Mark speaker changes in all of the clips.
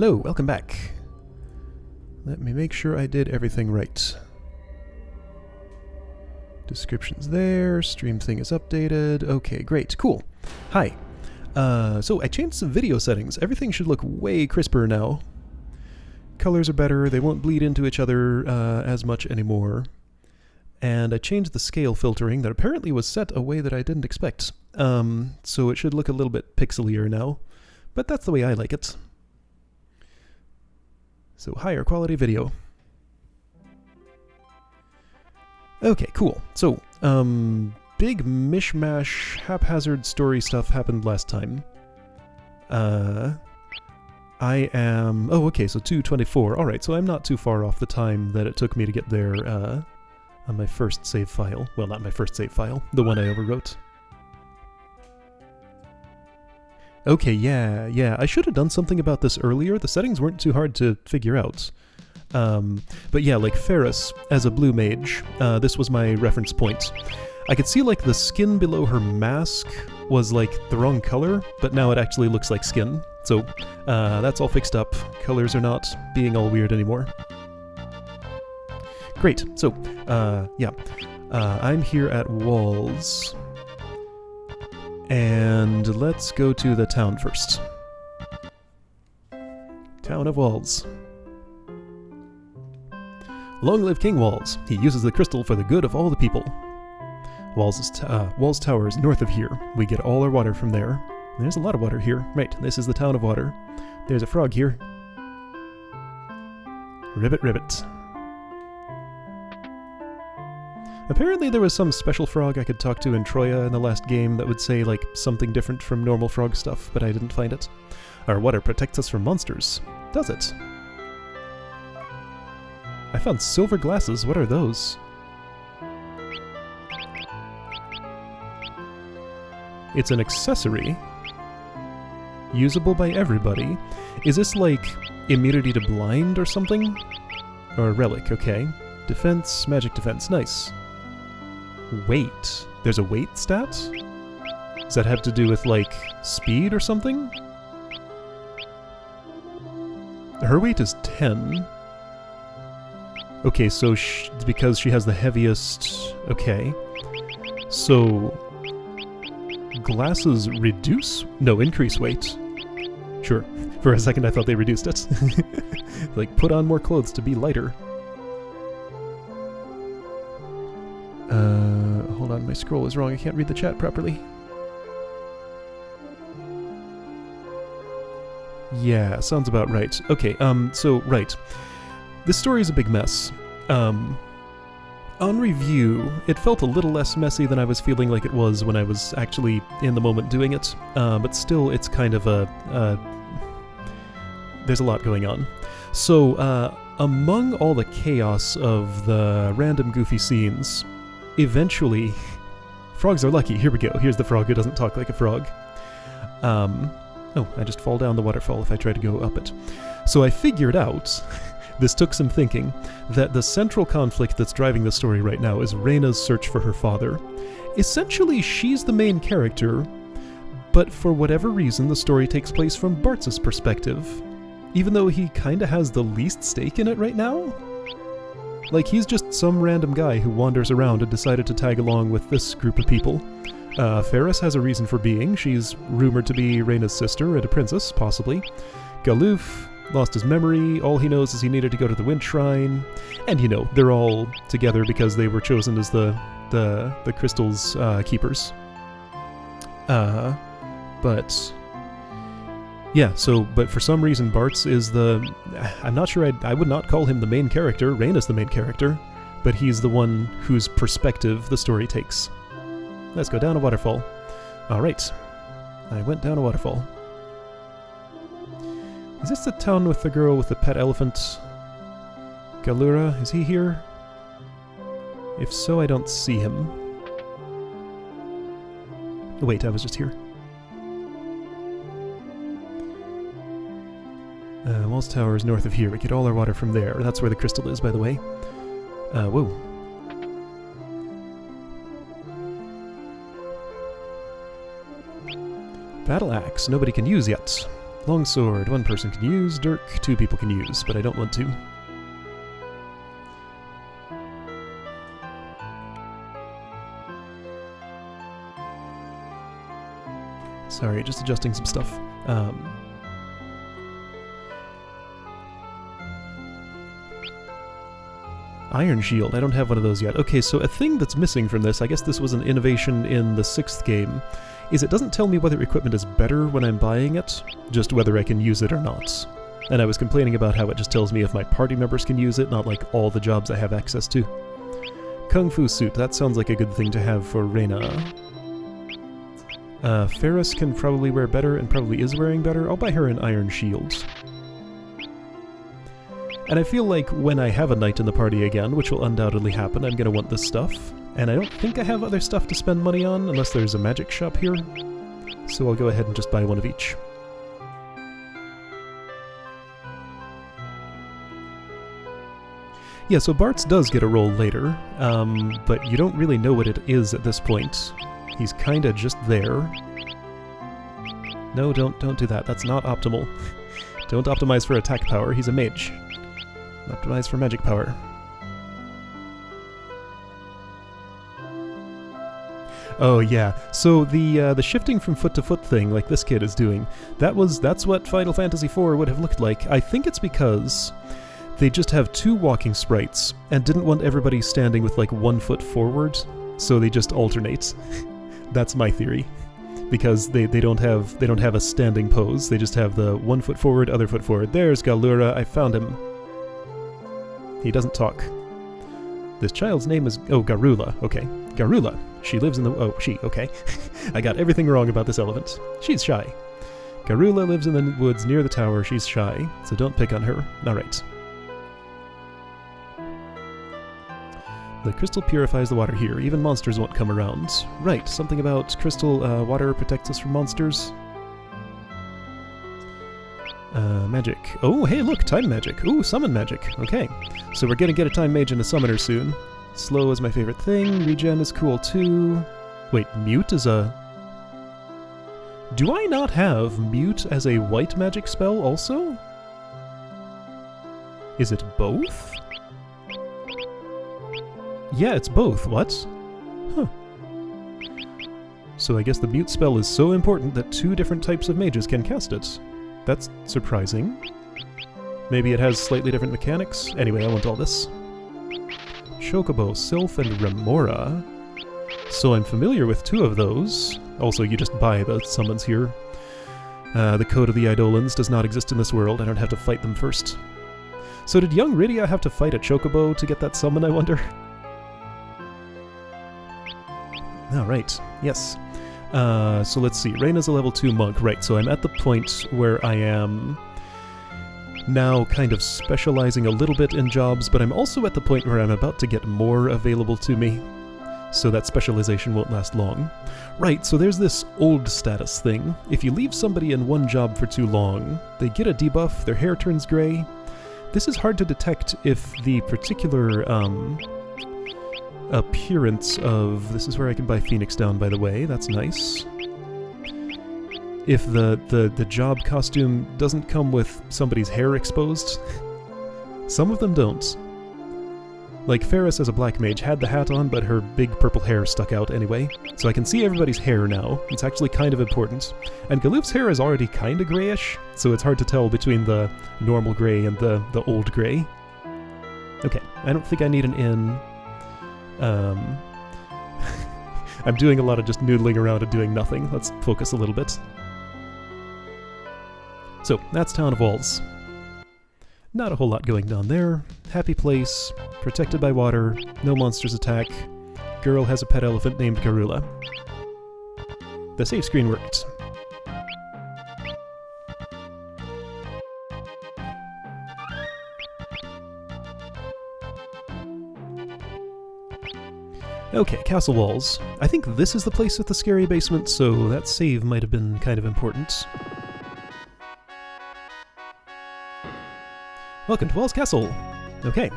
Speaker 1: Hello, welcome back. Let me make sure I did everything right. Description's there, stream thing is updated. Okay, great, cool. Hi. So I changed some video settings. Everything should look way crisper now. Colors are better, they won't bleed into each other as much anymore. And I changed the scale filtering that apparently was set a way that I didn't expect. So it should look a little bit pixelier now, but that's the way I like it. So higher quality video. Okay, cool. So, big mishmash, haphazard story stuff happened last time. I am... Oh, okay, so 2:24. Alright, so I'm not too far off the time that it took me to get there, on my first save file. Well, not my first save file, the one I overwrote. Okay, yeah, I should have done something about this earlier. The settings weren't too hard to figure out. But yeah, like Faris, as a blue mage, this was my reference point. I could see like the skin below her mask was like the wrong color, but now it actually looks like skin. So that's all fixed up. Colors are not being all weird anymore. Great, so yeah, I'm here at Walls. And let's go to the town first. Town of Walls. Long live King Walls. He uses the crystal for the good of all the people. Walls Tower is north of here. We get all our water from there. There's a lot of water here. Right, this is the town of water. There's a frog here. Ribbit, ribbit. Apparently there was some special frog I could talk to in Troya in the last game that would say, like, something different from normal frog stuff, but I didn't find it. Our water protects us from monsters. Does it? I found silver glasses. What are those? It's an accessory. Usable by everybody. Is this, like, immunity to blind or something? Or a relic, okay. Defense, magic defense, nice. Weight. There's a weight stat? Does that have to do with, like, speed or something? Her weight is 10. Okay, so because she has the heaviest... Okay. So... Glasses reduce? No, increase weight. Sure. For a second I thought they reduced it. Like, put on more clothes to be lighter. Hold on, my scroll is wrong. I can't read the chat properly. Yeah, sounds about right. Okay, so, right. This story is a big mess. On review, it felt a little less messy than I was feeling like it was when I was actually in the moment doing it, but still, it's kind of there's a lot going on. So, among all the chaos of the random goofy scenes, eventually, frogs are lucky. Here we go. Here's the frog who doesn't talk like a frog. Oh, I just fall down the waterfall if I try to go up it. So I figured out, this took some thinking, that the central conflict that's driving the story right now is Reina's search for her father. Essentially, she's the main character, but for whatever reason, the story takes place from Bartz's perspective, even though he kinda has the least stake in it right now. Like, he's just some random guy who wanders around and decided to tag along with this group of people. Faris has a reason for being. She's rumored to be Reina's sister and a princess, possibly. Galuf lost his memory. All he knows is he needed to go to the Wind Shrine. And, you know, they're all together because they were chosen as the crystal's keepers. But... yeah, so, but for some reason Bartz is the... I'm not sure I would not call him the main character. Reina's the main character. But he's the one whose perspective the story takes. Let's go down a waterfall. Alright. I went down a waterfall. Is this the town with the girl with the pet elephant? Galura, is he here? If so, I don't see him. Oh, wait, I was just here. Walls Tower is north of here. We get all our water from there. That's where the crystal is, by the way. Whoa. Battle axe. Nobody can use yet. Longsword, 1 person can use. Dirk, 2 people can use, but I don't want to. Sorry, just adjusting some stuff. Iron Shield, I don't have one of those yet. Okay, so a thing that's missing from this, I guess this was an innovation in the 6th game, is it doesn't tell me whether equipment is better when I'm buying it, just whether I can use it or not. And I was complaining about how it just tells me if my party members can use it, not like all the jobs I have access to. Kung Fu Suit, that sounds like a good thing to have for Reina. Faris can probably wear better, and probably is wearing better. I'll buy her an Iron Shield. And I feel like when I have a knight in the party again, which will undoubtedly happen, I'm gonna want this stuff. And I don't think I have other stuff to spend money on, unless there's a magic shop here. So I'll go ahead and just buy one of each. Yeah, so Bartz does get a role later, but you don't really know what it is at this point. He's kinda just there. No, don't do that. That's not optimal. Don't optimize for attack power. He's a mage. Optimize for magic power. Oh yeah, so the shifting from foot to foot thing, like this kid is doing, that's what Final Fantasy IV would have looked like. I think it's because they just have 2 walking sprites and didn't want everybody standing with like 1 foot forward, so they just alternate. That's my theory. Because they don't have a standing pose, they just have the 1 foot forward, other foot forward. There's Galura, I found him. He doesn't talk. This child's name is... oh, Garula. Okay. Garula. She lives in the... oh, she. Okay. I got everything wrong about this elephant. She's shy. Garula lives in the woods near the tower. She's shy, so don't pick on her. Alright. The crystal purifies the water here. Even monsters won't come around. Right. Something about crystal water protects us from monsters. Magic. Oh, hey, look, time magic. Ooh, summon magic. Okay. So we're gonna get a time mage and a summoner soon. Slow is my favorite thing. Regen is cool too. Wait, mute is a... do I not have mute as a white magic spell also? Is it both? Yeah, it's both. What? Huh. So I guess the mute spell is so important that 2 different types of mages can cast it. That's surprising. Maybe it has slightly different mechanics? Anyway, I want all this. Chocobo, Sylph, and Remora. So I'm familiar with 2 of those. Also, you just buy the summons here. The Code of the Eidolons does not exist in this world. I don't have to fight them first. So did young Rydia have to fight a Chocobo to get that summon, I wonder? Alright, yes. So let's see, Reina's a level 2 monk, right, so I'm at the point where I am now kind of specializing a little bit in jobs, but I'm also at the point where I'm about to get more available to me, so that specialization won't last long. Right, so there's this old status thing. If you leave somebody in one job for too long, they get a debuff, their hair turns gray. This is hard to detect if the particular, appearance of... this is where I can buy Phoenix down, by the way. That's nice. If the job costume doesn't come with somebody's hair exposed. Some of them don't. Like Faris as a black mage had the hat on, but her big purple hair stuck out anyway. So I can see everybody's hair now. It's actually kind of important. And Galuf's hair is already kind of grayish, so it's hard to tell between the normal gray and the old gray. Okay, I don't think I need an inn. I'm doing a lot of just noodling around and doing nothing. Let's focus a little bit. So, that's Town of Walls. Not a whole lot going on there. Happy place, protected by water, no monsters attack. Girl has a pet elephant named Garula. The save screen worked. Okay, Castle Walls. I think this is the place with the scary basement, so that save might have been kind of important. Welcome to Walls Castle! Okay.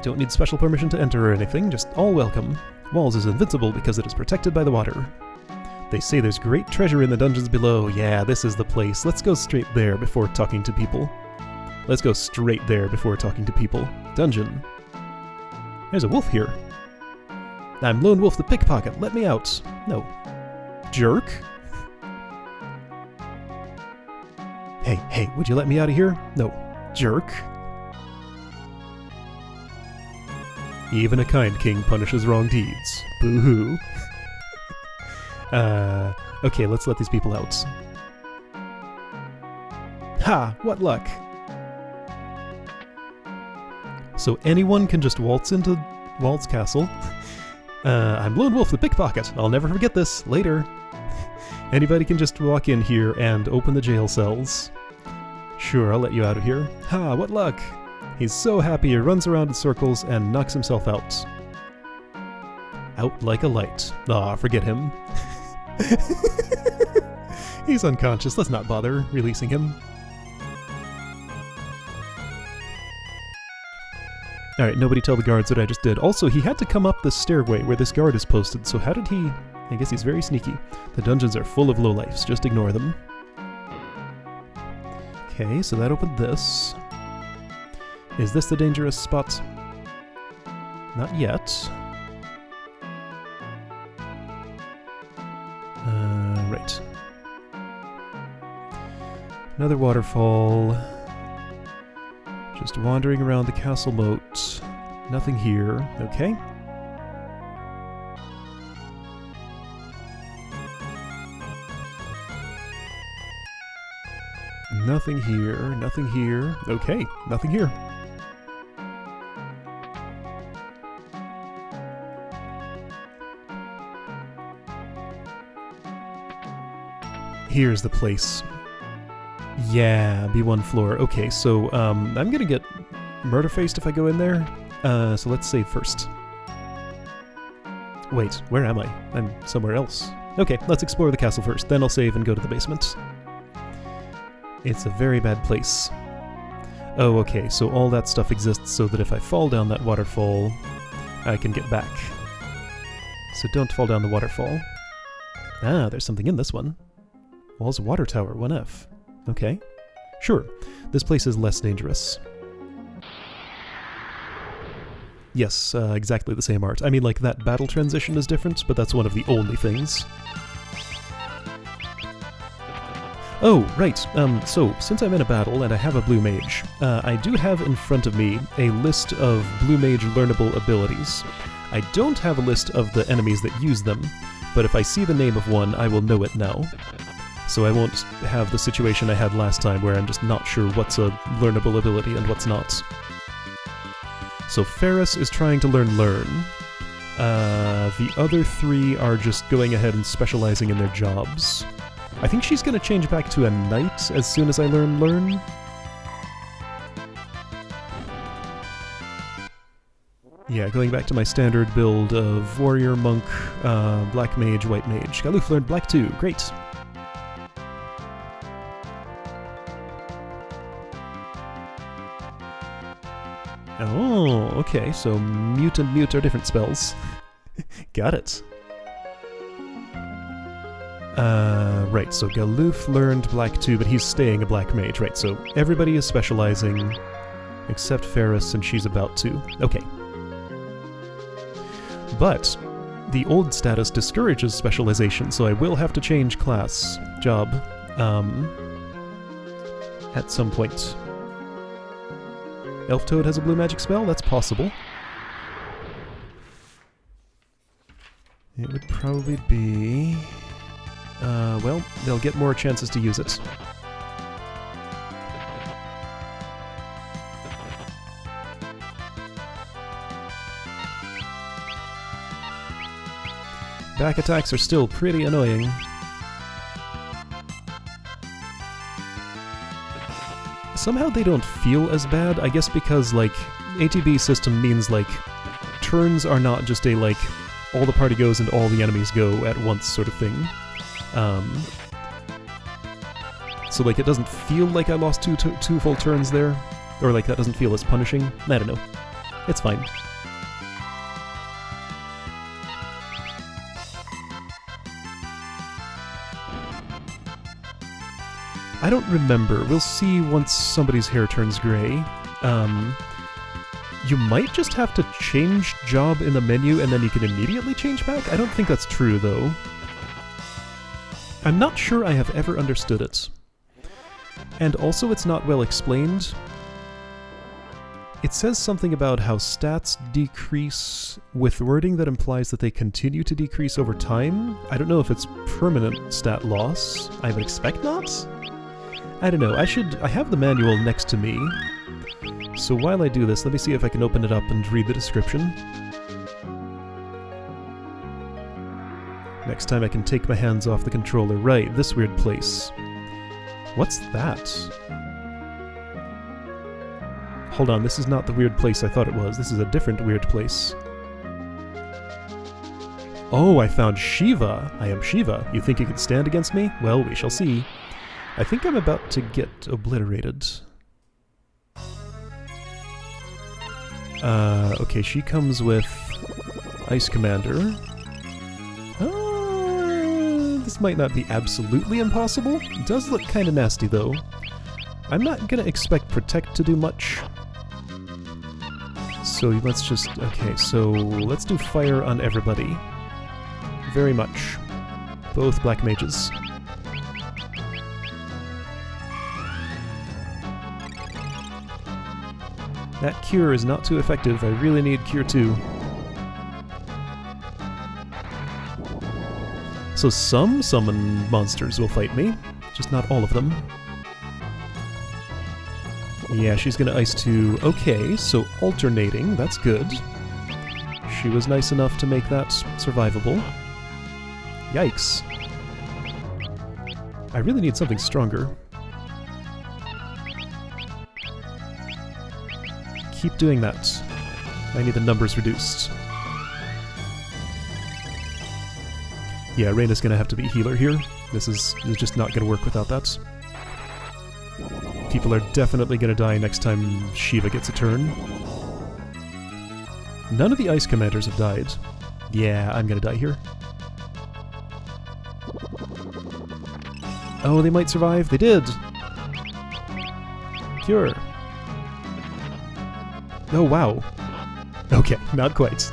Speaker 1: Don't need special permission to enter or anything, just all welcome. Walls is invincible because it is protected by the water. They say there's great treasure in the dungeons below. Yeah, this is the place. Let's go straight there before talking to people. Let's go straight there before talking to people. Dungeon. There's a wolf here. I'm Lone Wolf the Pickpocket. Let me out. No. Jerk. Hey, would you let me out of here? No. Jerk. Even a kind king punishes wrong deeds. Boo-hoo. Okay, let's let these people out. Ha! What luck! So anyone can just waltz into Walt's castle. I'm Lone Wolf the Pickpocket. I'll never forget this. Later. Anybody can just walk in here and open the jail cells. Sure, I'll let you out of here. Ha! What luck! He's so happy he runs around in circles and knocks himself out. Out like a light. Ah, forget him. He's unconscious. Let's not bother releasing him. Alright, nobody tell the guards what I just did. Also, he had to come up the stairway where this guard is posted, so how did he... I guess he's very sneaky. The dungeons are full of lowlifes. Just ignore them. Okay, so that opened this. Is this the dangerous spot? Not yet. Right. Another waterfall. Just wandering around the castle moat. Nothing here. Okay. Nothing here. Nothing here. Okay. Nothing here. Here's the place. Yeah, B1 floor. Okay, so I'm gonna get murder-faced if I go in there. So let's save first. Wait, where am I? I'm somewhere else. Okay, let's explore the castle first. Then I'll save and go to the basement. It's a very bad place. Oh, okay, so all that stuff exists so that if I fall down that waterfall, I can get back. So don't fall down the waterfall. Ah, there's something in this one. Walls Water Tower, 1F. Okay. Sure. This place is less dangerous. Yes, exactly the same art. I mean, like, that battle transition is different, but that's one of the only things. Oh, right. So, since I'm in a battle and I have a blue mage, I do have in front of me a list of blue mage learnable abilities. I don't have a list of the enemies that use them, but if I see the name of one, I will know it now. So I won't have the situation I had last time where I'm just not sure what's a learnable ability and what's not. So Faris is trying to learn Learn. The other three are just going ahead and specializing in their jobs. I think she's going to change back to a knight as soon as I Learn. Yeah, going back to my standard build of warrior, monk, black mage, white mage. Galuf learned black too. Great. Oh, okay, so mute and mute are different spells. Got it. Right, so Galuf learned black too, but he's staying a black mage. Right, so everybody is specializing, except Faris, and she's about to. Okay. But the old status discourages specialization, so I will have to change class, job, at some point. Elf Toad has a blue magic spell? That's possible. It would probably be... well, they'll get more chances to use it. Back attacks are still pretty annoying. Somehow they don't feel as bad, I guess because, like, ATB system means, like, turns are not just a, like, all the party goes and all the enemies go at once sort of thing. So, like, it doesn't feel like I lost two full turns there, or, like, that doesn't feel as punishing. I don't know. It's fine. I don't remember. We'll see once somebody's hair turns gray. You might just have to change job in the menu and then you can immediately change back? I don't think that's true, though. I'm not sure I have ever understood it. And also it's not well explained. It says something about how stats decrease with wording that implies that they continue to decrease over time. I don't know if it's permanent stat loss. I would expect not. I don't know. I have the manual next to me. So while I do this, let me see if I can open it up and read the description. Next time I can take my hands off the controller. Right, this weird place. What's that? Hold on, this is not the weird place I thought it was. This is a different weird place. Oh, I found Shiva. I am Shiva. You think you can stand against me? Well, we shall see. I think I'm about to get obliterated. Okay, she comes with Ice Commander. This might not be absolutely impossible. It does look kind of nasty, though. I'm not gonna expect Protect to do much. So let's just... okay, so let's do Fire on everybody. Very much. Both Black Mages. That Cure is not too effective. I really need Cure 2. So some summon monsters will fight me, just not all of them. Yeah, she's gonna Ice 2. Okay, so alternating, that's good. She was nice enough to make that survivable. Yikes. I really need something stronger. Keep doing that. I need the numbers reduced. Yeah, Reina's gonna have to be healer here. This is just not gonna work without that. People are definitely gonna die next time Shiva gets a turn. None of the Ice Commanders have died. Yeah, I'm gonna die here. Oh, they might survive. They did! Cure. Oh, wow. Okay, not quite.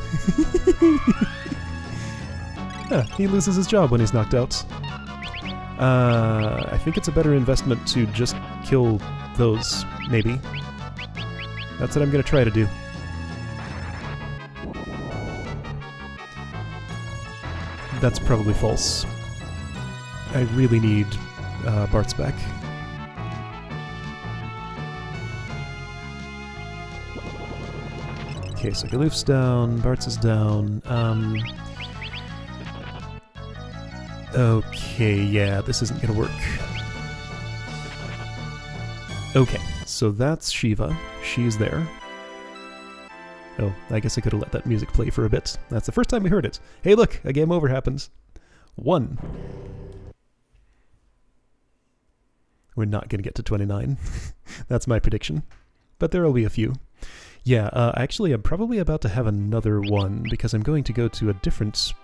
Speaker 1: Yeah, he loses his job when he's knocked out. I think it's a better investment to just kill those, maybe. That's what I'm gonna try to do. That's probably false. I really need Bartz back. Okay, so Galuf's down, Bartz is down. Okay, yeah, this isn't gonna work. Okay, so that's Shiva. She's there. Oh, I guess I could have let that music play for a bit. That's the first time we heard it. Hey look, a game over happens. 1. We're not gonna get to 29. That's my prediction. But there'll be a few. Yeah, actually I'm probably about to have another one, because I'm going to go to a different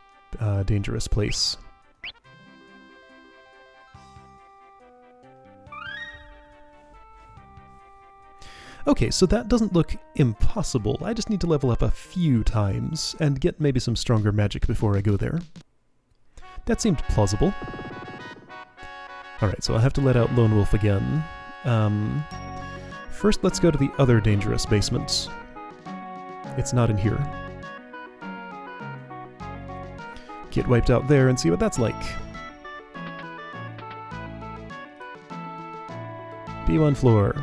Speaker 1: dangerous place. Okay, so that doesn't look impossible. I just need to level up a few times, and get maybe some stronger magic before I go there. That seemed plausible. Alright, so I'll have to let out Lone Wolf again. First, let's go to the other dangerous basement. It's not in here. Get wiped out there and see what that's like. B1 floor.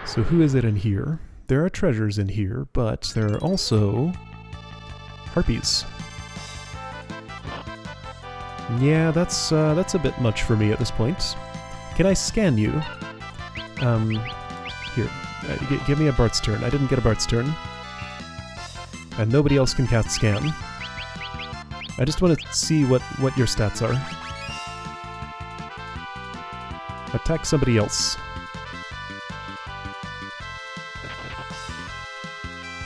Speaker 1: So who is it in here? There are treasures in here, but there are also harpies. Yeah, that's a bit much for me at this point. Can I scan you? Here, give me a Bartz turn. I didn't get a Bartz turn. And nobody else can cast scan. I just want to see what your stats are. Attack somebody else.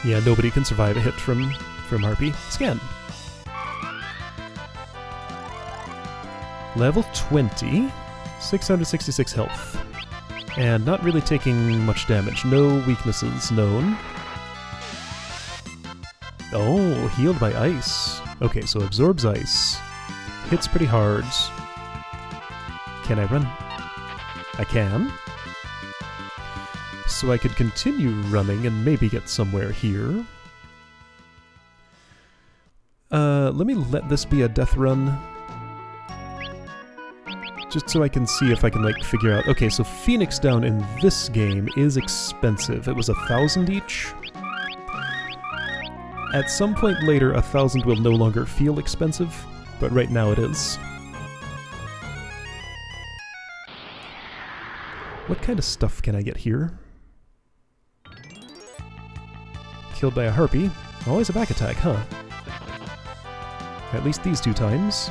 Speaker 1: Yeah, nobody can survive a hit from Harpy. Scan. Level 20. 666 health. And not really taking much damage. No weaknesses known. Oh, healed by ice. Okay, so absorbs ice. Hits pretty hard. Can I run? I can. So I could continue running and maybe get somewhere here. Let me let this be a death run. Just so I can see if I can, like, figure out... Okay, so Phoenix Down in this game is expensive. It was 1,000 each. At some point later, 1,000 will no longer feel expensive, but right now it is. What kind of stuff can I get here? Killed by a harpy. Always a back attack, huh? At least these 2 times.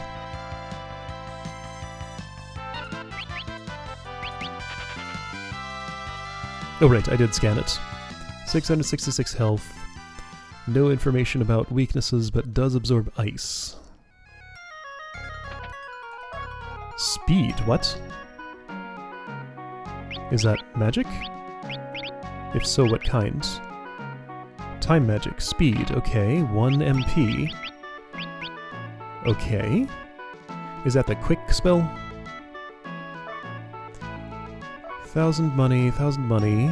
Speaker 1: Oh right, I did scan it. 666 health. No information about weaknesses, but does absorb ice. Speed, what? Is that magic? If so, what kind? Time magic, speed, okay, 1 MP. Okay. Is that the quick spell? 1,000 money, 1,000 money.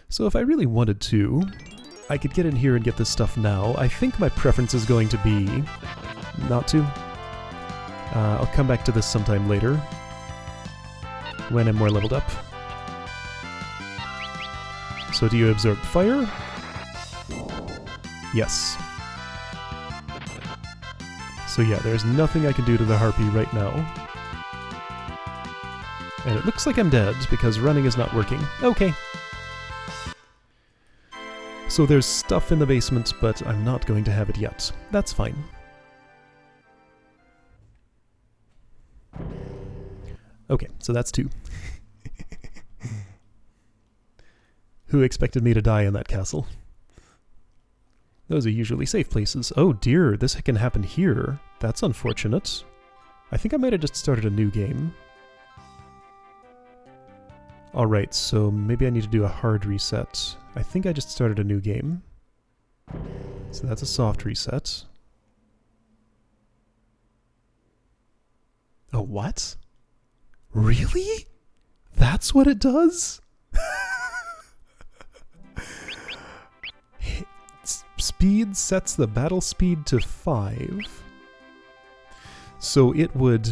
Speaker 1: So if I really wanted to, I could get in here and get this stuff now. I think my preference is going to be not to. I'll come back to this sometime later, when I'm more leveled up. So do you absorb fire? Yes. So yeah, there's nothing I can do to the harpy right now. And it looks like I'm dead, because running is not working. Okay. So there's stuff in the basement, but I'm not going to have it yet. That's fine. Okay, so that's 2. Who expected me to die in that castle? Those are usually safe places. Oh dear, this can happen here. That's unfortunate. I think I might have just started a new game. Alright, so maybe I need to do a hard reset. I think I just started a new game. So that's a soft reset. Oh, what? Really? That's what it does? Speed sets the battle speed to 5. So it would,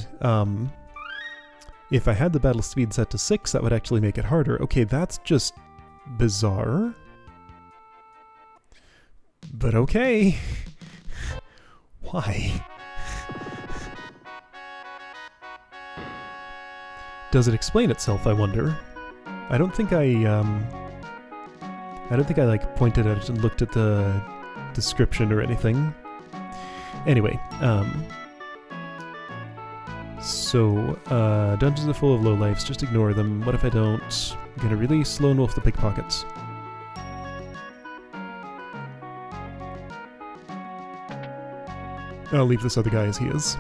Speaker 1: if I had the battle speed set to 6, that would actually make it harder. Okay, that's just bizarre. But okay. Why? Does it explain itself, I wonder? I don't think I like pointed at it and looked at the description or anything. Anyway, so, dungeons are full of lowlifes, just ignore them. What if I don't? I'm gonna release Lone Wolf the Pickpocket. I'll leave this other guy as he is.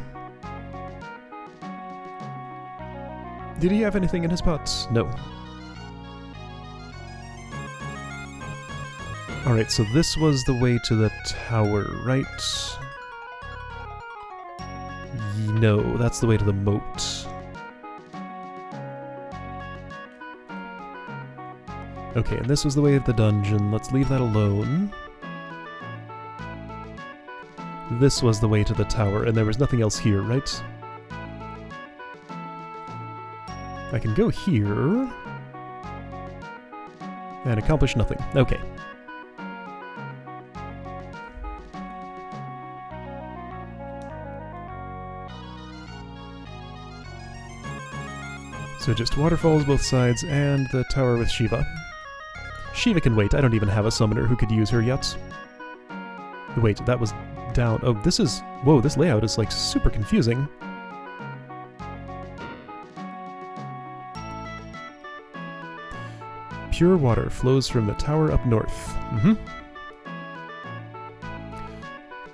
Speaker 1: Did he have anything in his pots? No. Alright, so this was the way to the tower, right? No, that's the way to the moat. Okay, and this was the way to the dungeon. Let's leave that alone. This was the way to the tower, and there was nothing else here, right? I can go here and accomplish nothing. Okay. So just waterfalls both sides, and the tower with Shiva. Shiva can wait, I don't even have a summoner who could use her yet. Wait, that was down. Oh, this is... Whoa, this layout is like super confusing. Pure water flows from the tower up north.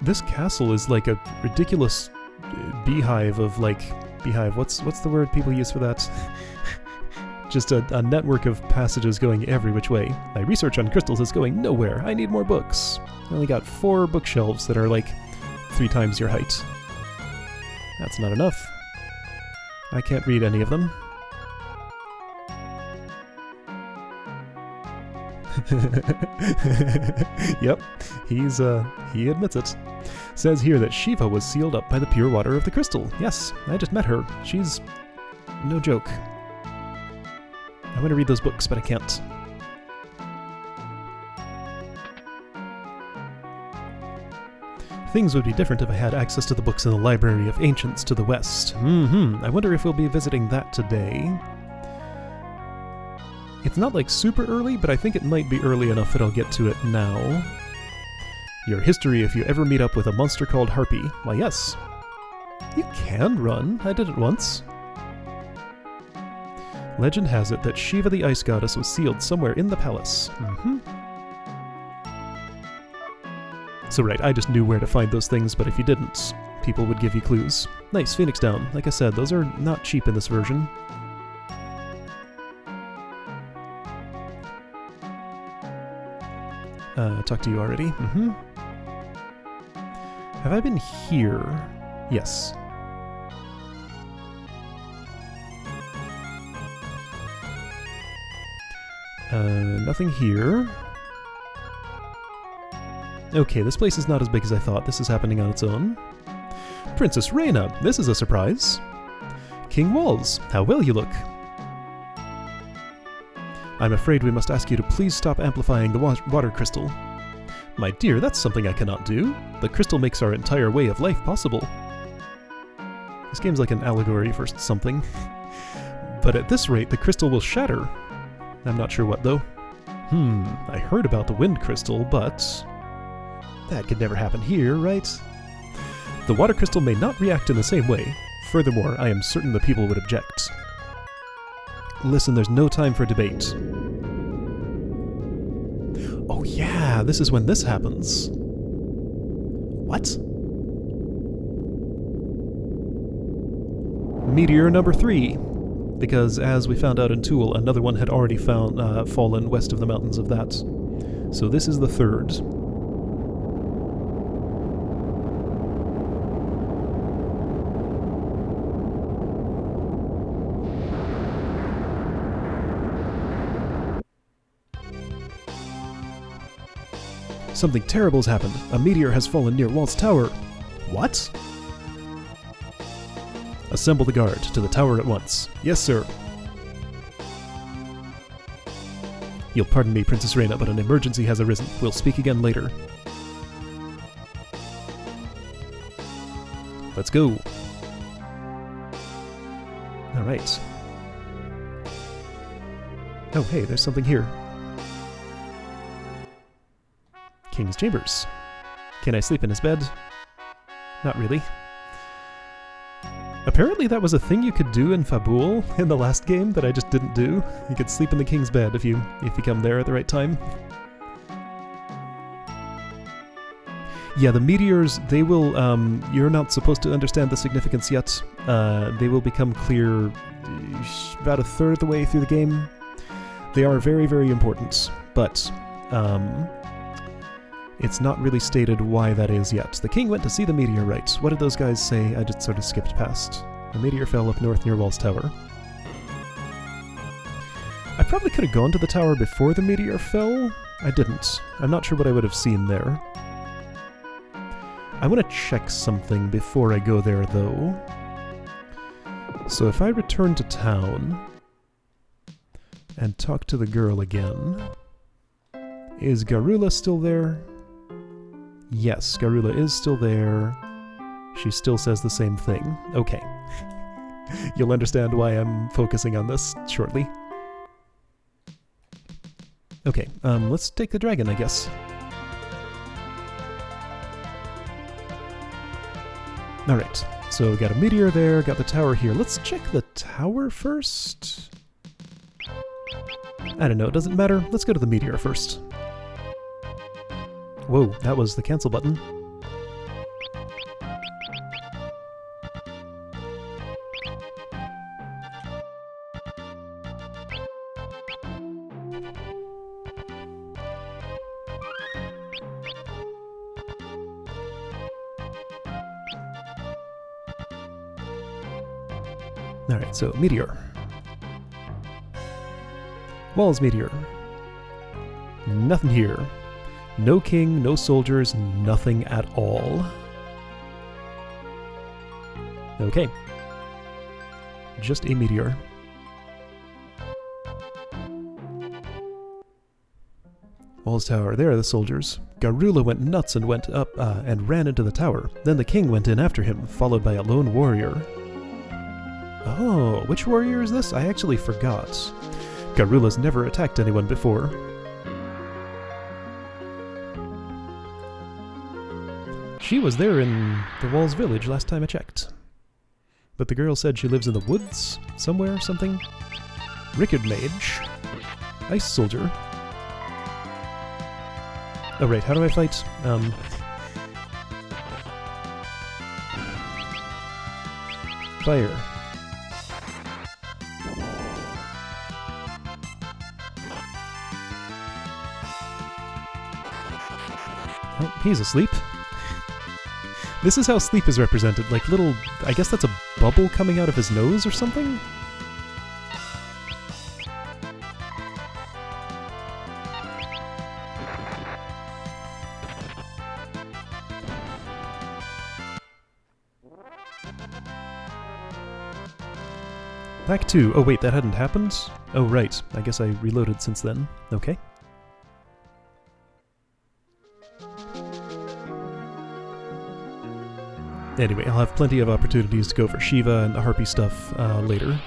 Speaker 1: This castle is like a ridiculous beehive of, like... Beehive, what's the word people use for that? Just a network of passages going every which way. My research on crystals is going nowhere. I need more books. I only got 4 bookshelves that are like 3 times your height. That's not enough. I can't read any of them. Yep, he admits it. Says here that Shiva was sealed up by the pure water of the crystal. Yes, I just met her. She's no joke. I want to read those books, but I can't. Things would be different if I had access to the books in the Library of Ancients to the west. I wonder if we'll be visiting that today. It's not like super early, but I think it might be early enough that I'll get to it now. Your history if you ever meet up with a monster called Harpy. Why, yes. You can run. I did it once. Legend has it that Shiva the Ice Goddess was sealed somewhere in the palace. So right, I just knew where to find those things, but if you didn't, people would give you clues. Nice, Phoenix Down. Like I said, those are not cheap in this version. Talked to you already. Have I been here? Yes. Nothing here. Okay, this place is not as big as I thought. This is happening on its own. Princess Reina, this is a surprise. King Walls, how well you look. I'm afraid we must ask you to please stop amplifying the water crystal. My dear, that's something I cannot do. The crystal makes our entire way of life possible. This game's like an allegory for something. But at this rate, the crystal will shatter. I'm not sure what, though. I heard about the wind crystal, but... that could never happen here, right? The water crystal may not react in the same way. Furthermore, I am certain the people would object. Listen, there's no time for debate. Oh yeah, this is when this happens. What? Meteor number 3. Because, as we found out in Tool, another one had already fallen west of the mountains of that. So this is the 3rd. Something terrible has happened. A meteor has fallen near Walt's tower. What? Assemble the guard. To the tower at once. Yes, sir. You'll pardon me, Princess Reina, but an emergency has arisen. We'll speak again later. Let's go. Alright. Oh, hey, there's something here. King's Chambers. Can I sleep in his bed? Not really. Apparently that was a thing you could do in Fabul in the last game that I just didn't do. You could sleep in the king's bed if you come there at the right time. Yeah, the meteors, they will, you're not supposed to understand the significance yet. They will become clear about a third of the way through the game. They are very, very important, but it's not really stated why that is yet. The king went to see the meteorite. What did those guys say? I just sort of skipped past. The meteor fell up north near Wall's tower. I probably could have gone to the tower before the meteor fell. I didn't. I'm not sure what I would have seen there. I want to check something before I go there, though. So if I return to town and talk to the girl again... Is Garula still there? Yes, Garula is still there. She still says the same thing. Okay. You'll understand why I'm focusing on this shortly. Okay, let's take the dragon, I guess. Alright, so got a meteor there, got the tower here. Let's check the tower first? I don't know, it doesn't matter. Let's go to the meteor first. Whoa, that was the cancel button. Alright, so meteor. Walls meteor. Nothing here. No king, no soldiers, nothing at all. Okay. Just a meteor. Walls tower, there are the soldiers. Garula went nuts and went up and ran into the tower. Then the king went in after him, followed by a lone warrior. Oh, which warrior is this? I actually forgot. Garula's never attacked anyone before. She was there in the Walls village last time I checked. But the girl said she lives in the woods? Somewhere? Something? Rickard Mage. Ice Soldier. Oh right, how do I fight? Fire. Oh, he's asleep. This is how sleep is represented, like little... I guess that's a bubble coming out of his nose or something? Back 2. Oh wait, that hadn't happened? Oh right, I guess I reloaded since then. Okay. Anyway, I'll have plenty of opportunities to go for Shiva and the Harpy stuff later.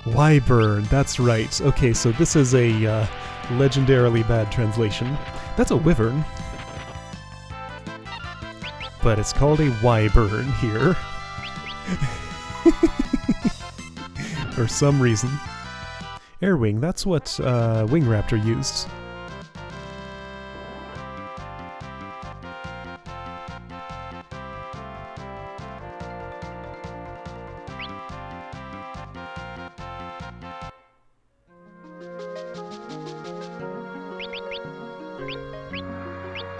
Speaker 1: Wyvern, that's right. Okay, so this is a legendarily bad translation. That's a wyvern. But it's called a wyvern here. For some reason. Airwing, that's what Wing Raptor used.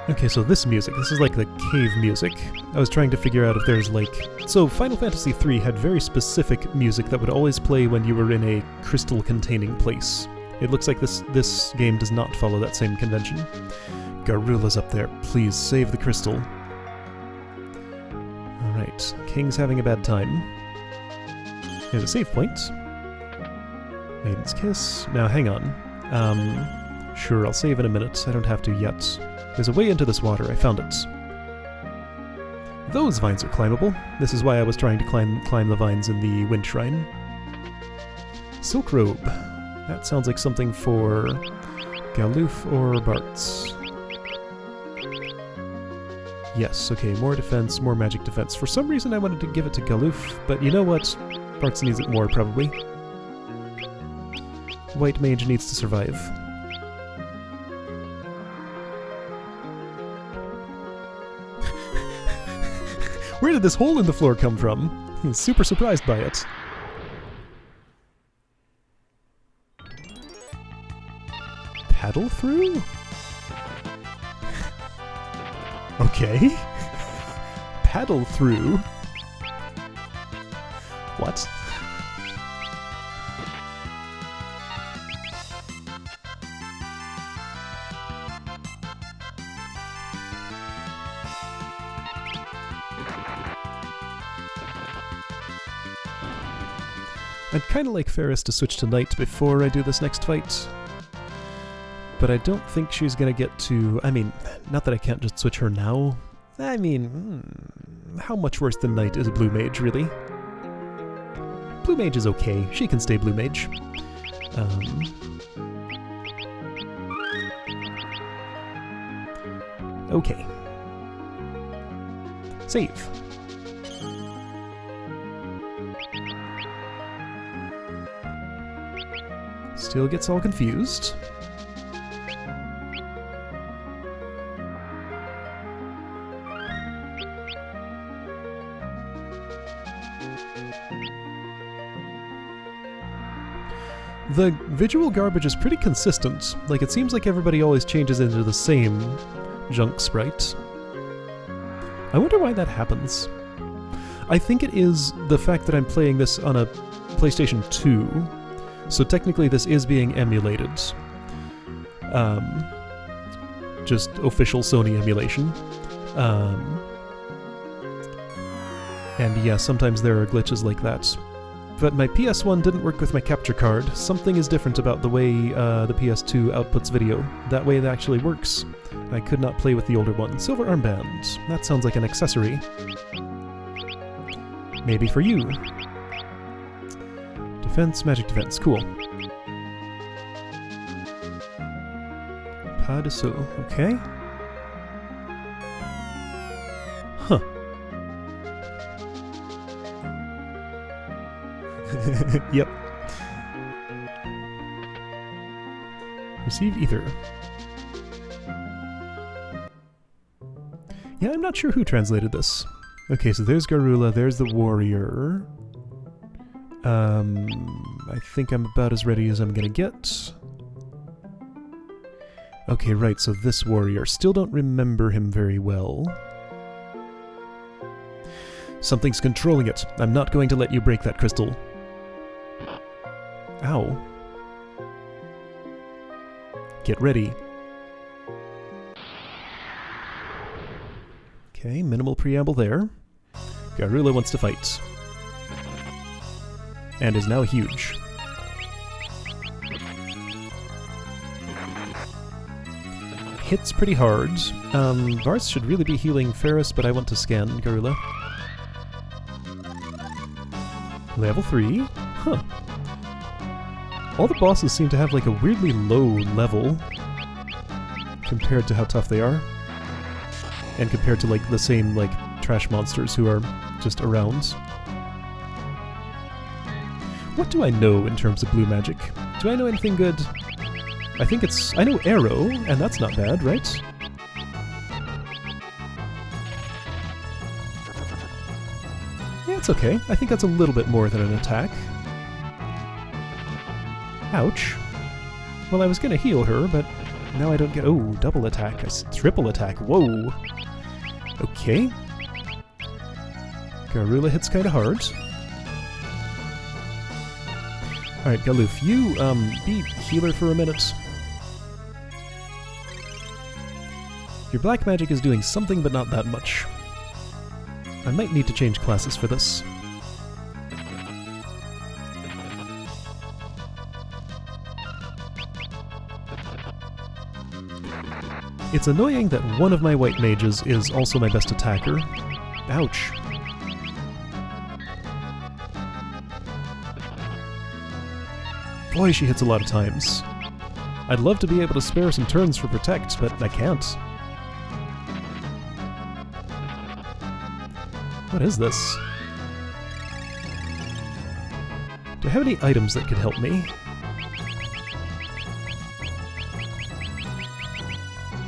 Speaker 1: Okay, so this music, this is like the cave music. I was trying to figure out if there's like... So, Final Fantasy III had very specific music that would always play when you were in a crystal-containing place. It looks like this game does not follow that same convention. Garula's up there. Please, save the crystal. Alright, King's having a bad time. Here's a save point. Maiden's Kiss. Now, hang on. Sure, I'll save in a minute. I don't have to yet. There's a way into this water. I found it. Those vines are climbable. This is why I was trying to climb the vines in the Wind Shrine. Silk Robe. That sounds like something for Galuf or Bartz. Yes, okay, more defense, more magic defense. For some reason I wanted to give it to Galuf, but you know what? Bartz needs it more, probably. White Mage needs to survive. Where did this hole in the floor come from? He's super surprised by it. Paddle through? Okay. Paddle through? What? I'd kind of like Faris to switch to Knight before I do this next fight. But I don't think she's gonna get to... I mean, not that I can't just switch her now. I mean, how much worse than Knight is a Blue Mage, really? Blue Mage is okay. She can stay Blue Mage. Okay. Save. Still gets all confused. The visual garbage is pretty consistent. Like, it seems like everybody always changes into the same junk sprite. I wonder why that happens. I think it is the fact that I'm playing this on a PlayStation 2, so technically this is being emulated. Just official Sony emulation. And yeah, sometimes there are glitches like that. But my PS1 didn't work with my capture card. Something is different about the way the PS2 outputs video. That way it actually works. I could not play with the older one. Silver armband. That sounds like an accessory. Maybe for you. Defense, magic defense. Cool. Pas de saut. Okay. Huh. Yep. Receive ether. Yeah, I'm not sure who translated this. Okay, so there's Garula, there's the warrior. I think I'm about as ready as I'm gonna get. Okay, right, so this warrior. Still don't remember him very well. Something's controlling it. I'm not going to let you break that crystal. Ow. Get ready. Okay, minimal preamble there. Garula wants to fight. And is now huge. Hits pretty hard. Bartz should really be healing Faris, but I want to scan Garula. Level 3? Huh. All the bosses seem to have like a weirdly low level compared to how tough they are. And compared to like the same like trash monsters who are just around. What do I know in terms of blue magic? Do I know anything good? I think it's... I know arrow, and that's not bad, right? Yeah, it's okay. I think that's a little bit more than an attack. Ouch. Well, I was gonna heal her, but now I don't get... Oh, double attack. Triple attack. Whoa. Okay. Garula hits kinda hard. Alright, Galuf, you, be healer for a minute. Your black magic is doing something, but not that much. I might need to change classes for this. It's annoying that one of my white mages is also my best attacker. Ouch. Boy, she hits a lot of times. I'd love to be able to spare some turns for protect, but I can't. What is this? Do I have any items that could help me?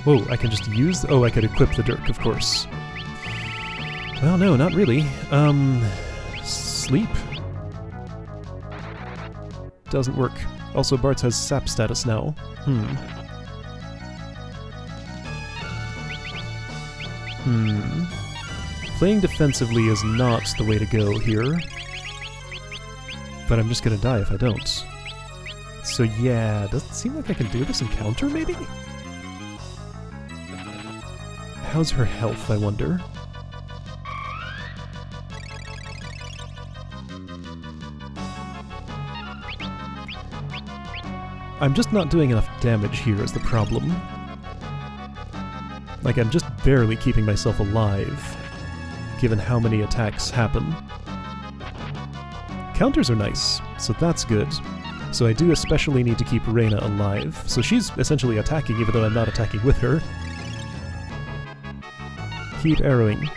Speaker 1: Whoa, I can just use... Oh, I could equip the dirk, of course. Well, no, not really. Sleep? Doesn't work. Also, Bartz has sap status now. Playing defensively is not the way to go here. But I'm just gonna die if I don't. So yeah, does it seem like I can do this in counter, maybe? How's her health, I wonder? I'm just not doing enough damage here is the problem. Like, I'm just barely keeping myself alive, given how many attacks happen. Counters are nice, so that's good. So I do especially need to keep Reina alive. So she's essentially attacking even though I'm not attacking with her. Keep arrowing.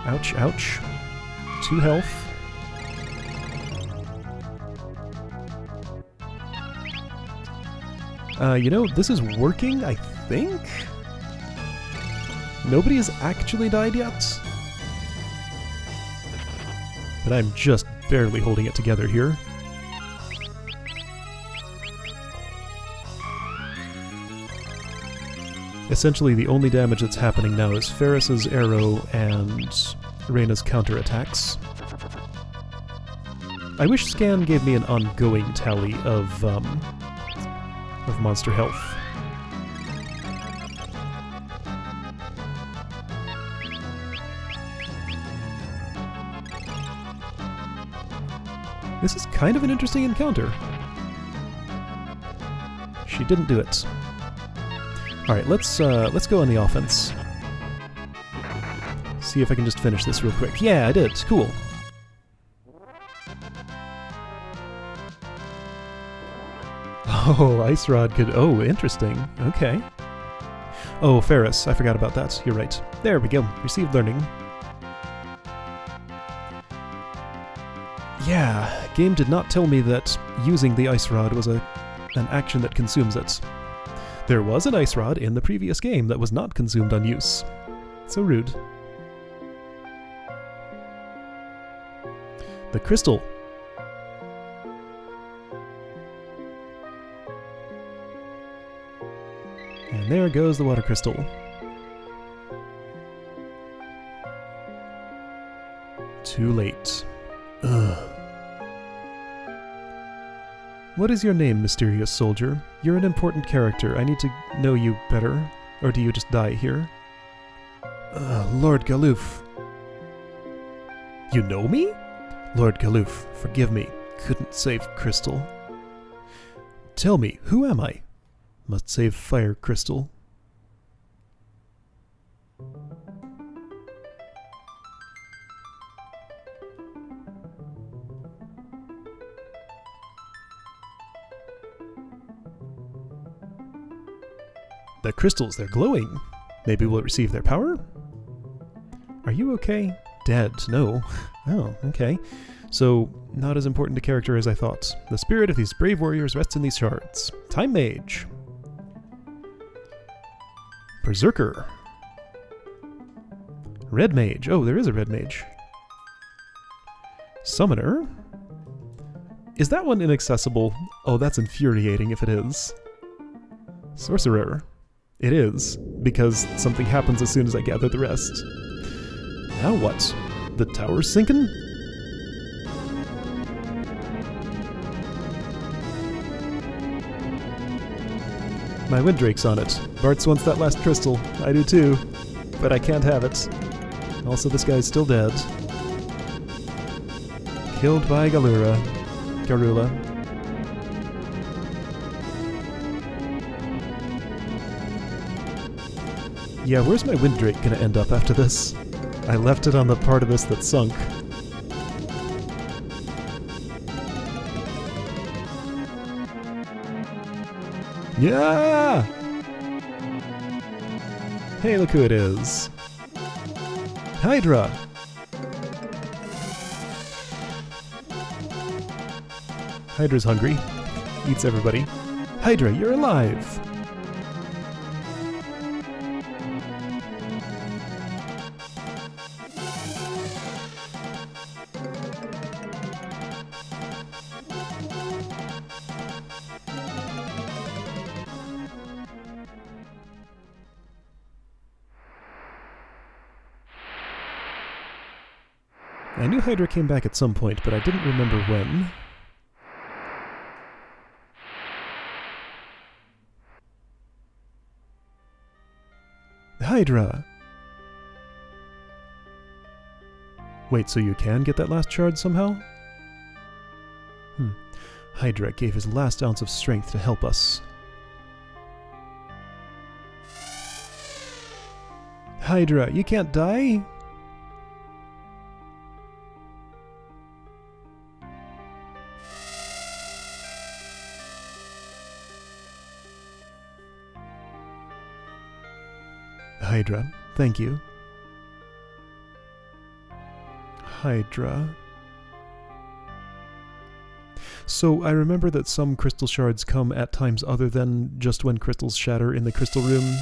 Speaker 1: Ouch, ouch. 2 health. You know, this is working, I think? Nobody has actually died yet. But I'm just barely holding it together here. Essentially, the only damage that's happening now is Faris's arrow and Reina's counterattacks. I wish Scan gave me an ongoing tally of monster health. This is kind of an interesting encounter. She didn't do it. Alright, let's go on the offense. See if I can just finish this real quick. Yeah, I did. Cool. Oh, Ice Rod could... Oh, interesting. Okay. Oh, Faris. I forgot about that. You're right. There we go. Received learning. Yeah, game did not tell me that using the Ice Rod was an action that consumes it. There was an Ice Rod in the previous game that was not consumed on use. So rude. The crystal. And there goes the water crystal. Too late. Ugh. What is your name, mysterious soldier? You're an important character. I need to know you better. Or do you just die here? Lord Galuf. You know me? Lord Galuf, forgive me. Couldn't save Crystal. Tell me, who am I? Must save Fire Crystal. The crystals, they're glowing. Maybe we'll receive their power? Are you okay? Dead, no. Oh, okay. So, not as important a character as I thought. The spirit of these brave warriors rests in these shards. Time Mage. Berserker. Red Mage. Oh, there is a Red Mage. Summoner. Is that one inaccessible? Oh, that's infuriating if it is. Sorcerer. It is, because something happens as soon as I gather the rest. Now what? The tower's sinking? My Winddrake's on it. Bartz wants that last crystal. I do too. But I can't have it. Also, this guy's still dead. Killed by Garula. Yeah, where's my Winddrake gonna end up after this? I left it on the part of this that sunk. Yeah! Hey, look who it is. Hydra! Hydra's hungry. Eats everybody. Hydra, you're alive! I knew Hydra came back at some point, but I didn't remember when. Hydra! Wait, so you can get that last shard somehow? Hydra gave his last ounce of strength to help us. Hydra, you can't die? Hydra, thank you. Hydra. So I remember that some crystal shards come at times other than just when crystals shatter in the crystal room.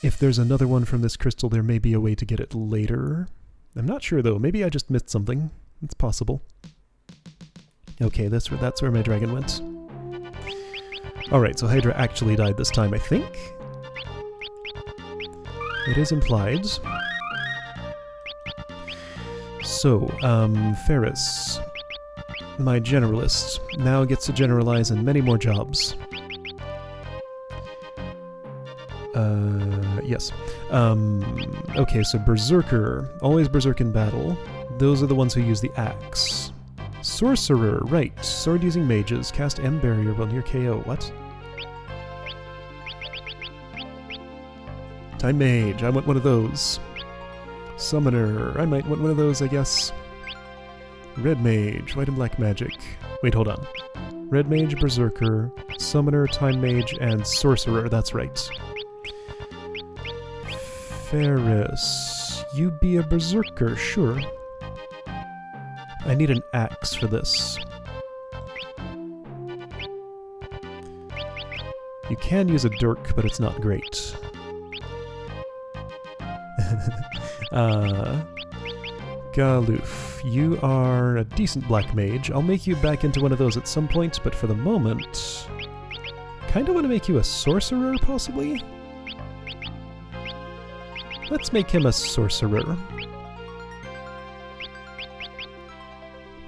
Speaker 1: If there's another one from this crystal, there may be a way to get it later. I'm not sure, though. Maybe I just missed something. It's possible. Okay, that's where my dragon went. Alright, so Hydra actually died this time, I think. It is implied. So, Faris, my generalist, now gets to generalize in many more jobs. Yes. Okay, so Berserker. Always Berserk in battle. Those are the ones who use the axe. Sorcerer, right. Sword-using mages. Cast M barrier while near KO. What? Time Mage. I want one of those. Summoner. I might want one of those, I guess. Red Mage. White and Black Magic. Wait, hold on. Red Mage, Berserker, Summoner, Time Mage, and Sorcerer. That's right. Faris. You be a Berserker, sure. I need an axe for this. You can use a dirk, but it's not great. Galuf, you are a decent black mage. I'll make you back into one of those at some point, but for the moment... Kinda want to make you a sorcerer, possibly? Let's make him a sorcerer.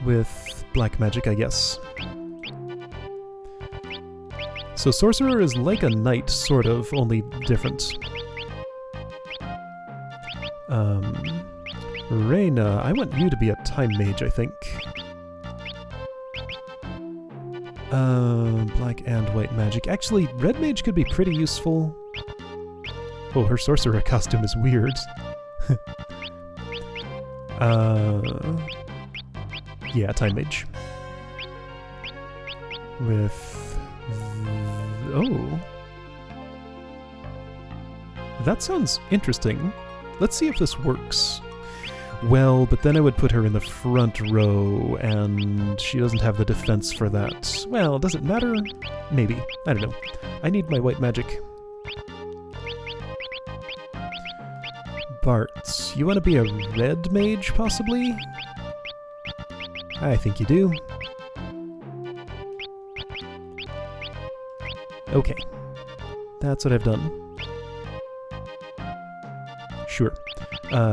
Speaker 1: With black magic, I guess. So sorcerer is like a knight, sort of, only different. Reina, I want you to be a time mage, I think. Black and white magic. Actually, red mage could be pretty useful. Oh, her sorcerer costume is weird. Yeah, time mage. With... Oh. That sounds interesting. Let's see if this works. Well, but then I would put her in the front row, and she doesn't have the defense for that. Well, does it matter? Maybe. I don't know. I need my white magic. Bartz, you want to be a red mage, possibly? I think you do. Okay. That's what I've done. Sure.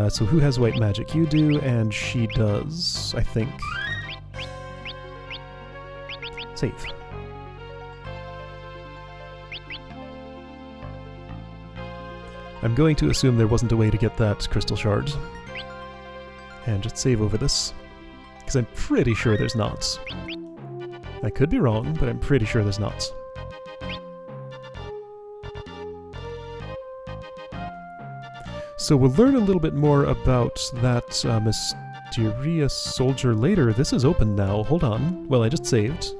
Speaker 1: So who has white magic? You do, and she does, I think. Save. I'm going to assume there wasn't a way to get that crystal shard. And just save over this. Because I'm pretty sure there's not. I could be wrong, but I'm pretty sure there's not. So we'll learn a little bit more about that mysterious soldier later. This is open now. Hold on. Well, I just saved.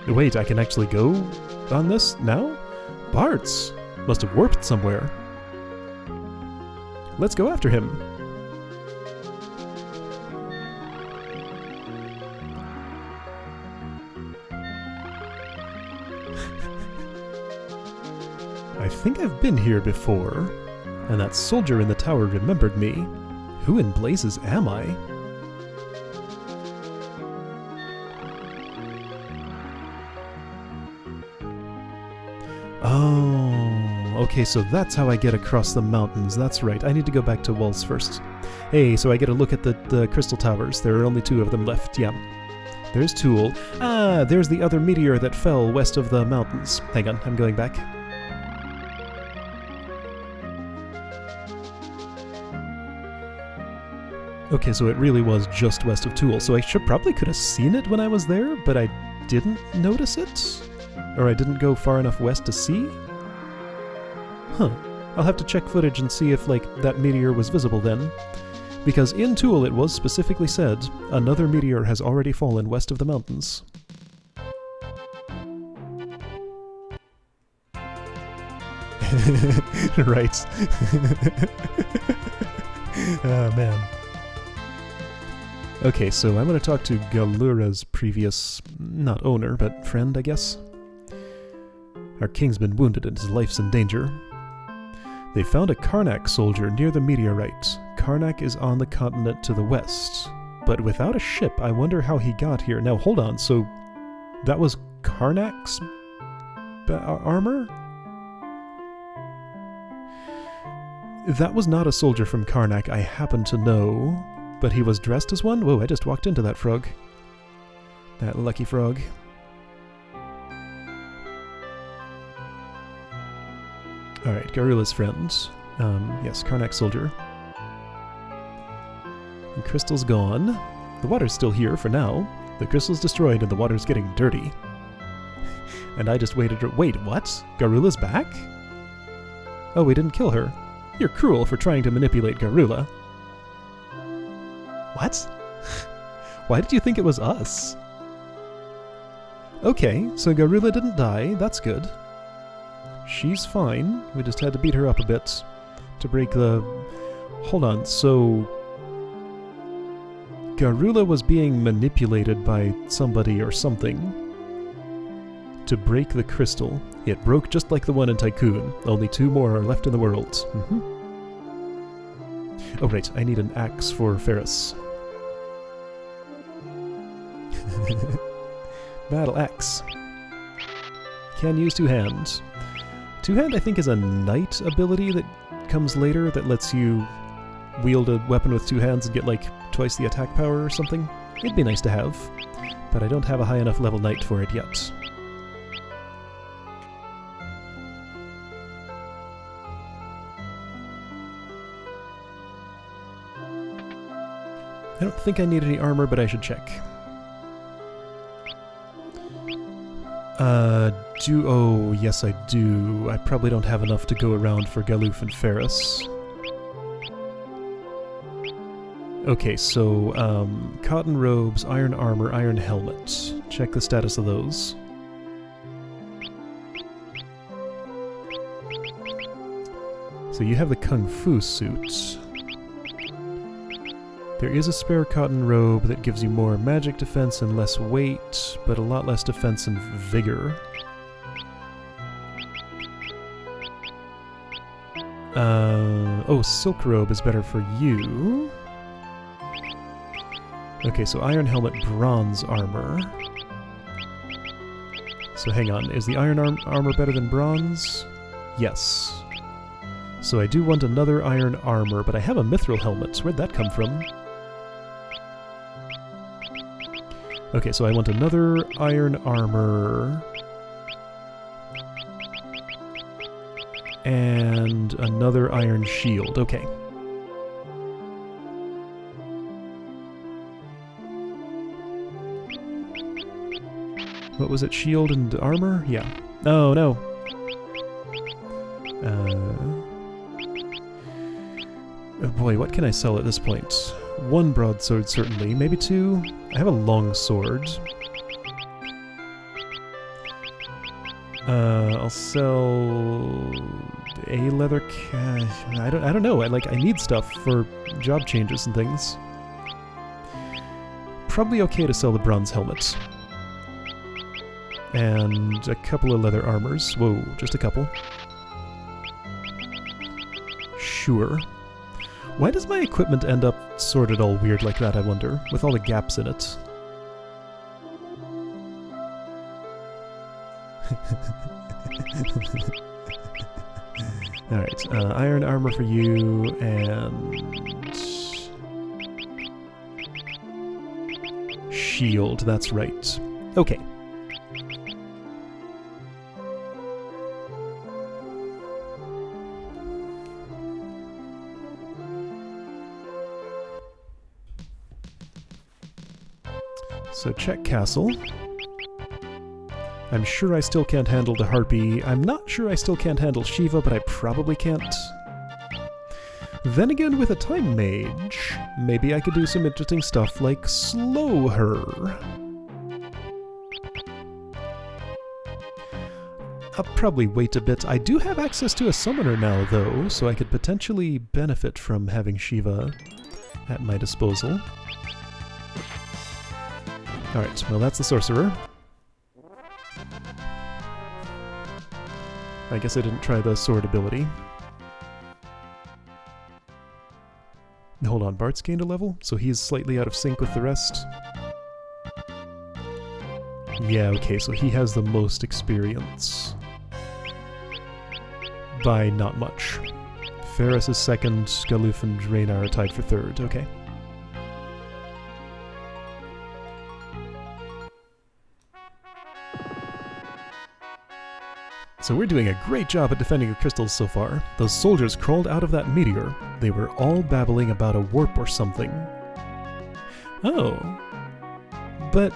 Speaker 1: Wait, I can actually go on this now? Bartz must have warped somewhere. Let's go after him. I think I've been here before, and that soldier in the tower remembered me. Who in blazes am I? Oh, okay, so that's how I get across the mountains. That's right. I need to go back to Walls first. Hey, so I get a look at the crystal towers. There are only 2 of them left, yeah. There's Tool. Ah, there's the other meteor that fell west of the mountains. Hang on, I'm going back. Okay, so it really was just west of Tool, so I probably could have seen it when I was there, but I didn't notice it? Or I didn't go far enough west to see? Huh. I'll have to check footage and see if, like, that meteor was visible then. Because in Tool it was specifically said, another meteor has already fallen west of the mountains. Right. Oh, man. Okay, so I'm going to talk to Galura's previous, not owner, but friend, I guess. Our king's been wounded and his life's in danger. They found a Karnak soldier near the meteorite. Karnak is on the continent to the west. But without a ship, I wonder how he got here. Now, hold on, so that was Karnak's armor? That was not a soldier from Karnak, I happen to know. But he was dressed as one? Whoa, I just walked into that frog. That lucky frog. Alright, Garula's friend. Yes, Karnak soldier. The crystal's gone. The water's still here for now. The crystal's destroyed and the water's getting dirty. And I just waited. Wait, what? Garula's back? Oh, we didn't kill her. You're cruel for trying to manipulate Garula. What? Why did you think it was us? Okay, so Garula didn't die. That's good. She's fine. We just had to beat her up a bit to break the... Hold on, so... Garula was being manipulated by somebody or something to break the crystal. It broke just like the one in Tycoon. Only 2 more are left in the world. Oh right, I need an axe for Faris. Battle axe. Can use 2-hand. 2-hand I think is a knight ability that comes later that lets you wield a weapon with 2 hands and get like twice the attack power or something. It'd be nice to have, but I don't have a high enough level knight for it yet. I don't think I need any armor, but I should check. Oh, yes I do. I probably don't have enough to go around for Galuf and Faris. Okay, so, cotton robes, iron armor, iron helmet. Check the status of those. So you have the Kung Fu suit. There is a spare cotton robe that gives you more magic defense and less weight, but a lot less defense and vigor. Oh, silk robe is better for you. Okay, so iron helmet, bronze armor. So hang on, is the iron armor better than bronze? Yes. So I do want another iron armor, but I have a mithril helmet. Where'd that come from? Okay, so I want another iron armor. And another iron shield. Okay. What was it? Shield and armor? Yeah. Oh, no. Oh boy, what can I sell at this point? 1 broadsword, certainly. Maybe 2? I have a long sword. I'll sell a leather I don't know. I need stuff for job changes and things. Probably okay to sell the bronze helmet. And a couple of leather armors. Whoa, just a couple. Sure. Why does my equipment end up sorted all weird like that, I wonder, with all the gaps in it? Alright, iron armor for you, and... shield, that's right. Okay. So check castle. I'm sure I still can't handle the Harpy. I'm not sure I still can't handle Shiva, but I probably can't. Then again, with a Time Mage, maybe I could do some interesting stuff like slow her. I'll probably wait a bit. I do have access to a summoner now, though, so I could potentially benefit from having Shiva at my disposal. Alright, well that's the sorcerer. I guess I didn't try the sword ability. Hold on, Bartz gained a level, so he's slightly out of sync with the rest. Yeah, okay, so he has the most experience. By not much. Faris is second, Galuf and Reina are tied for third, okay. So we're doing a great job at defending the crystals so far. Those soldiers crawled out of that meteor. They were all babbling about a warp or something. Oh. But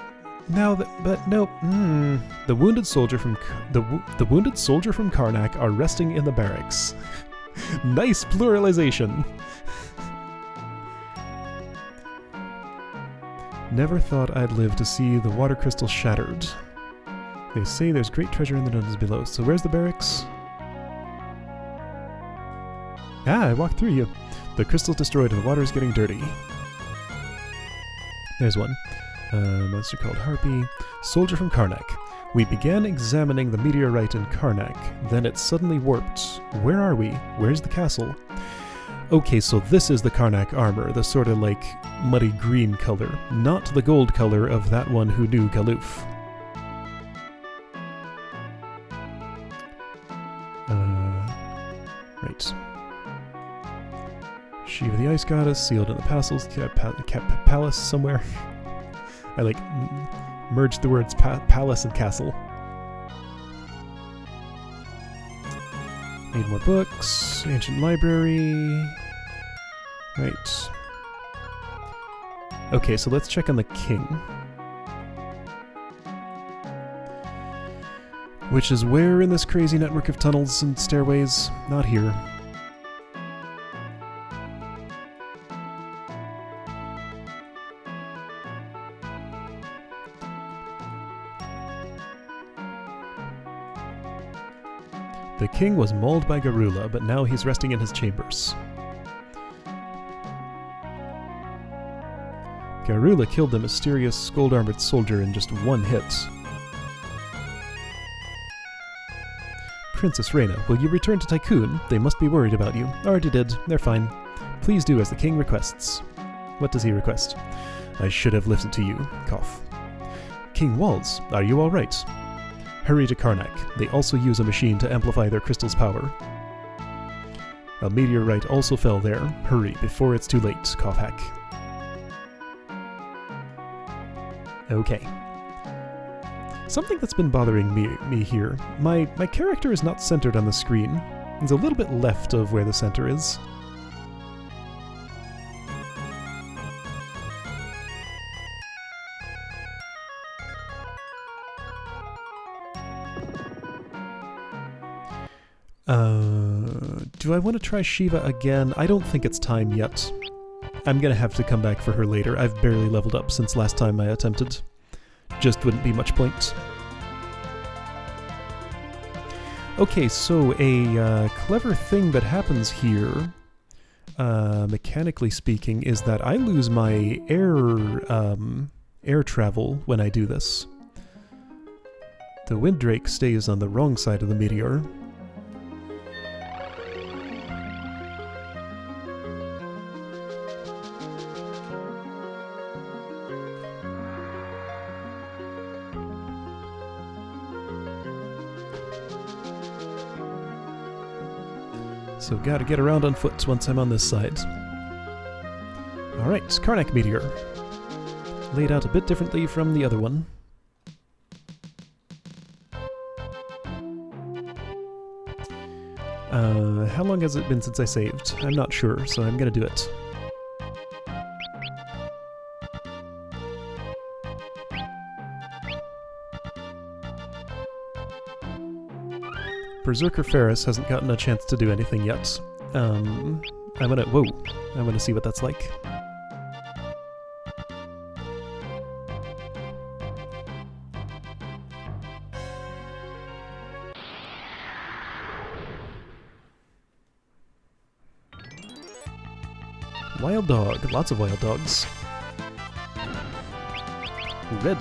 Speaker 1: now that... but no... The wounded soldier from... The wounded soldier from Karnak are resting in the barracks. Nice pluralization! Never thought I'd live to see the water crystal shattered. They say there's great treasure in the dungeons below, so where's the barracks? Ah, I walked through you. The crystal's destroyed and the water is getting dirty. There's one. Monster called Harpy. Soldier from Karnak. We began examining the meteorite in Karnak, then it suddenly warped. Where are we? Where's the castle? Okay, so this is the Karnak armor, the sort of like muddy green color, not the gold color of that one who knew Galuf. Right. Shiva the Ice Goddess, sealed in the palace somewhere. I like merged the words palace and castle. Need more books. Ancient library. Right. Okay, so let's check on the king. Which is where in this crazy network of tunnels and stairways? Not here. The king was mauled by Garula, but now he's resting in his chambers. Garula killed the mysterious gold-armored soldier in just one hit. Princess Reina, will you return to Tycoon? They must be worried about you. Already did. They're fine. Please do as the king requests. What does he request? I should have listened to you. Cough. King Waltz, are you alright? Hurry to Karnak. They also use a machine to amplify their crystal's power. A meteorite also fell there. Hurry, before it's too late. Cough hack. Okay. Something that's been bothering me here. My character is not centered on the screen. It's a little bit left of where the center is. Do I want to try Shiva again? I don't think it's time yet. I'm gonna have to come back for her later. I've barely leveled up since last time I attempted. Just wouldn't be much point. Okay, so a clever thing that happens here, mechanically speaking, is that I lose my air travel when I do this. The Winddrake stays on the wrong side of the meteor. So gotta get around on foot once I'm on this side. Alright, Karnak Meteor. Laid out a bit differently from the other one. How long has it been since I saved? I'm not sure, so I'm gonna do it. Berserker Faris hasn't gotten a chance to do anything yet. I'm gonna see what that's like. Wild dog. Lots of wild dogs. Red.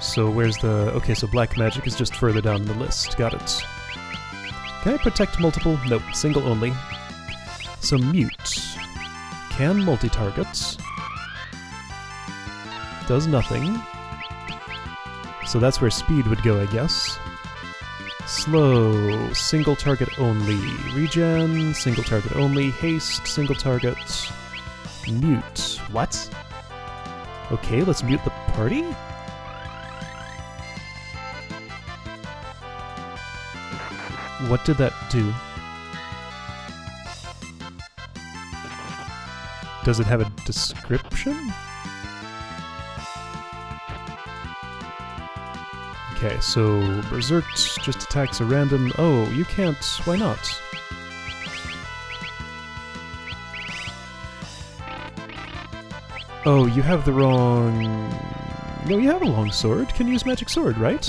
Speaker 1: So where's the... Okay, so black magic is just further down the list. Got it. Can I protect multiple? Nope, single only. So mute. Can multi-target. Does nothing. So that's where speed would go, I guess. Slow. Single target only. Regen. Single target only. Haste. Single target. Mute. What? Okay, let's mute the party? What did that do? Does it have a description? Okay, so Berserk just attacks a random... Oh, you can't... Why not? Oh, you have the wrong... No, you have a long sword. Can use magic sword, right?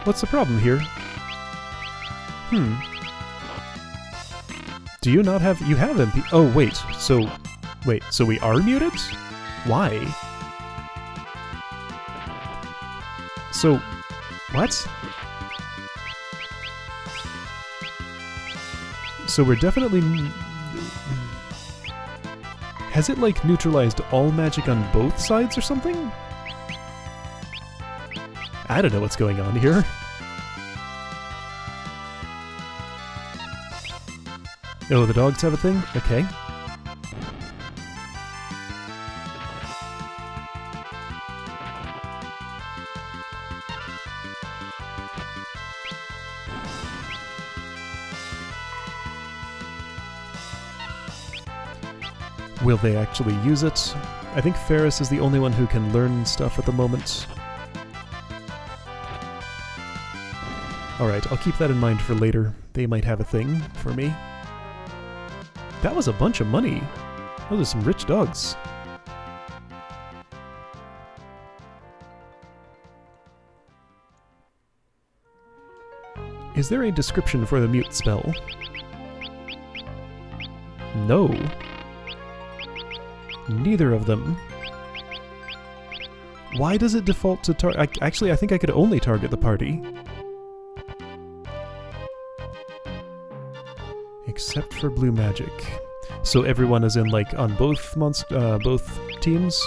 Speaker 1: What's the problem here? Do you not have... You have MP... Oh, wait. So... Wait, so we are muted? Why? So... What? So we're definitely... Has it, like, neutralized all magic on both sides or something? I don't know what's going on here. Oh, the dogs have a thing? Okay. Will they actually use it? I think Faris is the only one who can learn stuff at the moment. Alright, I'll keep that in mind for later. They might have a thing for me. That was a bunch of money. Those are some rich dogs. Is there a description for the mute spell? No. Neither of them. Why does it default to target? Actually, I think I could only target the party. Except for blue magic. So everyone is in, like, on both both teams?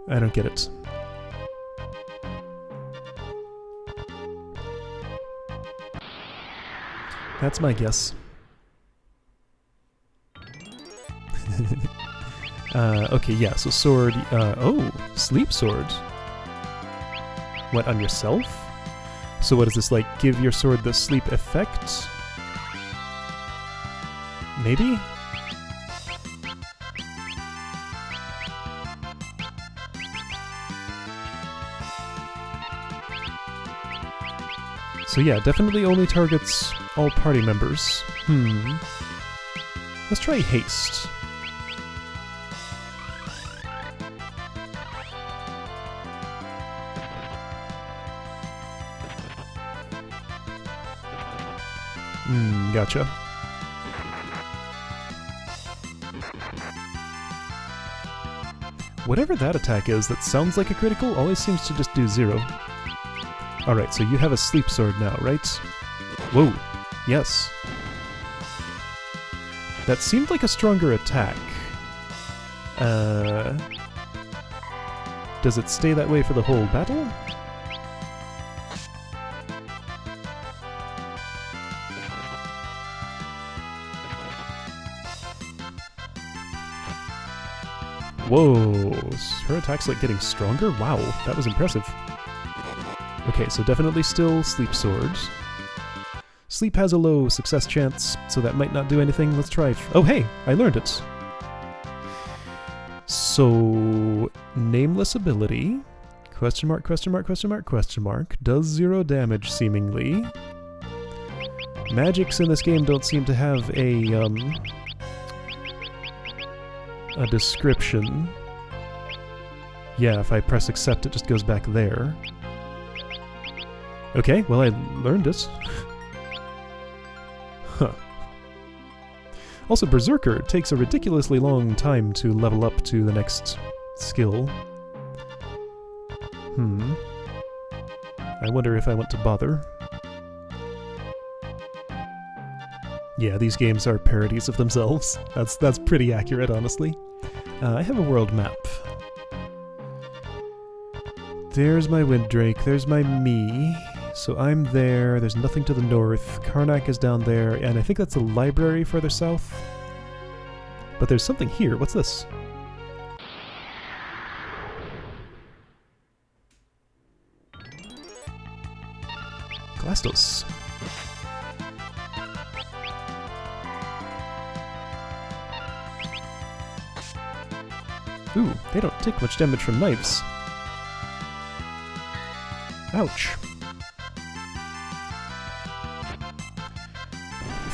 Speaker 1: I don't get it. That's my guess. Okay, yeah, so sword... oh, sleep sword. What, on yourself? So what is this, like, give your sword the sleep effect? Maybe? So yeah, definitely only targets all party members. Let's try haste. Gotcha. Whatever that attack is that sounds like a critical always seems to just do 0. Alright, so you have a sleep sword now, right? Whoa. Yes. That seemed like a stronger attack. Does it stay that way for the whole battle? Whoa, her attack's like getting stronger? Wow, that was impressive. Okay, so definitely still sleep swords. Sleep has a low success chance, so that might not do anything. Let's try... Oh, hey! I learned it! So... Nameless ability... Question mark, question mark, question mark, question mark. Does 0 damage, seemingly. Magics in this game don't seem to have a description. Yeah, if I press accept, it just goes back there. Okay, well I learned it. Huh. Also, Berserker takes a ridiculously long time to level up to the next skill. I wonder if I want to bother. Yeah, these games are parodies of themselves. That's pretty accurate, honestly. I have a world map. There's my Winddrake, there's my me. So I'm there, there's nothing to the north, Karnak is down there, and I think that's a library further south. But there's something here, what's this? Glastos. Ooh, they don't take much damage from knives. Ouch.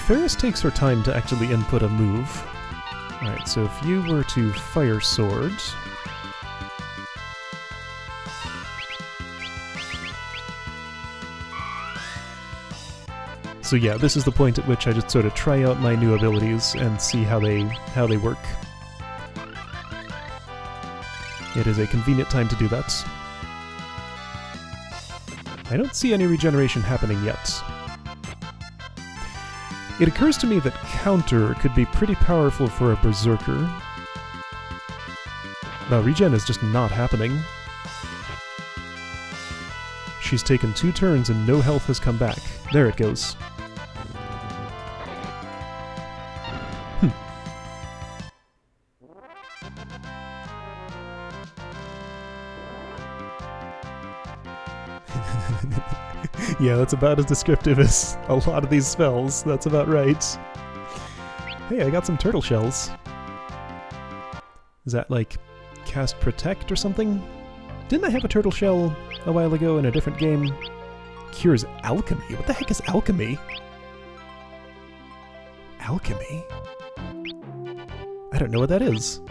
Speaker 1: Faris takes her time to actually input a move. Alright, so if you were to Fire Sword... So yeah, this is the point at which I just sort of try out my new abilities and see how they work. It is a convenient time to do that. I don't see any regeneration happening yet. It occurs to me that counter could be pretty powerful for a berserker. No, regen is just not happening. She's taken 2 turns and no health has come back. There it goes. Yeah, that's about as descriptive as a lot of these spells. That's about right. Hey, I got some turtle shells. Is that like cast protect or something? Didn't I have a turtle shell a while ago in a different game? Cures alchemy? What the heck is alchemy? Alchemy? I don't know what that is.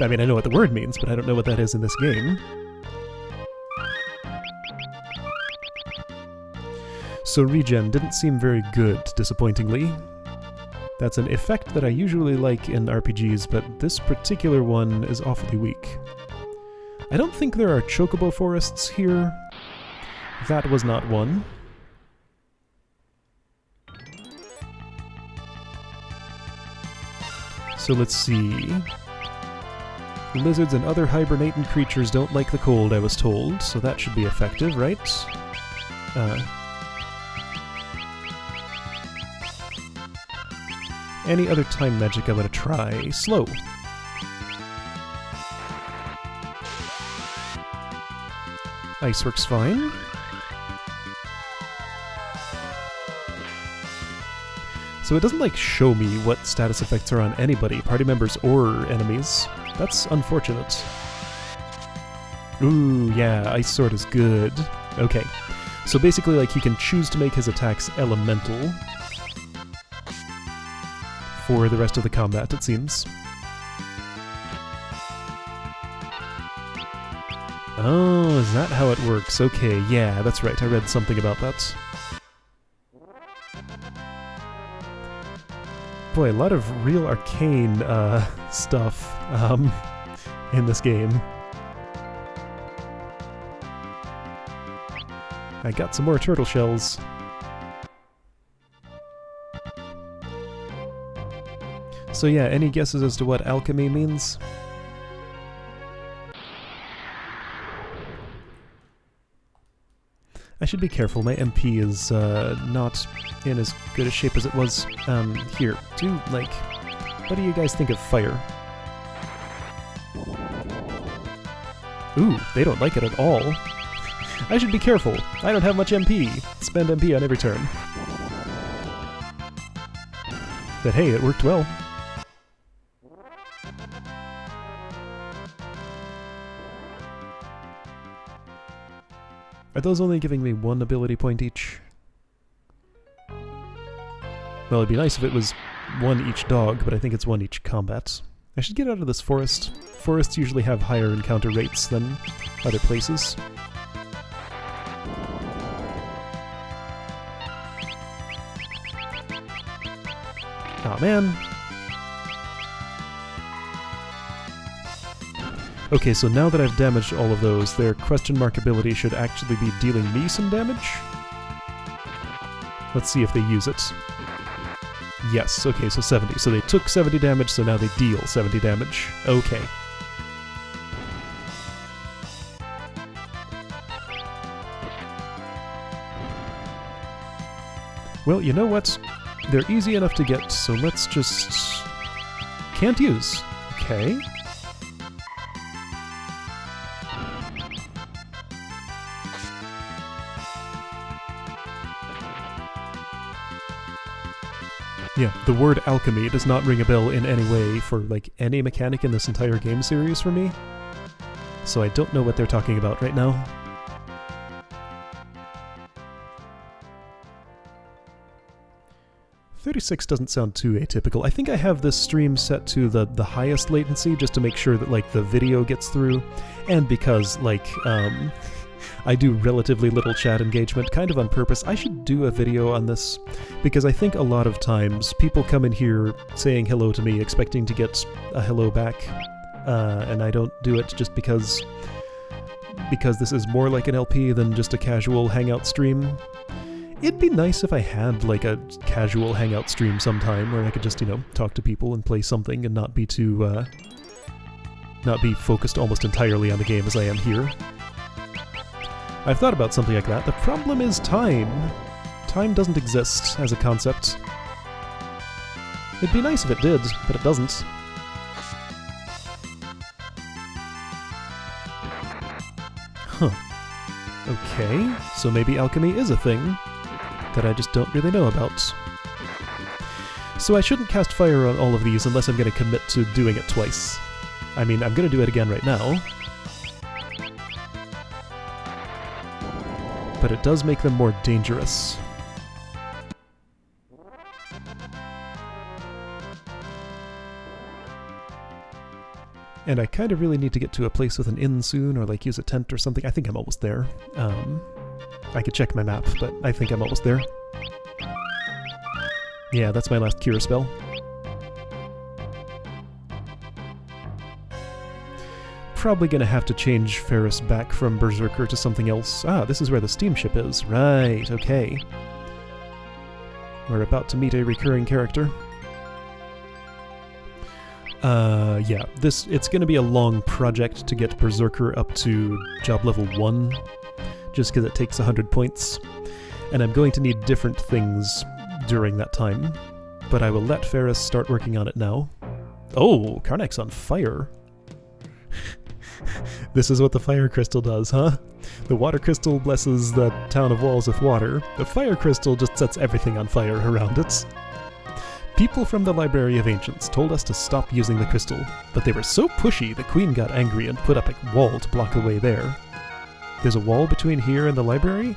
Speaker 1: I mean, I know what the word means, but I don't know what that is in this game. So regen didn't seem very good, disappointingly. That's an effect that I usually like in RPGs, but this particular one is awfully weak. I don't think there are chocobo forests here. That was not one. So let's see. Lizards and other hibernating creatures don't like the cold, I was told, so that should be effective, right? Any other time magic I'm gonna try? Slow. Ice works fine. So it doesn't like show me what status effects are on anybody, party members or enemies. That's unfortunate. Ooh, yeah, Ice Sword is good. Okay. So basically like he can choose to make his attacks elemental for the rest of the combat, it seems. Oh, is that how it works? Okay, yeah, that's right, I read something about that. Boy, a lot of real arcane stuff in this game. I got some more turtle shells. So yeah, any guesses as to what alchemy means? I should be careful, my MP is not in as good a shape as it was. Here, what do you guys think of fire? Ooh, they don't like it at all. I should be careful, I don't have much MP. Spend MP on every turn. But hey, it worked well. Are those only giving me 1 ability point each? Well, it'd be nice if it was 1 each dog, but I think it's 1 each combat. I should get out of this forest. Forests usually have higher encounter rates than other places. Aw, man. Okay, so now that I've damaged all of those, their question mark ability should actually be dealing me some damage? Let's see if they use it. Yes, okay, so 70. So they took 70 damage, so now they deal 70 damage. Okay. Well, you know what? They're easy enough to get, so let's just... Can't use. Okay. Yeah, the word alchemy does not ring a bell in any way for, like, any mechanic in this entire game series for me. So I don't know what they're talking about right now. .36 doesn't sound too atypical. I think I have this stream set to the highest latency just to make sure that, like, the video gets through. And because, like, I do relatively little chat engagement, kind of on purpose. I should do a video on this, because I think a lot of times people come in here saying hello to me, expecting to get a hello back, and I don't do it just because this is more like an LP than just a casual hangout stream. It'd be nice if I had, like, a casual hangout stream sometime where I could just, you know, talk to people and play something and not be too, not be focused almost entirely on the game as I am here. I've thought about something like that. The problem is time. Time doesn't exist as a concept. It'd be nice if it did, but it doesn't. Huh. Okay, so maybe alchemy is a thing that I just don't really know about. So I shouldn't cast fire on all of these unless I'm going to commit to doing it twice. I mean, I'm going to do it again right now. But it does make them more dangerous. And I kind of really need to get to a place with an inn soon, or like use a tent or something. I think I'm almost there. I could check my map, but I think I'm almost there. Yeah, that's my last cure spell. Probably gonna have to change Faris back from Berserker to something else. Ah, this is where the steamship is. Right, okay. We're about to meet a recurring character. Yeah, it's gonna be a long project to get Berserker up to job level 1, just because it takes 100 points. And I'm going to need different things during that time. But I will let Faris start working on it now. Oh, Karnak's on fire. This is what the fire crystal does, huh? The water crystal blesses the town of Walls with water. The fire crystal just sets everything on fire around it. People from the Library of Ancients told us to stop using the crystal, but they were so pushy the queen got angry and put up a wall to block the way there. There's a wall between here and the library?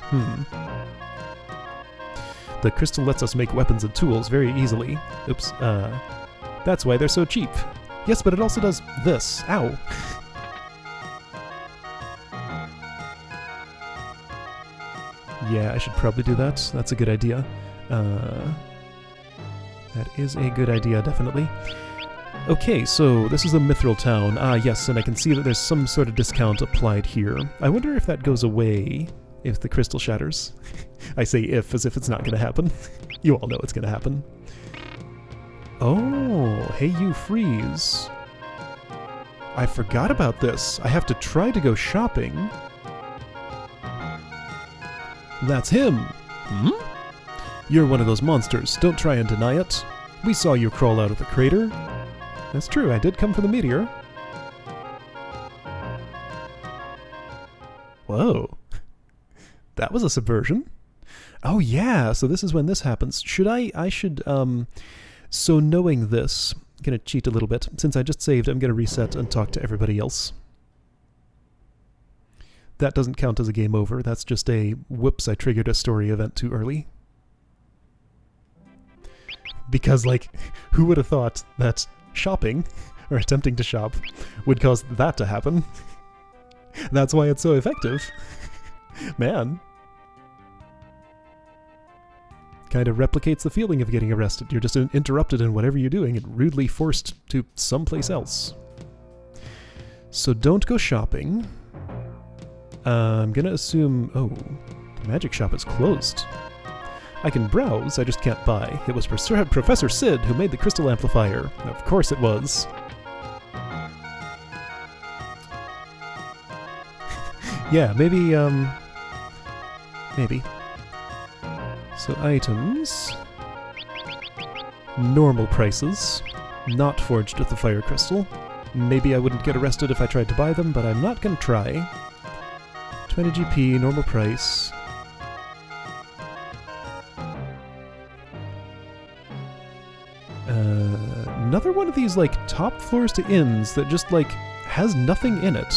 Speaker 1: The crystal lets us make weapons and tools very easily. Oops, that's why they're so cheap. Yes, but it also does this. Ow! Yeah, I should probably do that. That's a good idea. That is a good idea, definitely. Okay, so this is a mithril town. Ah, yes, and I can see that there's some sort of discount applied here. I wonder if that goes away if the crystal shatters. I say if, as if it's not going to happen. You all know it's going to happen. Oh, hey you freeze. I forgot about this. I have to try to go shopping. That's him! Hmm? You're one of those monsters. Don't try and deny it. We saw you crawl out of the crater. That's true, I did come for the meteor. Whoa. That was a subversion. Oh yeah, so this is when this happens. I should, so knowing this, I'm gonna cheat a little bit. Since I just saved, I'm gonna reset and talk to everybody else. That doesn't count as a game over, that's just a, whoops, I triggered a story event too early. Because, like, who would have thought that shopping, or attempting to shop, would cause that to happen? That's why it's so effective. Man. Kind of replicates the feeling of getting arrested. You're just interrupted in whatever you're doing and rudely forced to someplace else. So don't go shopping. I'm gonna assume... Oh, the magic shop is closed. I can browse, I just can't buy. It was Professor Sid who made the crystal amplifier. Of course it was. Yeah, maybe, maybe. So items... Normal prices. Not forged with the fire crystal. Maybe I wouldn't get arrested if I tried to buy them, but I'm not gonna try. 20 GP, normal price. Another one of these, like, top floors to inns that just, like, has nothing in it.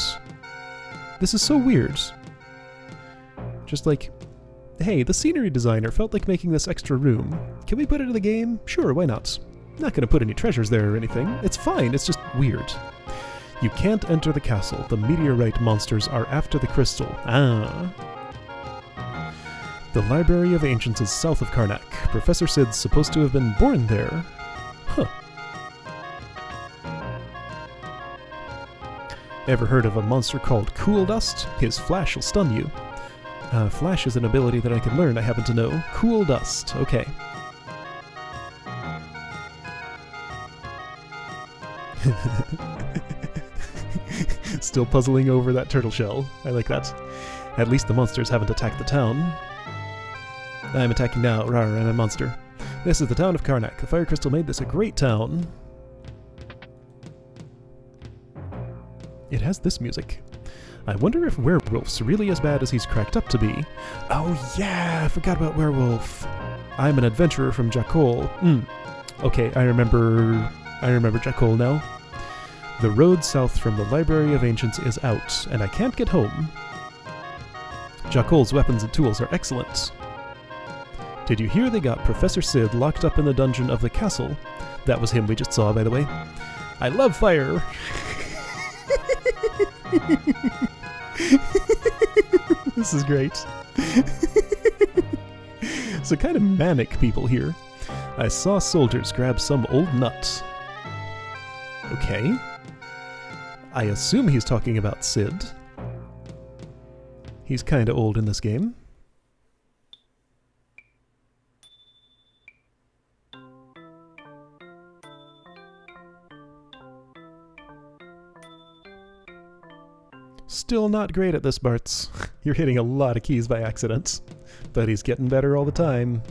Speaker 1: This is so weird. Just like, hey, the scenery designer felt like making this extra room. Can we put it in the game? Sure, why not? Not gonna put any treasures there or anything. It's fine, it's just weird. You can't enter the castle. The meteorite monsters are after the crystal. Ah. The Library of Ancients is south of Karnak. Professor Sid's supposed to have been born there. Huh. Ever heard of a monster called Cool Dust? His flash will stun you. Flash is an ability that I can learn, I happen to know. Cool Dust, okay. Still puzzling over that turtle shell. I like that. At least the monsters haven't attacked the town. I'm attacking now, rawr, I'm a monster. This is the town of Karnak. The fire crystal made this a great town. It has this music. I wonder if Werewolf's really as bad as he's cracked up to be. Oh yeah, I forgot about Werewolf. I'm an adventurer from Jakol. Okay, I remember Jakol now. The road south from the Library of Ancients is out, and I can't get home. Jakol's weapons and tools are excellent. Did you hear they got Professor Sid locked up in the dungeon of the castle? That was him we just saw, by the way. I love fire! This is great. So kind of manic people here. I saw soldiers grab some old nut. Okay. I assume he's talking about Sid. He's kinda old in this game. Still not great at this, Bartz. You're hitting a lot of keys by accident. But he's getting better all the time.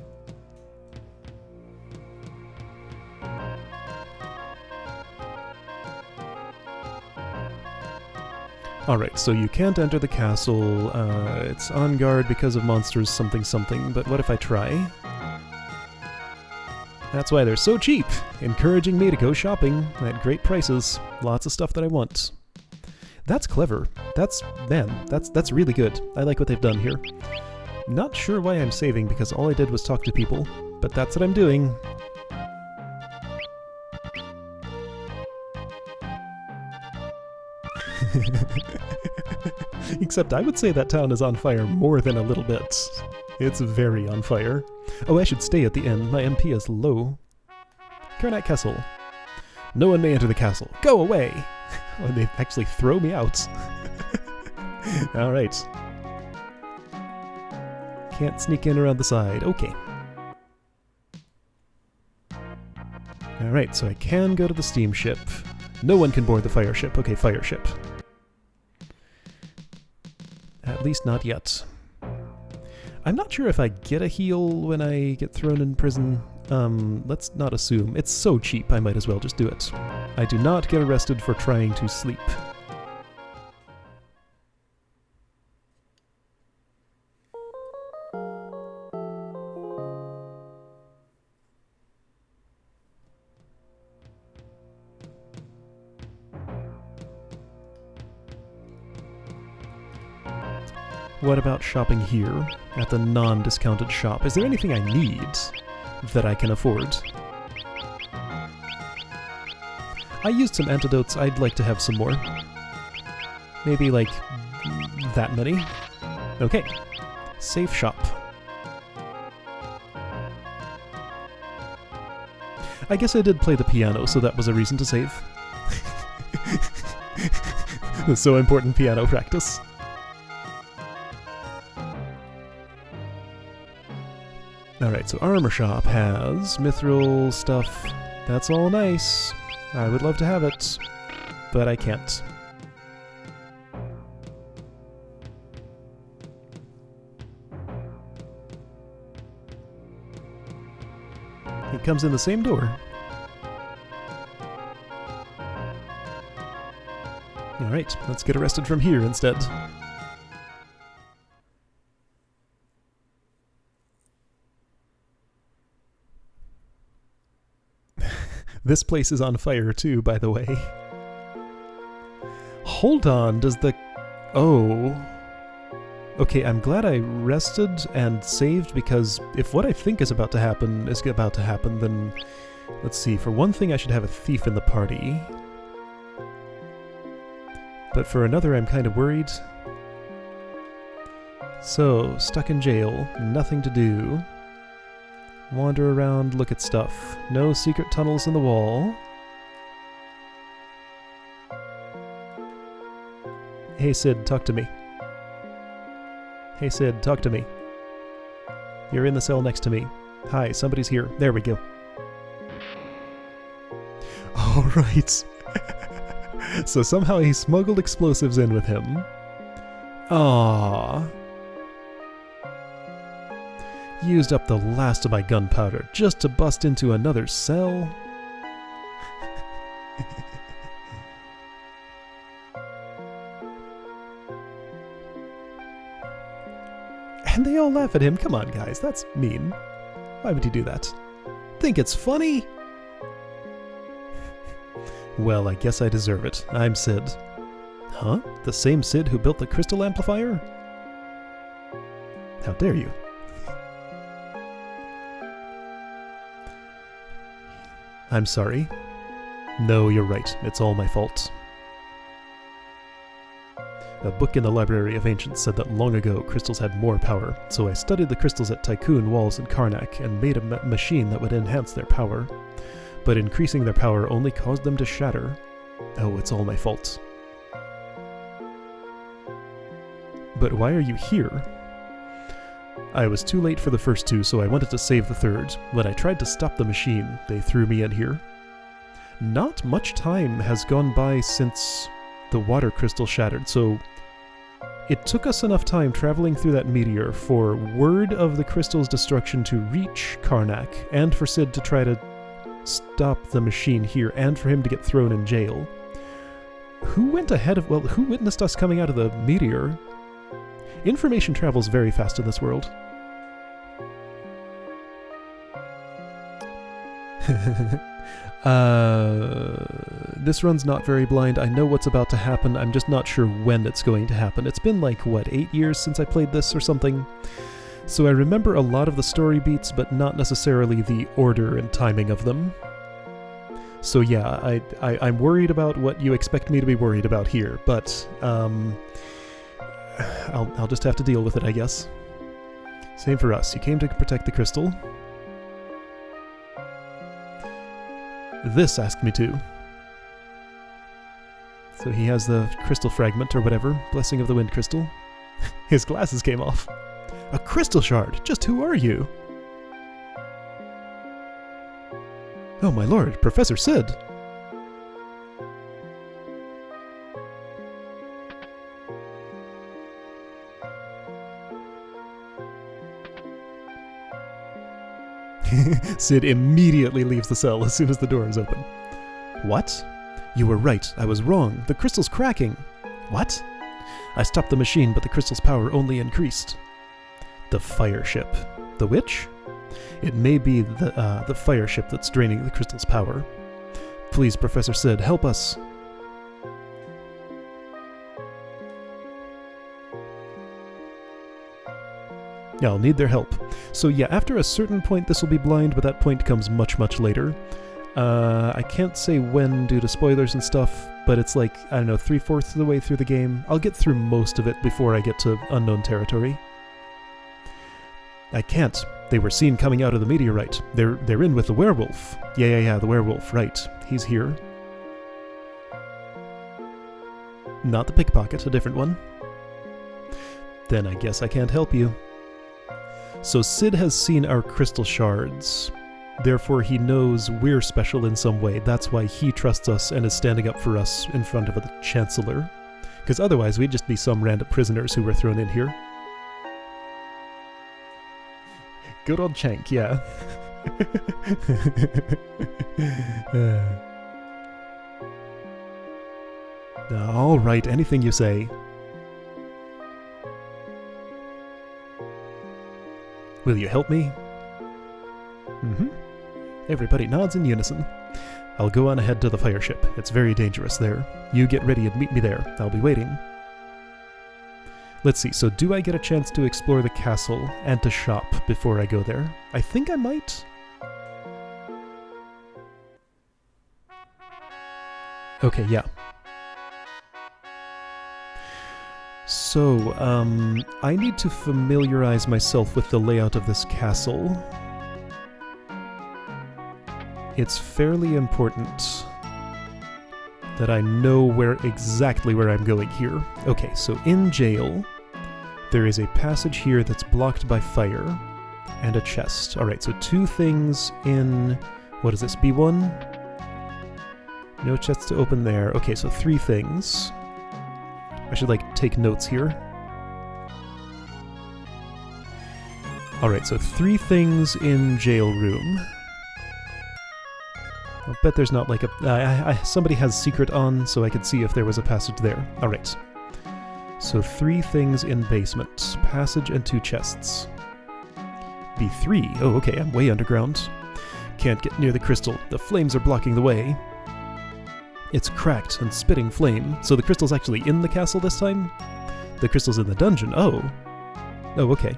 Speaker 1: Alright, so you can't enter the castle. It's on guard because of monsters something something, but what if I try? That's why they're so cheap, encouraging me to go shopping at great prices. Lots of stuff that I want. That's clever. That's really good. I like what they've done here. Not sure why I'm saving because all I did was talk to people, but that's what I'm doing. Except I would say that town is on fire more than a little bit. It's very on fire. Oh, I should stay at the inn. My MP is low. Karnak Castle. No one may enter the castle. Go away! Oh, they actually throw me out. Alright. Can't sneak in around the side. Okay. Alright, so I can go to the steamship. No one can board the fire ship. Okay, fire ship. At least not yet. I'm not sure if I get a heal when I get thrown in prison. Let's not assume. It's so cheap, I might as well just do it. I do not get arrested for trying to sleep. What about shopping here, at the non-discounted shop? Is there anything I need that I can afford? I used some antidotes, I'd like to have some more. Maybe like that many. Okay, safe shop. I guess I did play the piano, so that was a reason to save. It's so important, piano practice. Alright, so Armor Shop has mithril stuff. That's all nice. I would love to have it, but I can't. He comes in the same door. Alright, let's get arrested from here instead. This place is on fire too, by the way. Hold on, does the... Oh. Okay, I'm glad I rested and saved, because if what I think is about to happen, then... Let's see, for one thing I should have a thief in the party. But for another I'm kind of worried. So, stuck in jail, nothing to do. Wander around, look at stuff. No secret tunnels in the wall. Hey Sid, talk to me. Hey Sid, talk to me. You're in the cell next to me. Hi, somebody's here. There we go. Alright. So somehow he smuggled explosives in with him. Aww. Used up the last of my gunpowder just to bust into another cell. And they all laugh at him. Come on, guys, that's mean. Why would you do that? Think it's funny? Well, I guess I deserve it. I'm Sid. Huh? The same Sid who built the crystal amplifier? How dare you? I'm sorry. No, you're right. It's all my fault. A book in the Library of Ancients said that long ago crystals had more power, so I studied the crystals at Tycoon, Walls, and Karnak, and made a machine that would enhance their power. But increasing their power only caused them to shatter. Oh, it's all my fault. But why are you here? I was too late for the first two, so I wanted to save the third. When I tried to stop the machine, they threw me in here. Not much time has gone by since the water crystal shattered, so it took us enough time traveling through that meteor for word of the crystal's destruction to reach Karnak, and for Sid to try to stop the machine here, and for him to get thrown in jail. Who went ahead of... well, who witnessed us coming out of the meteor? Information travels very fast in this world. This run's not very blind. I know what's about to happen. I'm just not sure when it's going to happen. It's been like, what, 8 years since I played this or something? So I remember a lot of the story beats, but not necessarily the order and timing of them. So yeah, I'm worried about what you expect me to be worried about here, but I'll just have to deal with it, I guess. Same for us. You came to protect the crystal. This asked me to. So he has the crystal fragment or whatever. Blessing of the Wind crystal. His glasses came off. A crystal shard! Just who are you? Oh my lord, Professor Sid! Sid immediately leaves the cell as soon as the door is open. What? You were right, I was wrong. The crystal's cracking. What? I stopped the machine, but the crystal's power only increased. The fire ship. The witch? It may be the fire ship that's draining the crystal's power. Please, Professor Sid, help us. Yeah, I'll need their help. So yeah, after a certain point this will be blind, but that point comes much, much later. I can't say when due to spoilers and stuff, but it's like, I don't know, 3/4 of the way through the game. I'll get through most of it before I get to unknown territory. I can't. They were seen coming out of the meteorite. They're in with the werewolf. Yeah, the werewolf, right. He's here. Not the pickpocket, a different one. Then I guess I can't help you. So Sid has seen our crystal shards. Therefore he knows we're special in some way. That's why he trusts us and is standing up for us in front of the Chancellor. Because otherwise we'd just be some random prisoners who were thrown in here. Good old Chank, yeah. Alright, anything you say. Will you help me? Everybody nods in unison. I'll go on ahead to the fire ship. It's very dangerous there. You get ready and meet me there. I'll be waiting. Let's see, so do I get a chance to explore the castle and to shop before I go there? I think I might. Okay, yeah. So, I need to familiarize myself with the layout of this castle. It's fairly important that I know exactly where I'm going here. Okay, so in jail, there is a passage here that's blocked by fire, and a chest. Alright, so 2 things in... what is this, B1? No chests to open there. Okay, so 3 things. I should, take notes here. Alright, so 3 things in jail room. I'll bet there's not somebody has secret on, so I could see if there was a passage there. Alright. So 3 things in basement. Passage and 2 chests. B3. Oh, okay, I'm way underground. Can't get near the crystal. The flames are blocking the way. It's cracked and spitting flame. So the crystal's actually in the castle this time? The crystal's in the dungeon. Oh. Oh, okay.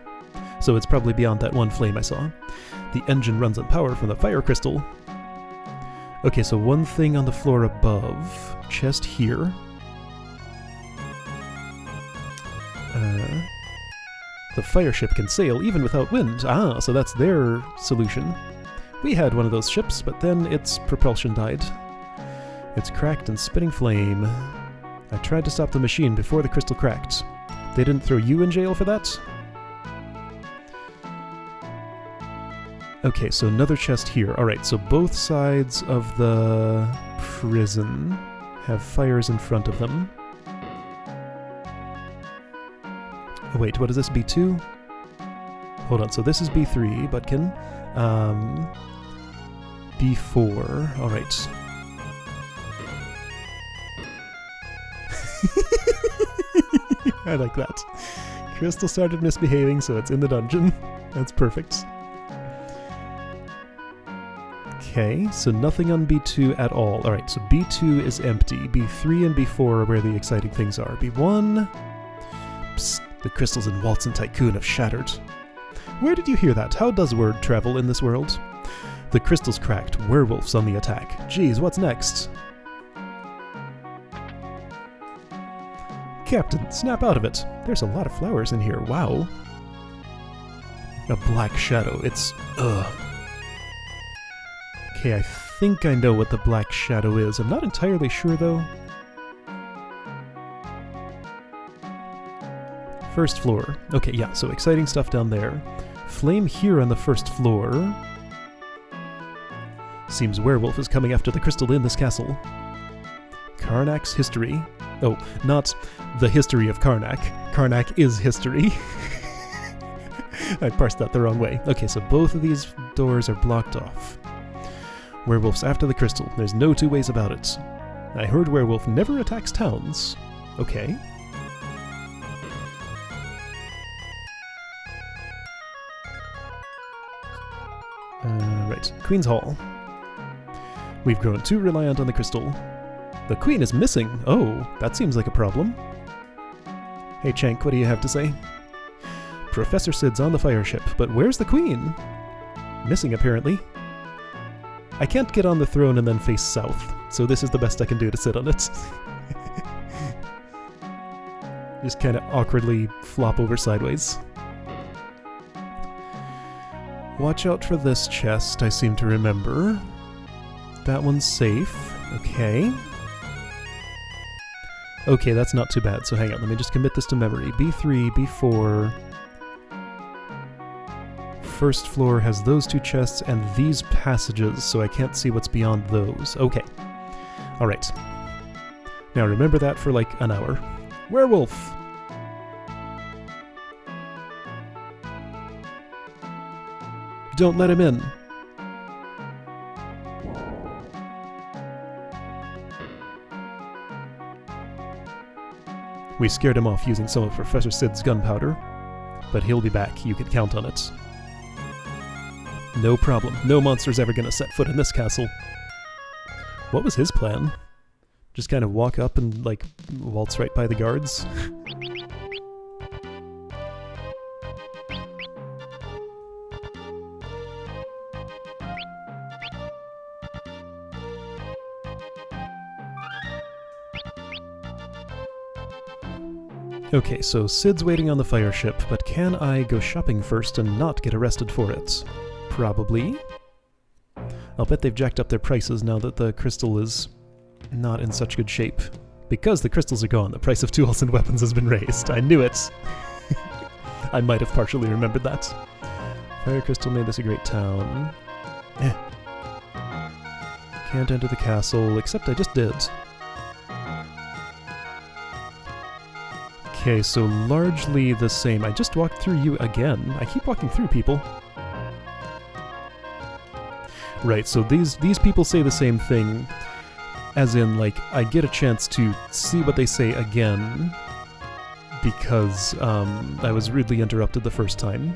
Speaker 1: So it's probably beyond that one flame I saw. The engine runs on power from the fire crystal. Okay, so 1 thing on the floor above. Chest here. The fire ship can sail even without wind. Ah, so that's their solution. We had one of those ships, but then its propulsion died. It's cracked and spitting flame. I tried to stop the machine before the crystal cracked. They didn't throw you in jail for that? Okay, so another chest here. Alright, so both sides of the prison have fires in front of them. Oh, wait, what is this, B2? Hold on, so this is B3, Budkin. B4, alright. I like that. Crystal started misbehaving, so it's in the dungeon. That's perfect. Okay, so nothing on B2 at all. Alright, so B2 is empty. B3 and B4 are where the exciting things are. B1... Psst, the crystals in Waltz and Tycoon have shattered. Where did you hear that? How does word travel in this world? The crystal's cracked. Werewolves on the attack. Geez, what's next? Captain, snap out of it. There's a lot of flowers in here. Wow. A black shadow. It's... ugh. Okay, I think I know what the black shadow is. I'm not entirely sure, though. First floor. Okay, yeah, so exciting stuff down there. Flame here on the first floor. Seems werewolf is coming after the crystal in this castle. Karnak's history. Oh, not the history of Karnak. Karnak is history. I parsed that the wrong way. Okay, so both of these doors are blocked off. Werewolf's after the crystal. There's no 2 ways about it. I heard werewolf never attacks towns. Okay. Right. Queen's Hall. We've grown too reliant on the crystal. The queen is missing. Oh, that seems like a problem. Hey Chank, what do you have to say? Professor Sid's on the fire ship, but where's the queen? Missing, apparently. I can't get on the throne and then face south, so this is the best I can do to sit on it. Just kind of awkwardly flop over sideways. Watch out for this chest, I seem to remember. That one's safe. Okay. Okay, that's not too bad, so hang on, let me just commit this to memory. B3, B4... First floor has those two chests and these passages, so I can't see what's beyond those. Okay. Alright. Now remember that for like an hour. Werewolf! Don't let him in. We scared him off using some of Professor Sid's gunpowder, but he'll be back, you can count on it. No problem. No monster's ever gonna set foot in this castle. What was his plan? Just kind of walk up and, like, waltz right by the guards? Okay, so Sid's waiting on the fire ship, but can I go shopping first and not get arrested for it? Probably. I'll bet they've jacked up their prices now that the crystal is not in such good shape. Because the crystals are gone, the price of tools and weapons has been raised. I knew it! I might have partially remembered that. Fire crystal made this a great town. Can't enter the castle, except I just did. Okay, so largely the same. I just walked through you again. I keep walking through people. Right, so these people say the same thing, as in, like, I get a chance to see what they say again, because I was rudely interrupted the first time.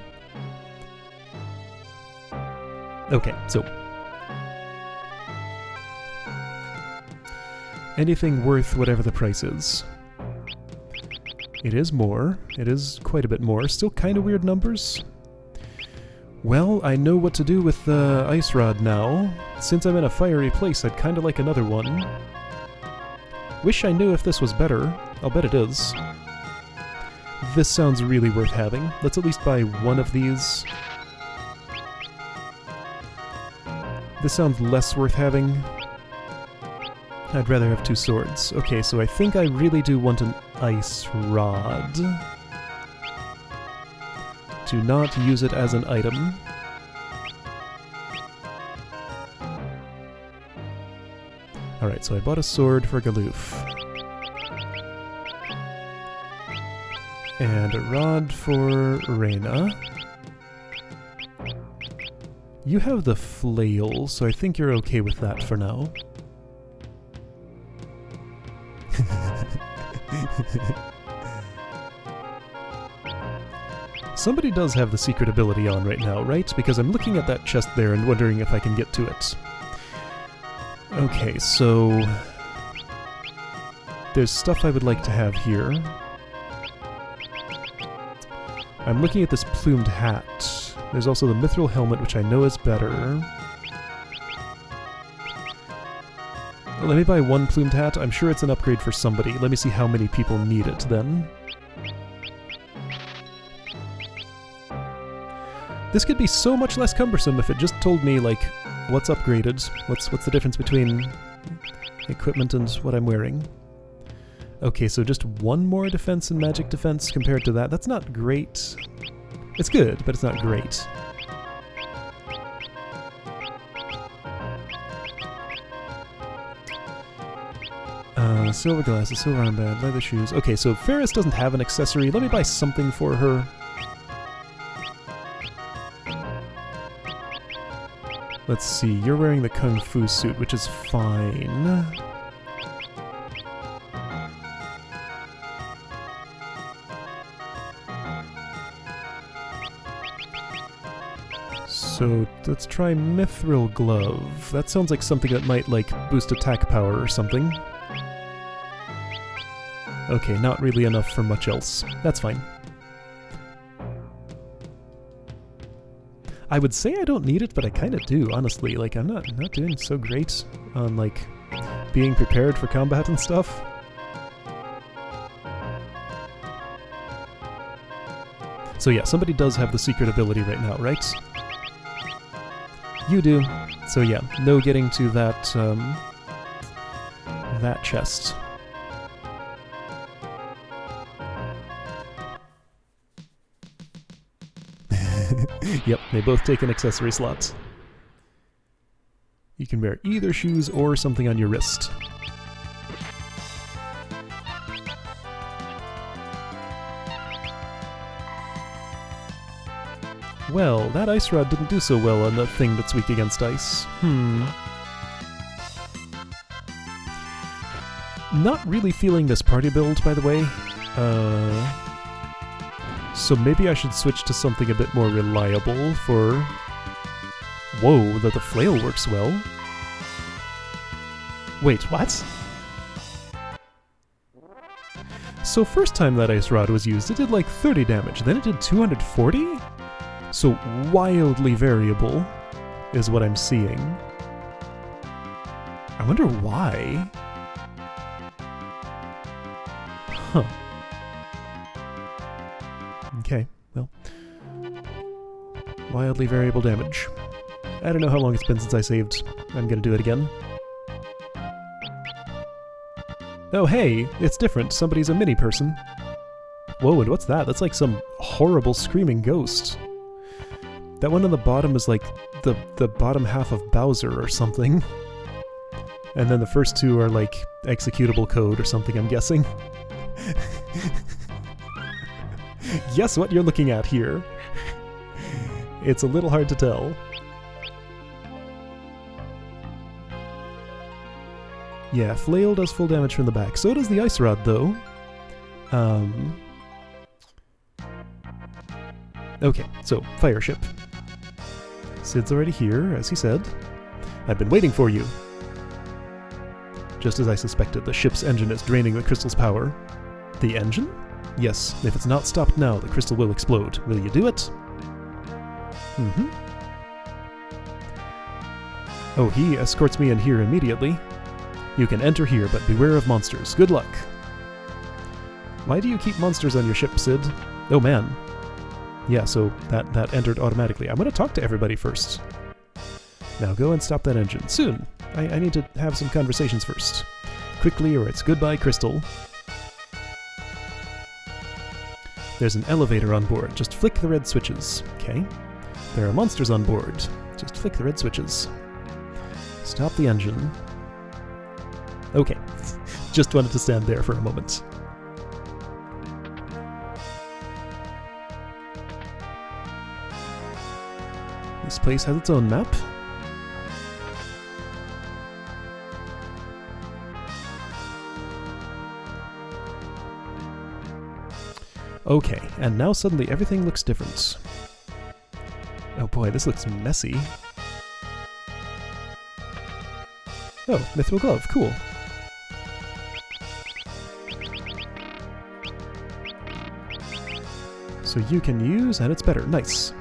Speaker 1: Okay, so... anything worth whatever the price is. It is more. It is quite a bit more. Still kind of weird numbers. Well, I know what to do with the ice rod now. Since I'm in a fiery place, I'd kind of like another one. Wish I knew if this was better. I'll bet it is. This sounds really worth having. Let's at least buy one of these. This sounds less worth having. I'd rather have two swords. Okay, so I think I really do want an ice rod. Do not use it as an item. Alright, so I bought a sword for Galuf. And a rod for Reina. You have the flail, so I think you're okay with that for now. Somebody does have the secret ability on right now, right? Because I'm looking at that chest there and wondering if I can get to it. Okay, so... there's stuff I would like to have here. I'm looking at this plumed hat. There's also the mithril helmet, which I know is better. Let me buy one plumed hat. I'm sure it's an upgrade for somebody. Let me see how many people need it then. This could be so much less cumbersome if it just told me, like, what's upgraded, what's the difference between equipment and what I'm wearing. Okay, so just one more defense and magic defense compared to that. That's not great. It's good, but it's not great. Silver glasses, silver armband, leather shoes. Okay, so Faris doesn't have an accessory. Let me buy something for her. Let's see, you're wearing the Kung Fu suit, which is fine. So, let's try Mithril Glove. That sounds like something that might, like, boost attack power or something. Okay, not really enough for much else. That's fine. I would say I don't need it, but I kind of do, honestly. Like, I'm not doing so great on, like, being prepared for combat and stuff. So yeah, somebody does have the secret ability right now, right? You do. So yeah, no getting to that, that chest. Yep, they both take an accessory slot. You can wear either shoes or something on your wrist. Well, that ice rod didn't do so well on the thing that's weak against ice. Not really feeling this party build, by the way. So maybe I should switch to something a bit more reliable for... Whoa, the flail works well. Wait, what? So first time that ice rod was used, it did like 30 damage, then it did 240? So wildly variable is what I'm seeing. I wonder why? Huh. Okay, well. Wildly variable damage. I don't know how long it's been since I saved. I'm gonna do it again. Oh hey, it's different. Somebody's a mini person. Whoa, and what's that? That's like some horrible screaming ghost. That one on the bottom is like the bottom half of Bowser or something. And then the first two are like executable code or something, I'm guessing. Guess what you're looking at here. It's a little hard to tell. Yeah, flail does full damage from the back. So does the ice rod, though. Okay, so, fire ship. Sid's already here, as he said. I've been waiting for you. Just as I suspected, the ship's engine is draining the crystal's power. The engine? Yes, if it's not stopped now, the crystal will explode. Will you do it? Mm-hmm. Oh, he escorts me in here immediately. You can enter here, but beware of monsters. Good luck. Why do you keep monsters on your ship, Sid? Oh man. Yeah, so that entered automatically. I'm gonna talk to everybody first. Now go and stop that engine. Soon! I need to have some conversations first. Quickly, or it's goodbye, Crystal. There's an elevator on board. Just flick the red switches. Okay. There are monsters on board. Just flick the red switches. Stop the engine. Okay. Just wanted to stand there for a moment. This place has its own map. Okay, and now suddenly everything looks different. Oh boy, this looks messy. Oh, mithril glove, cool. So you can use, and it's better, nice.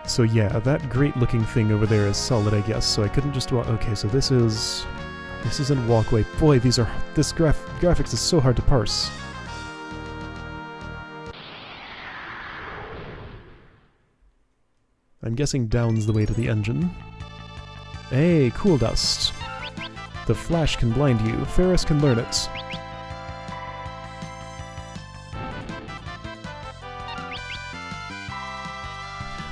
Speaker 1: So yeah, that great-looking thing over there is solid, I guess. So I couldn't just walk. Okay, so this is in walkway. Boy, this graphics is so hard to parse. I'm guessing down's the way to the engine. Hey, cool dust. The flash can blind you. Faris can learn it.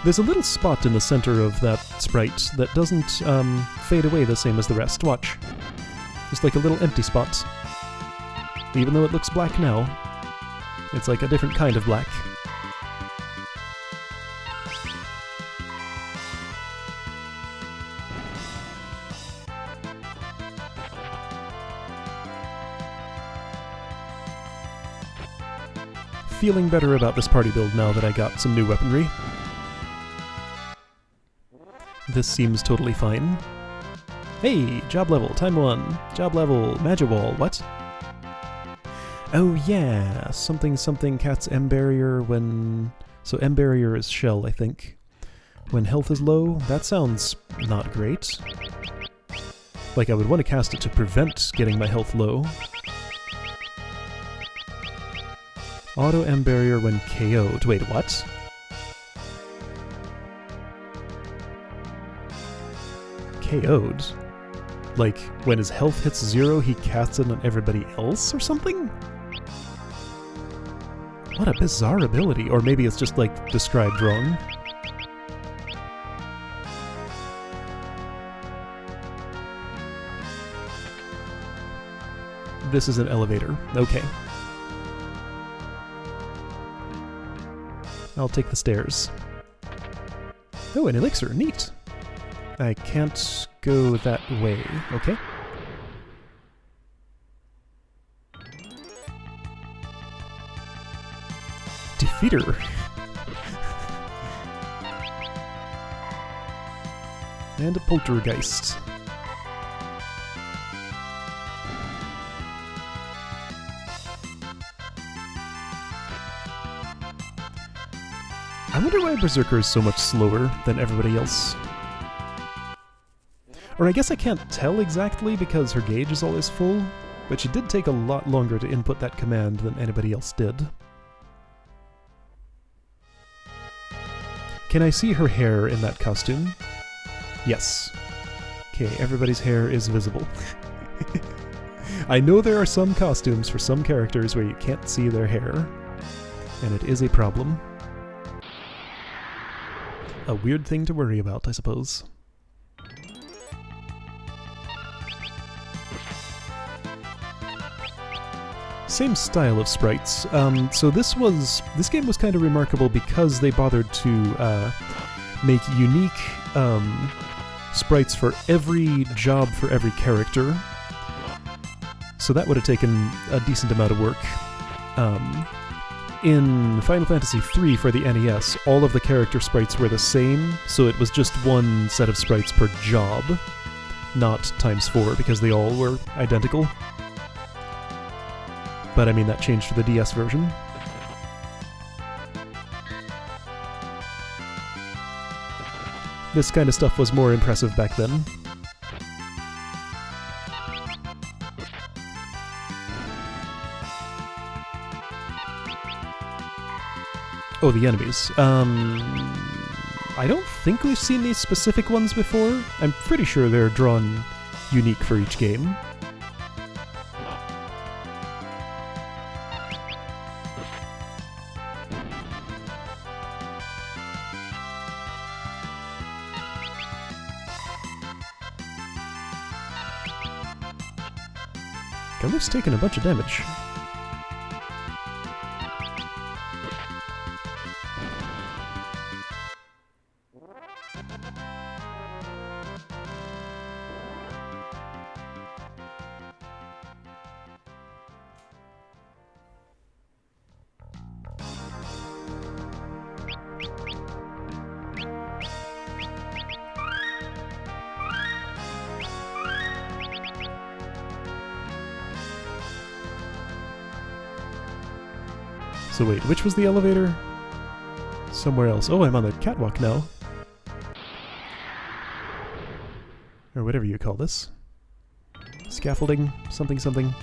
Speaker 1: There's a little spot in the center of that sprite that doesn't fade away the same as the rest. Watch. Just like a little empty spot. Even though it looks black now, it's like a different kind of black. Feeling better about this party build now that I got some new weaponry. This seems totally fine. Hey, job level, time 1. Job level, magic wall, what? Oh yeah, something cat's M barrier when... So M barrier is shell, I think. When health is low, that sounds not great. Like I would want to cast it to prevent getting my health low. Auto M barrier when KO'd. Wait, what? KO'd? Like, when his health hits 0, he casts it on everybody else or something? What a bizarre ability. Or maybe it's just, like, described wrong. This is an elevator. Okay. I'll take the stairs. Oh, an elixir. Neat. I can't go that way. Okay. Defeater. And a poltergeist. I wonder why Berserker is so much slower than everybody else. Or I guess I can't tell exactly because her gauge is always full, but she did take a lot longer to input that command than anybody else did. Can I see her hair in that costume? Yes. Okay, everybody's hair is visible. I know there are some costumes for some characters where you can't see their hair, and it is a problem. A weird thing to worry about, I suppose. Same style of sprites. So this game was kind of remarkable because they bothered to make unique sprites for every job for every character. So that would have taken a decent amount of work. In Final Fantasy III for the NES, all of the character sprites were the same, so it was just one set of sprites per job, not ×4, because they all were identical. But I mean, that changed for the DS version. This kind of stuff was more impressive back then. Oh, the enemies. I don't think we've seen these specific ones before. I'm pretty sure they're drawn unique for each game. Galuf's taken a bunch of damage. So wait, which was the elevator? Somewhere else. Oh, I'm on the catwalk now. Or whatever you call this. Scaffolding, something something.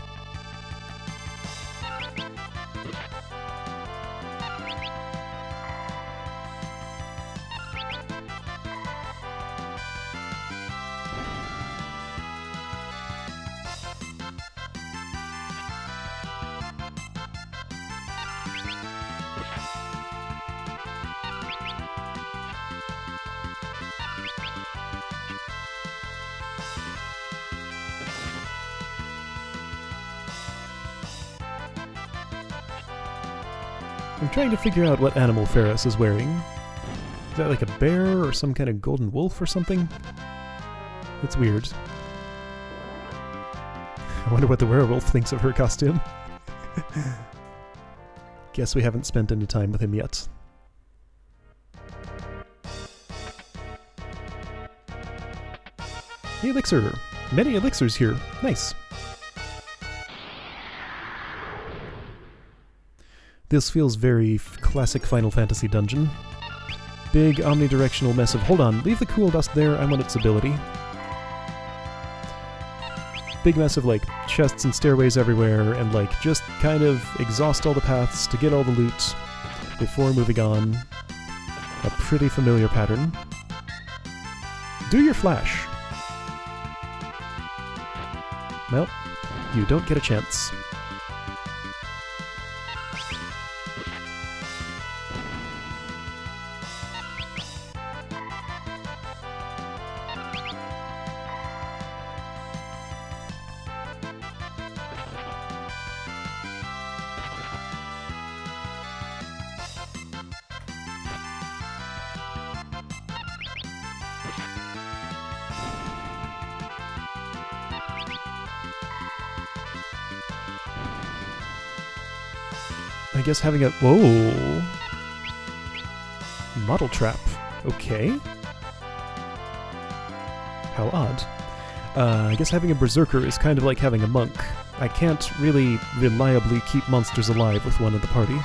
Speaker 1: I'm trying to figure out what animal Faris is wearing. Is that like a bear or some kind of golden wolf or something? It's weird. I wonder what the werewolf thinks of her costume. Guess we haven't spent any time with him yet. The elixir! Many elixirs here. Nice. This feels very classic Final Fantasy dungeon. Big omnidirectional mess of... Hold on, leave the cool dust there, I want its ability. big mess of like chests and stairways everywhere, and like just kind of exhaust all the paths to get all the loot before moving on. A pretty familiar pattern. Do your flash. Well, you don't get a chance. I guess having a... Whoa! Model trap. Okay. How odd. I guess having a berserker is kind of like having a monk. I can't really reliably keep monsters alive with one in the party.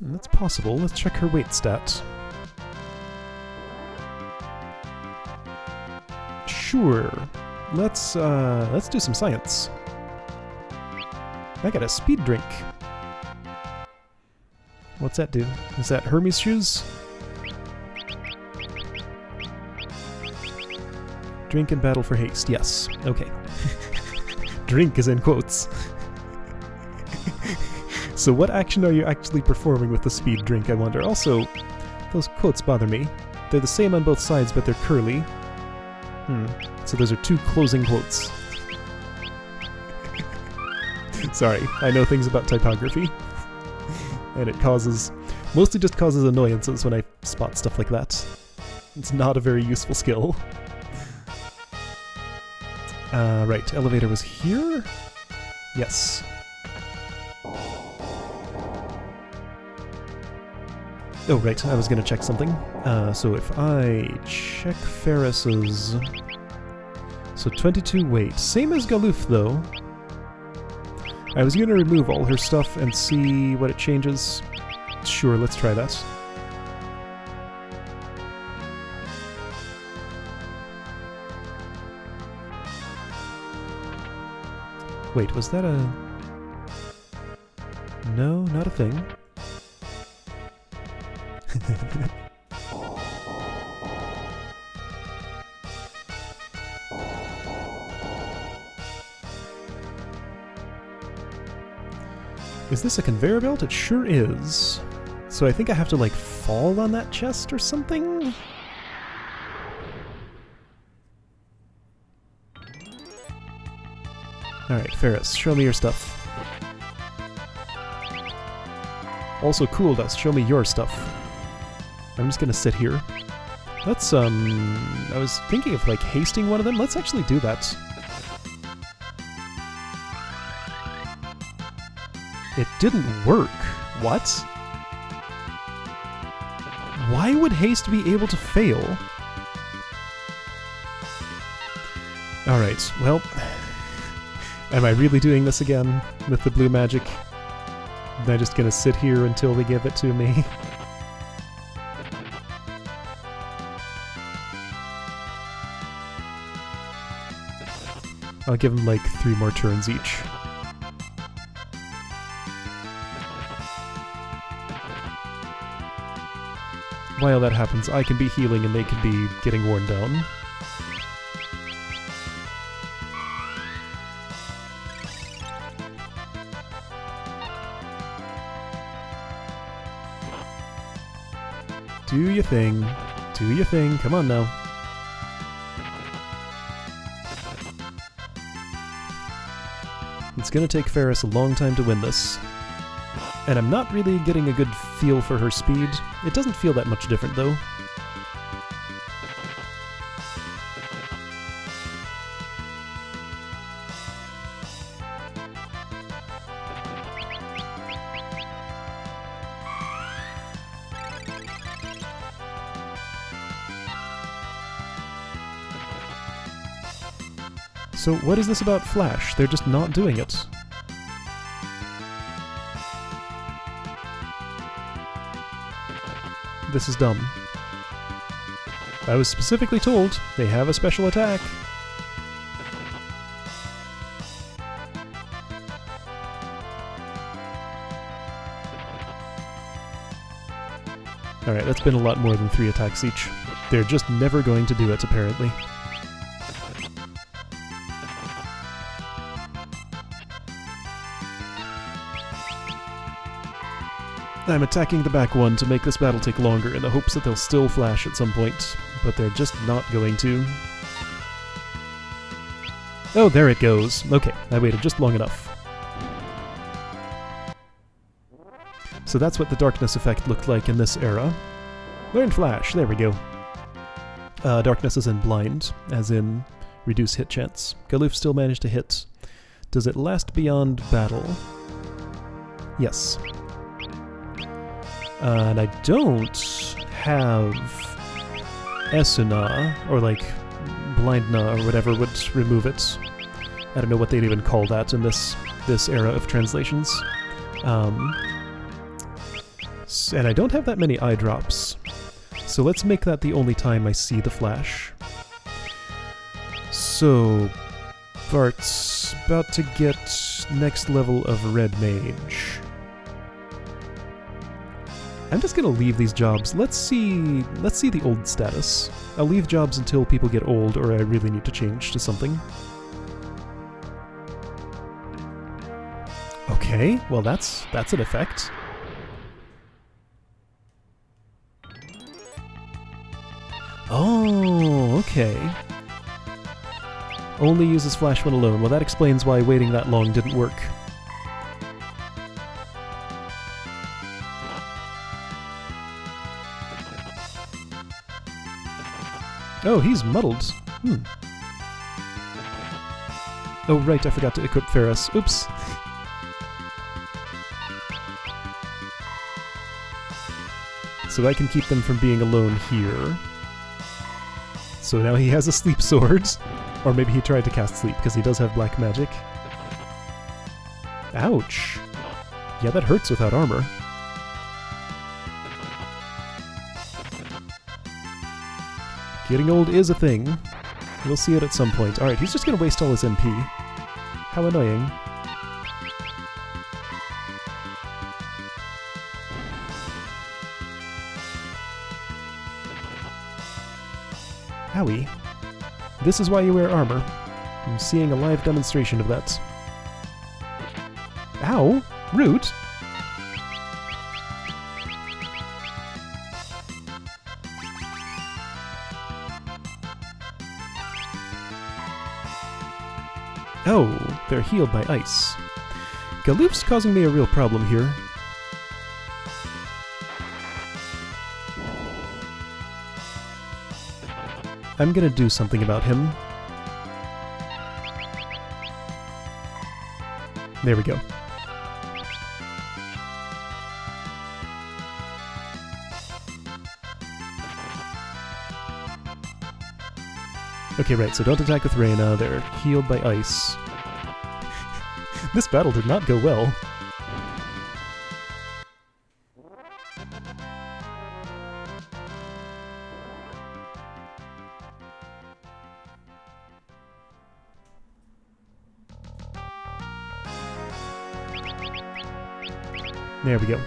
Speaker 1: That's possible. Let's check her weight stat. Sure. Let's do some science. I got a speed drink. What's that do? Is that Hermes shoes? Drink in battle for haste. Yes. Okay. Drink is in quotes. So what action are you actually performing with the speed drink, I wonder? Also, those quotes bother me. They're the same on both sides, but they're curly. So those are two closing quotes. Sorry, I know things about typography. And it mostly just causes annoyances when I spot stuff like that. It's not a very useful skill. Right, elevator was here? Yes. Oh, right, I was gonna check something. So if I check Faris's... So 22 weight. Same as Galuf, though. I was gonna remove all her stuff and see what it changes. Sure, let's try that. Wait, was that a... No, not a thing. Is this a conveyor belt? It sure is. So I think I have to, like, fall on that chest or something? Alright, Faris, show me your stuff. Also, Cool Dust, show me your stuff. I'm just gonna sit here. Let's, I was thinking of, like, hasting one of them. Let's actually do that. It didn't work. What? Why would haste be able to fail? Alright, well... Am I really doing this again with the blue magic? Am I just gonna sit here until they give it to me? I'll give them like 3 more turns each. While that happens, I can be healing and they can be getting worn down. Do your thing. Do your thing. Come on now. It's gonna take Faris a long time to win this. And I'm not really getting a good feel for her speed. It doesn't feel that much different, though. So what is this about Flash? They're just not doing it. This is dumb. I was specifically told they have a special attack. Alright, that's been a lot more than 3 attacks each. They're just never going to do it, apparently. I'm attacking the back one to make this battle take longer in the hopes that they'll still flash at some point, but they're just not going to. Oh, there it goes. Okay, I waited just long enough. So that's what the darkness effect looked like in this era. Learn Flash, there we go. Darkness is in blind, as in reduce hit chance. Galuf still managed to hit. Does it last beyond battle? Yes. And I don't have Esuna, or like Blindna, or whatever would remove it. I don't know what they'd even call that in this era of translations. And I don't have that many eye drops. So let's make that the only time I see the Flash. So, Bartz about to get next level of Red Mage. I'm just gonna leave these jobs. Let's see the old status. I'll leave jobs until people get old or I really need to change to something. Okay, well that's an effect. Oh, okay. Only uses Flash when alone. Well, that explains why waiting that long didn't work. Oh, he's muddled. Oh, right, I forgot to equip Faris. Oops. So I can keep them from being alone here. So now he has a sleep sword. Or maybe he tried to cast sleep, because he does have black magic. Ouch. Yeah, that hurts without armor. Getting old is a thing. We'll see it at some point. Alright, he's just gonna waste all his MP. How annoying. Owie. This is why you wear armor. I'm seeing a live demonstration of that. Ow! Rude! Oh, they're healed by ice. Galuf's causing me a real problem here. I'm gonna do something about him. There we go. Okay, right, so don't attack with Reina, they're healed by ice. This battle did not go well. There we go.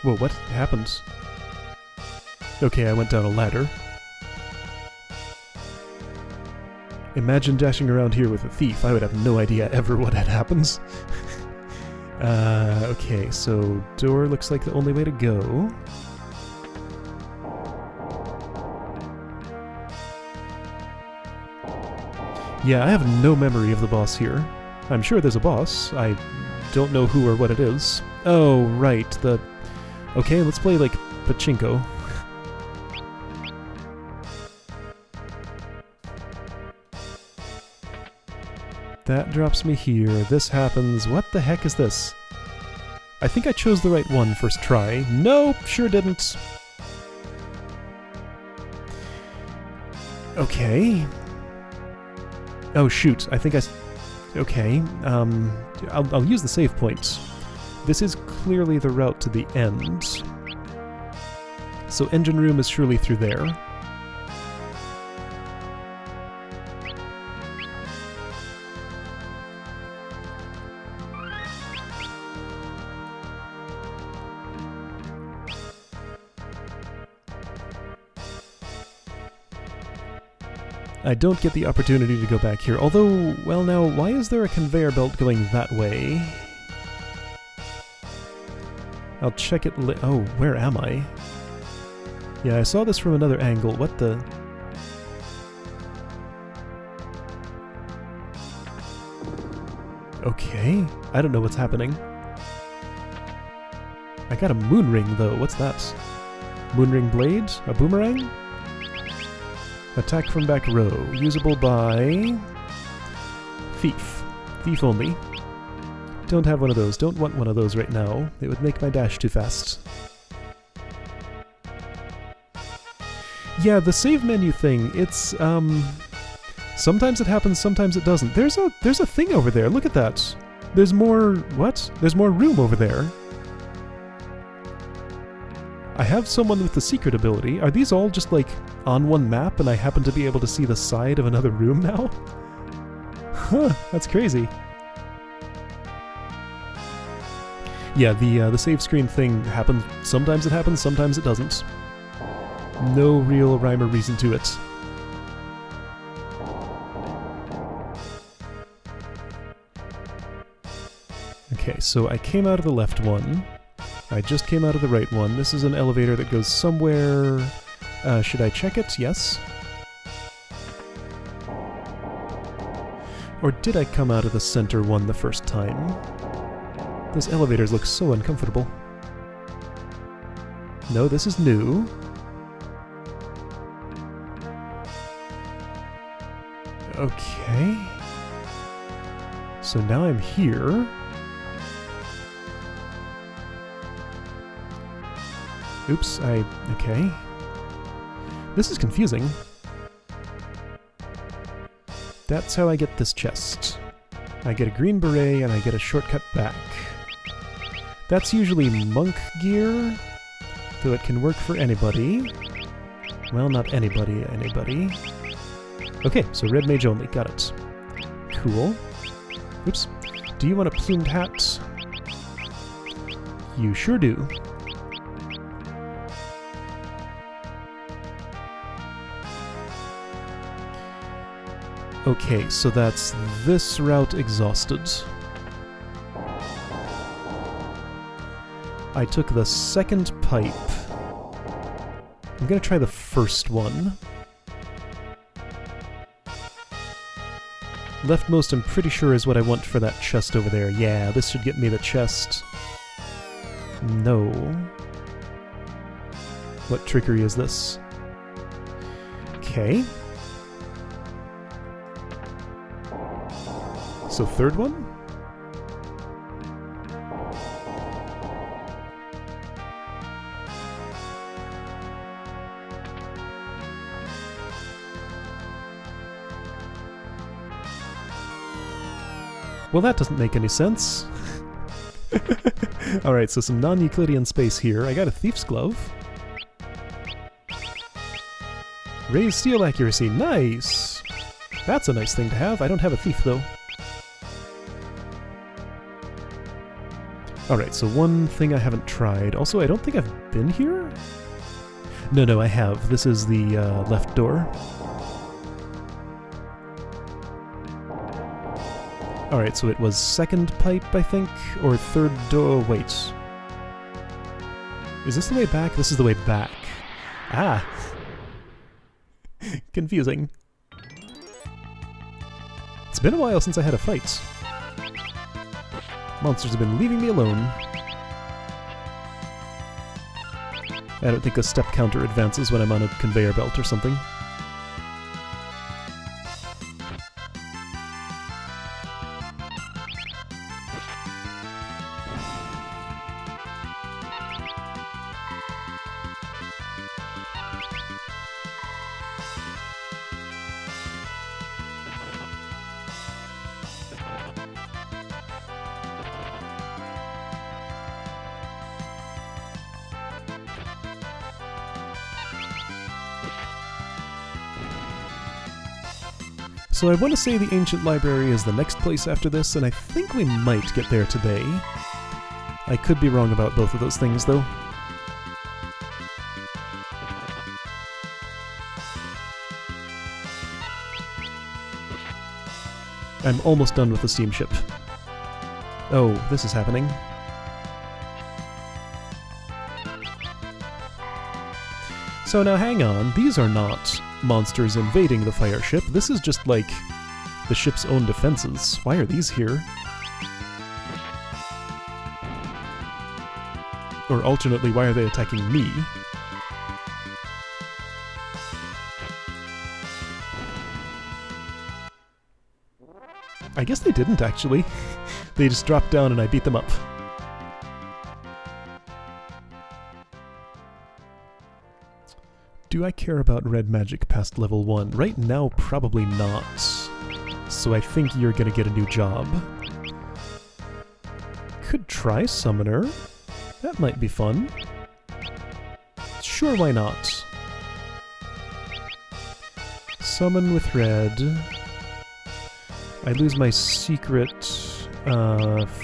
Speaker 1: Whoa, what happened? Okay, I went down a ladder. Imagine dashing around here with a thief. I would have no idea ever what had happened. Okay, so door looks like the only way to go. Yeah, I have no memory of the boss here. I'm sure there's a boss. I don't know who or what it is. Oh, right, the... Okay, let's play, like, pachinko. That drops me here. This happens. What the heck is this? I think I chose the right one first try. Nope, sure didn't. Okay. Oh shoot, I think okay, I'll use the save point. This is clearly the route to the end. So engine room is surely through there. I don't get the opportunity to go back here, although, well now, why is there a conveyor belt going that way? I'll check it oh, where am I? Yeah, I saw this from another angle. What the... Okay, I don't know what's happening. I got a moon ring, though. What's that? Moonring blade? A boomerang? Attack from back row. Usable by... Thief. Thief only. Don't have one of those. Don't want one of those right now. It would make my dash too fast. Yeah, the save menu thing, it's, sometimes it happens, sometimes it doesn't. There's a thing over there. Look at that. There's more... What? There's more room over there. I have someone with the secret ability. Are these all just, like, on one map and I happen to be able to see the side of another room now? Huh, that's crazy. Yeah, the save screen thing happens. Sometimes it doesn't. No real rhyme or reason to it. Okay, so I came out of the left one. I just came out of the right one. This is an elevator that goes somewhere... should I check it? Yes. Or did I come out of the center one the first time? Those elevators look so uncomfortable. No, this is new. Okay. So now I'm here. Oops, okay. This is confusing. That's how I get this chest. I get a green beret and I get a shortcut back. That's usually monk gear, though it can work for anybody. Well, not anybody. Okay, so red mage only, got it. Cool. Oops. Do you want a plumed hat? You sure do. Okay, so that's this route exhausted. I took the second pipe. I'm gonna try the first one. Leftmost, I'm pretty sure, is what I want for that chest over there. Yeah, this should get me the chest. No. What trickery is this? Okay. So third one? Well, that doesn't make any sense. Alright, so some non-Euclidean space here. I got a thief's glove. Raised steel accuracy, nice! That's a nice thing to have. I don't have a thief, though. Alright, so one thing I haven't tried. Also, I don't think I've been here? No, I have. This is the left door. Alright, so it was second pipe, I think? Or third door... Wait. Is this the way back? This is the way back. Ah! Confusing. It's been a while since I had a fight. Monsters have been leaving me alone. I don't think a step counter advances when I'm on a conveyor belt or something. So I want to say the Ancient Library is the next place after this, and I think we might get there today. I could be wrong about both of those things, though. I'm almost done with the steamship. Oh, this is happening. So now hang on, these are not monsters invading the fire ship. This is just like the ship's own defenses. Why are these here? Or alternately, why are they attacking me? I guess they didn't, actually. They just dropped down and I beat them up. Do I care about red magic past level 1? Right now, probably not. So I think you're gonna get a new job. Could try Summoner. That might be fun. Sure, why not? Summon with red. I lose my secret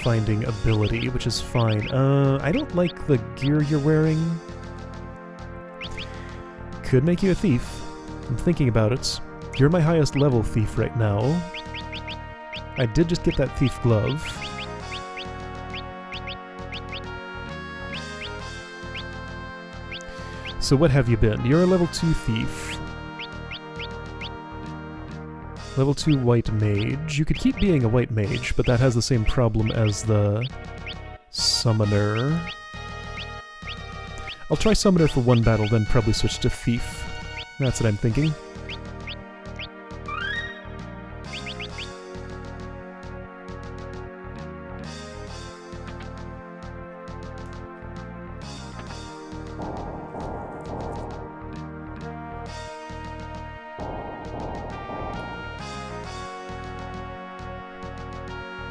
Speaker 1: finding ability, which is fine. I don't like the gear you're wearing. Could make you a thief. I'm thinking about it. You're my highest level thief right now. I did just get that thief glove. So what have you been? You're a level 2 thief. Level 2 white mage. You could keep being a white mage, but that has the same problem as the summoner. I'll try Summoner for one battle, then probably switch to Thief. That's what I'm thinking.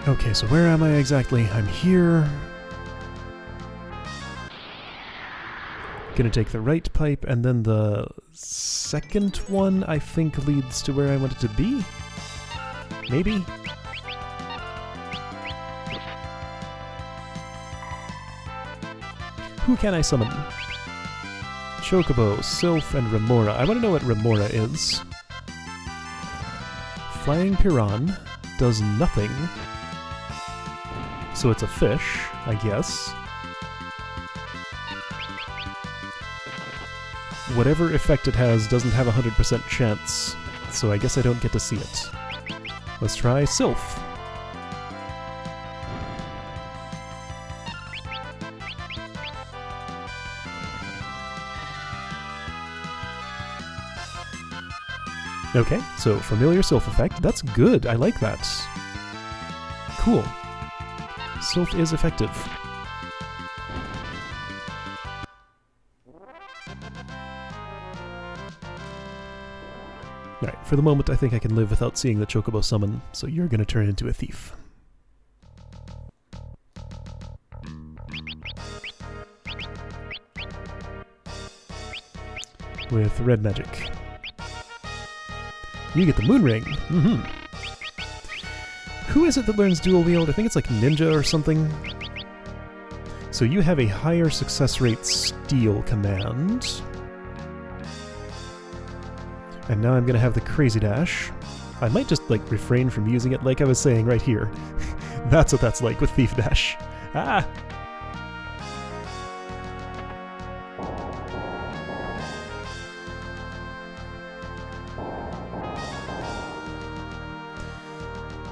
Speaker 1: Okay, so where am I exactly? I'm here. Gonna take the right pipe, and then the second one, I think, leads to where I want it to be? Maybe? Who can I summon? Chocobo, Sylph, and Remora. I want to know what Remora is. Flying Piran does nothing. So it's a fish, I guess. Whatever effect it has doesn't have a 100% chance, so I guess I don't get to see it. Let's try Sylph. Okay, so familiar Sylph effect. That's good, I like that. Cool. Sylph is effective. Alright, for the moment I think I can live without seeing the Chocobo summon, so you're gonna turn into a thief. With red magic. You get the moon ring! Mm-hmm. Who is it that learns dual wield? I think it's like Ninja or something. So you have a higher success rate steal command. And now I'm gonna have the crazy dash. I might just like refrain from using it like I was saying right here. That's what that's like with thief dash. Ah!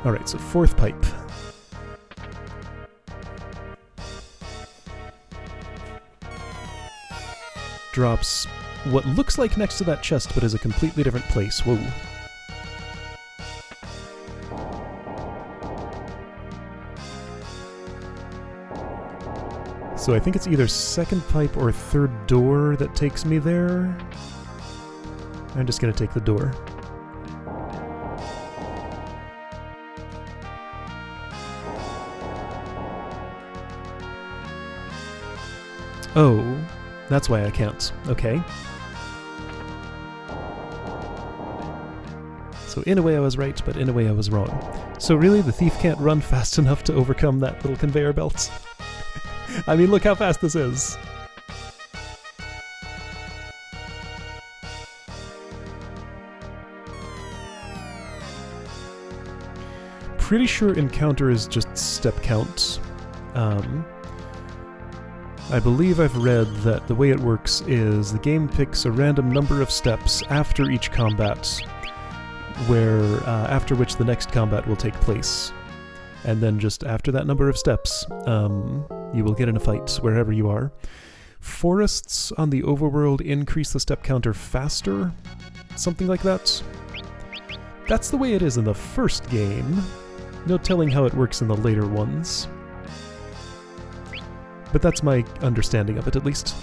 Speaker 1: Alright, so fourth pipe. Drops what looks like next to that chest, but is a completely different place. Whoa. So I think it's either second pipe or third door that takes me there. I'm just gonna take the door. Oh, that's why I can't. Okay. So So in a way I was right, but in a way I was wrong. So really, the thief can't run fast enough to overcome that little conveyor belt? I mean, look how fast this is! Pretty sure encounter is just step count. I believe I've read that the way it works is the game picks a random number of steps after each combat, where after which the next combat will take place. And then just after that number of steps, you will get in a fight wherever you are. Forests on the overworld increase the step counter faster, something like that. That's the way it is in the first game. No telling how it works in the later ones. But that's my understanding of it, at least.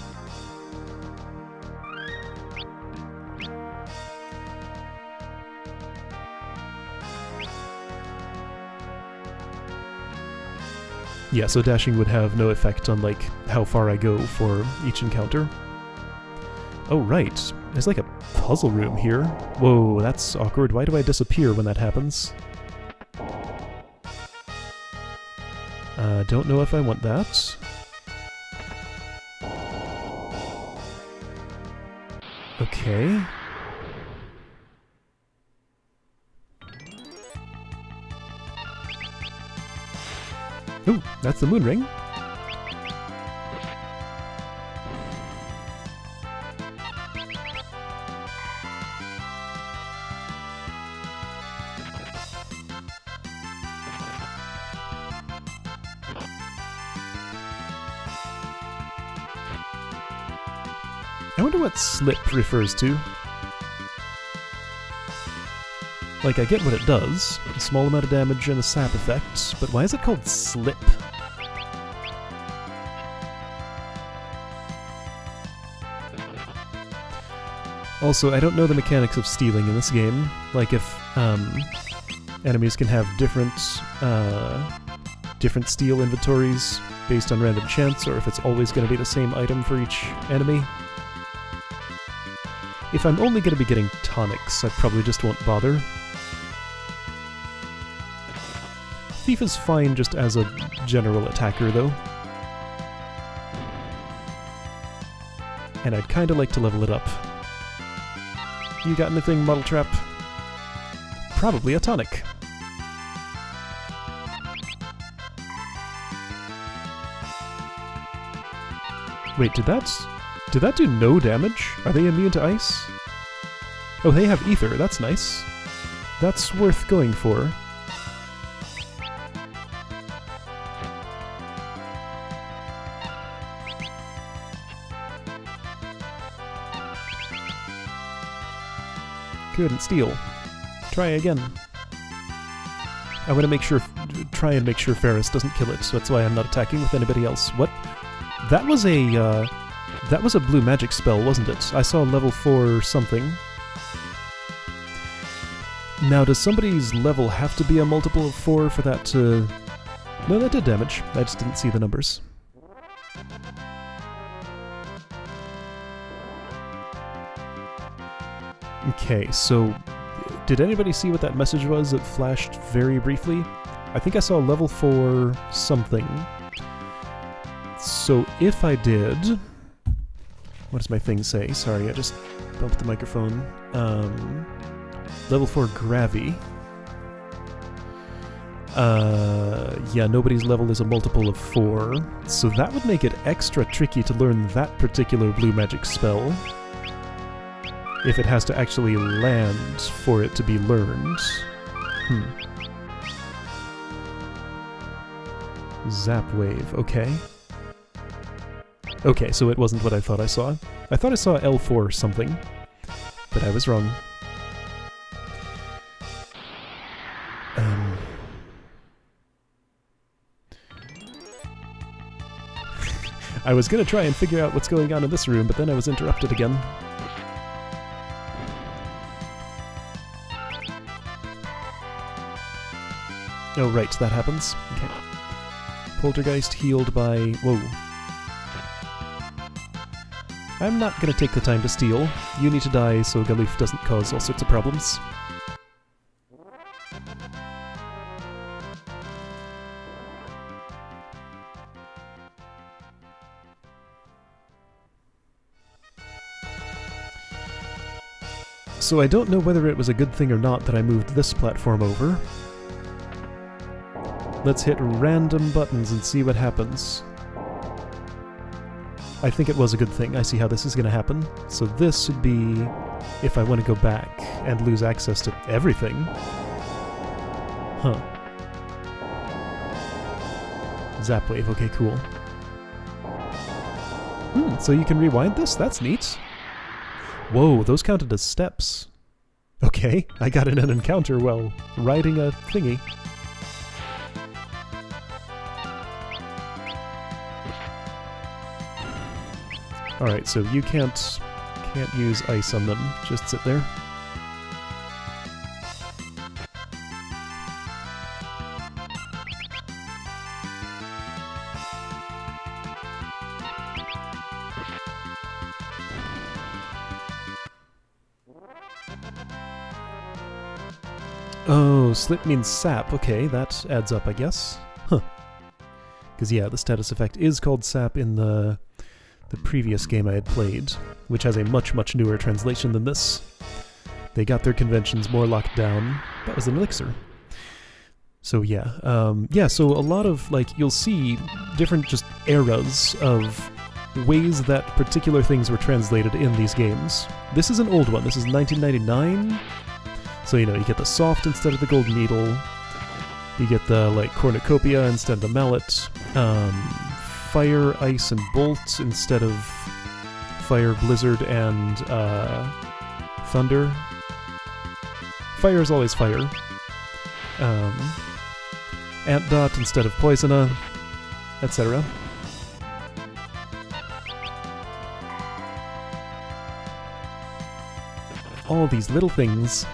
Speaker 1: Yeah, so dashing would have no effect on, like, how far I go for each encounter. Oh, right. There's like a puzzle room here. Whoa, that's awkward. Why do I disappear when that happens? Don't know if I want that. Okay. Ooh, that's the moon ring. I wonder what slip refers to. Like, I get what it does, a small amount of damage and a sap effect, but why is it called slip? Also, I don't know the mechanics of stealing in this game, like if enemies can have different steal inventories based on random chance, or if it's always going to be the same item for each enemy. If I'm only going to be getting tonics, I probably just won't bother. Thief is fine just as a general attacker, though. And I'd kinda like to level it up. You got anything, Muddle Trap? Probably a tonic. Wait, did that do no damage? Are they immune to ice? Oh, they have ether, that's nice. That's worth going for. Couldn't steal. Try again. I want to try and make sure Faris doesn't kill it, so that's why I'm not attacking with anybody else. What? That was a blue magic spell, wasn't it? I saw level 4 something. Now, does somebody's level have to be a multiple of 4 for that to... No, that did damage. I just didn't see the numbers. Okay, so did anybody see what that message was? It flashed very briefly. I think I saw level 4 something. So if I did... What does my thing say? Sorry, I just bumped the microphone. Level 4 Gravy. Yeah, nobody's level is a multiple of 4. So that would make it extra tricky to learn that particular blue magic spell. If it has to actually land for it to be learned. Zap Wave, okay. Okay, so it wasn't what I thought I saw. I thought I saw L4 something, but I was wrong. I was gonna try and figure out what's going on in this room, but then I was interrupted again. Oh right, that happens. Okay. Poltergeist healed by... Whoa. I'm not gonna take the time to steal. You need to die so Galuf doesn't cause all sorts of problems. So I don't know whether it was a good thing or not that I moved this platform over. Let's hit random buttons and see what happens. I think it was a good thing. I see how this is going to happen. So this should be if I want to go back and lose access to everything. Huh. Zap wave, okay, cool. So you can rewind this? That's neat. Whoa, those counted as steps. Okay, I got in an encounter while riding a thingy. Alright, so you can't use ice on them. Just sit there. Oh, slip means sap. Okay, that adds up, I guess. Huh. Because yeah, the status effect is called sap in the previous game I had played, which has a much, much newer translation than this. They got their conventions more locked down. That was an elixir. So yeah, yeah, so a lot of, like, you'll see different just eras of ways that particular things were translated in these games. This is an old one. This is 1999. So, you know, you get the soft instead of the golden needle. You get the, like, cornucopia instead of the mallet. Fire, ice, and bolt instead of fire, blizzard, and thunder. Fire is always fire. Ant dot instead of poisona, etc. All these little things.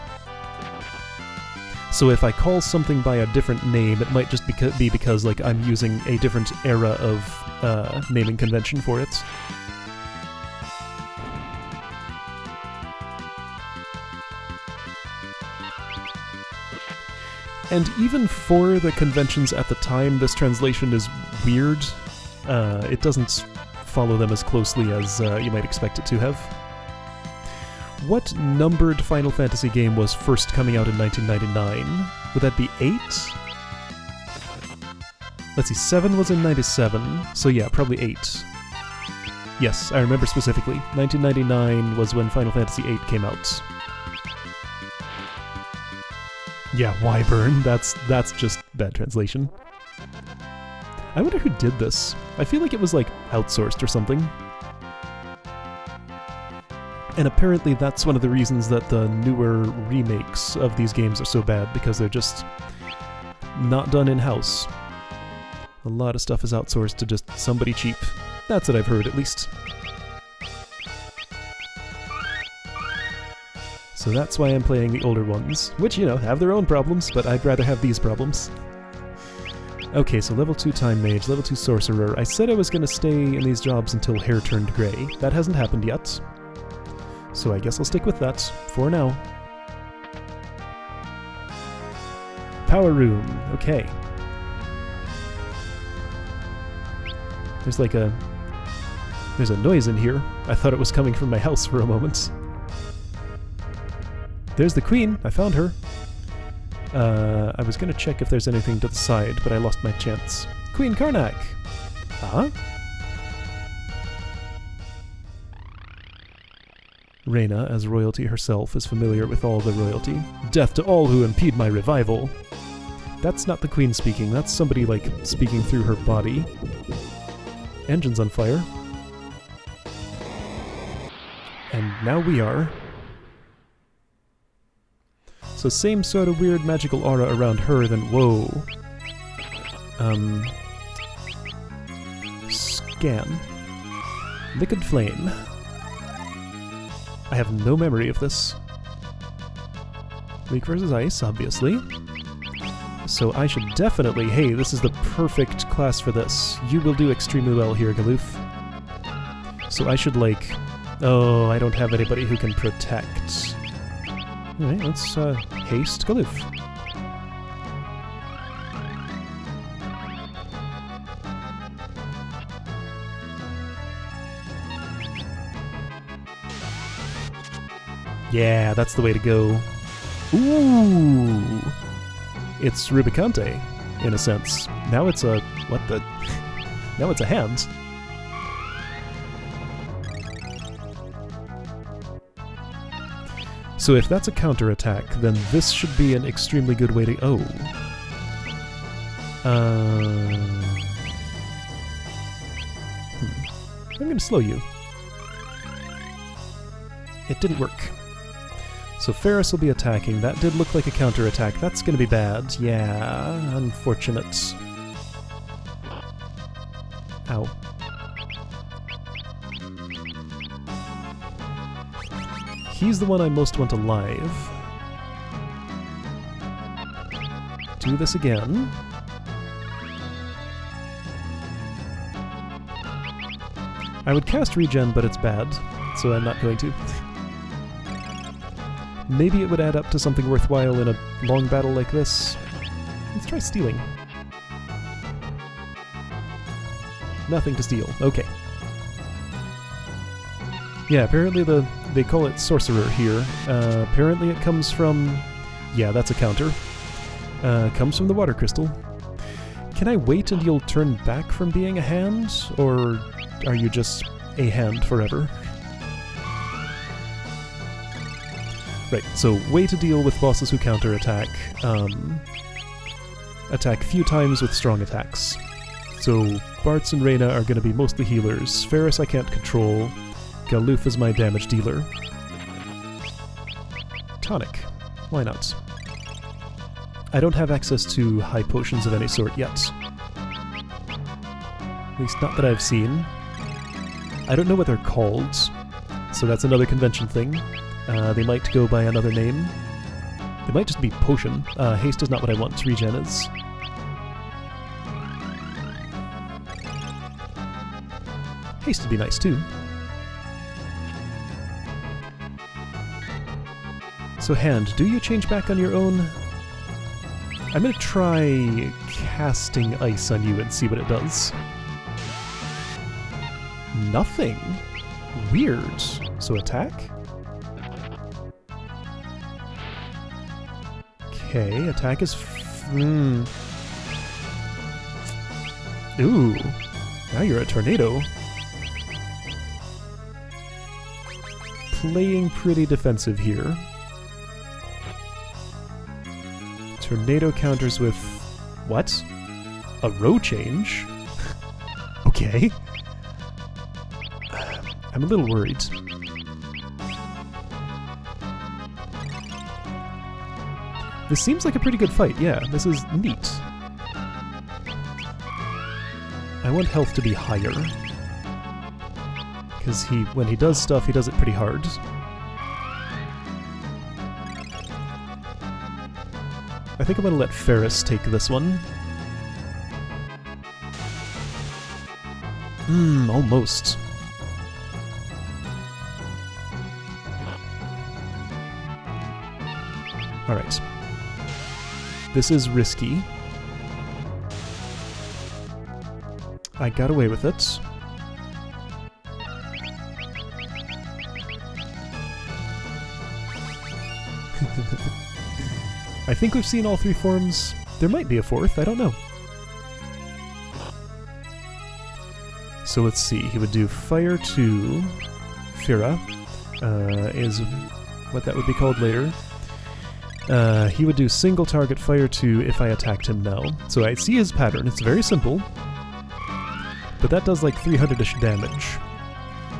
Speaker 1: So if I call something by a different name, it might just be because, like, I'm using a different era of naming convention for it. And even for the conventions at the time, this translation is weird. It doesn't follow them as closely as you might expect it to have. What numbered Final Fantasy game was first coming out in 1999? Would that be 8? Let's see, 7 was in 97, so yeah, probably 8. Yes, I remember specifically. 1999 was when Final Fantasy VIII came out. Yeah, Wyvern, that's just bad translation. I wonder who did this. I feel like it was, like, outsourced or something. And apparently that's one of the reasons that the newer remakes of these games are so bad, because they're just not done in-house. A lot of stuff is outsourced to just somebody cheap. That's what I've heard, at least. So that's why I'm playing the older ones, which, you know, have their own problems, but I'd rather have these problems. Okay, so level 2 Time Mage, level 2 Sorcerer. I said I was going to stay in these jobs until hair turned grey. That hasn't happened yet. So I guess I'll stick with that, for now. Power Room, okay. There's a noise in here. I thought it was coming from my house for a moment. There's the Queen, I found her. I was gonna check if there's anything to the side, but I lost my chance. Queen Karnak! Uh-huh. Reina, as royalty herself, is familiar with all the royalty. Death to all who impede my revival. That's not the Queen speaking, that's somebody, like, speaking through her body. Engine's on fire. And now we are. So same sort of weird magical aura around her, then whoa. Scan. Liquid Flame. I have no memory of this. Weak versus Ice, obviously. So I should definitely... Hey, this is the perfect class for this. You will do extremely well here, Galuf. So I should, like... Oh, I don't have anybody who can protect. Alright, let's haste Galuf. Yeah, that's the way to go. Ooh! It's Rubicante, in a sense. Now it's a... what the... now it's a hand. So if that's a counterattack, then this should be an extremely good way to... oh. I'm gonna slow you. It didn't work. So Faris will be attacking. That did look like a counterattack. That's gonna be bad. Yeah, unfortunate. Ow. He's the one I most want alive. Do this again. I would cast regen, but it's bad, so I'm not going to. Maybe it would add up to something worthwhile in a long battle like this. Let's try stealing. Nothing to steal. Okay. Yeah, apparently they call it sorcerer here. Apparently it comes from... yeah, that's a counter. Comes from the water crystal. Can I wait until you'll turn back from being a hand? Or are you just a hand forever? Right, so way to deal with bosses who counterattack. Attack few times with strong attacks. So Bartz and Reina are going to be mostly healers. Faris I can't control. Galuf is my damage dealer. Tonic. Why not? I don't have access to high potions of any sort yet. At least not that I've seen. I don't know what they're called, so that's another convention thing. They might go by another name. They might just be potion. Haste is not what I want. Regen is. Haste would be nice too. So hand, do you change back on your own? I'm gonna try casting ice on you and see what it does. Nothing? Weird. So attack? Okay, attack is... Ooh, now you're a tornado. Playing pretty defensive here. Tornado counters with... what? A row change? Okay. I'm a little worried. This seems like a pretty good fight, yeah. This is neat. I want health to be higher. Because when he does stuff, he does it pretty hard. I think I'm gonna let Faris take this one. Almost. Alright. This is risky. I got away with it. I think we've seen all three forms. There might be a fourth, I don't know. So let's see, he would do Fire 2, Fira, is what that would be called later. He would do single target Fire 2 if I attacked him now. So I see his pattern, it's very simple. But that does like 300-ish damage.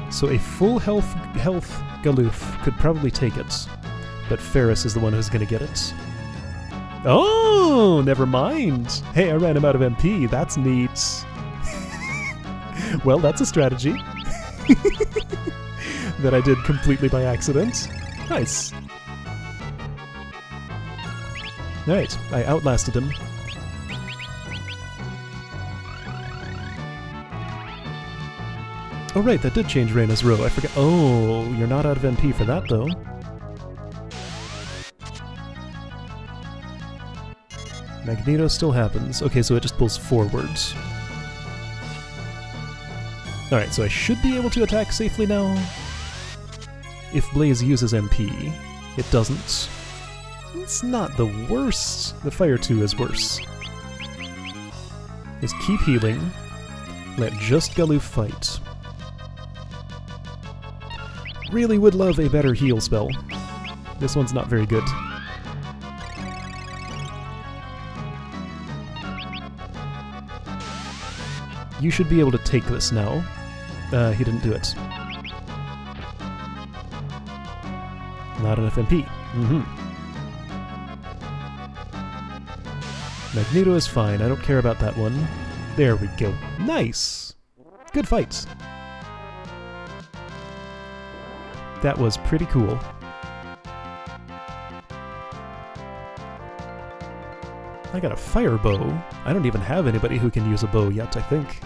Speaker 1: So a full health Galuf could probably take it. But Faris is the one who's gonna get it. Oh, never mind. Hey, I ran him out of MP. That's neat. Well, that's a strategy. That I did completely by accident. Nice. Alright, I outlasted him. Oh right, that did change Reina's row. I forgot. Oh, you're not out of MP for that, though. Magneto still happens. Okay, so it just pulls forwards. Alright, so I should be able to attack safely now. if Blaze uses MP. It doesn't. It's not the worst. The Fire 2 is worse. Just keep healing. Let just Galuf fight. Really would love a better heal spell. This one's not very good. You should be able to take this now. He didn't do it. Not enough MP. Magneto is fine, I don't care about that one. There we go. Nice! Good fight. That was pretty cool. I got a fire bow. I don't even have anybody who can use a bow yet, I think.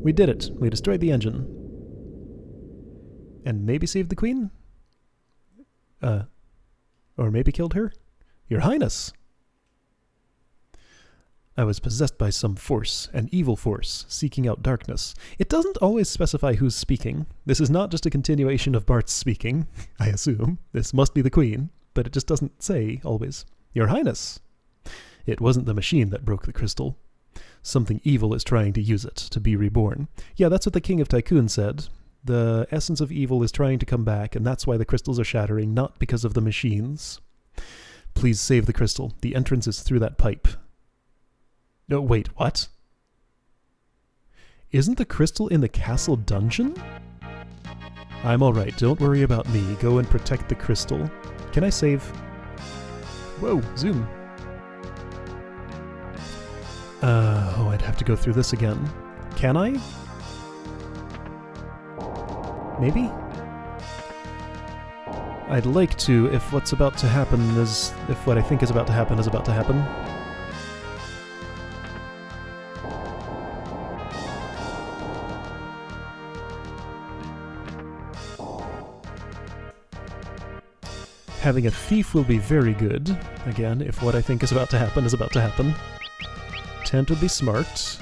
Speaker 1: We did it. We destroyed the engine. And maybe saved the queen? Or maybe killed her? Your Highness! I was possessed by some force, an evil force, seeking out darkness. It doesn't always specify who's speaking. This is not just a continuation of Bartz speaking, I assume. This must be the queen, but it just doesn't say, always. Your Highness! It wasn't the machine that broke the crystal. Something evil is trying to use it, to be reborn. Yeah, that's what the King of Tycoon said. The essence of evil is trying to come back, and that's why the crystals are shattering, not because of the machines. Please save the crystal. The entrance is through that pipe. No, wait, what? Isn't the crystal in the castle dungeon? I'm alright, don't worry about me. Go and protect the crystal. Can I save? Whoa, zoom. Oh, I'd have to go through this again. Can I? Maybe? I'd like to, if what's about to happen is... if what I think is about to happen is about to happen. Having a thief will be very good. Again, if what I think is about to happen is about to happen. Tent would be smart.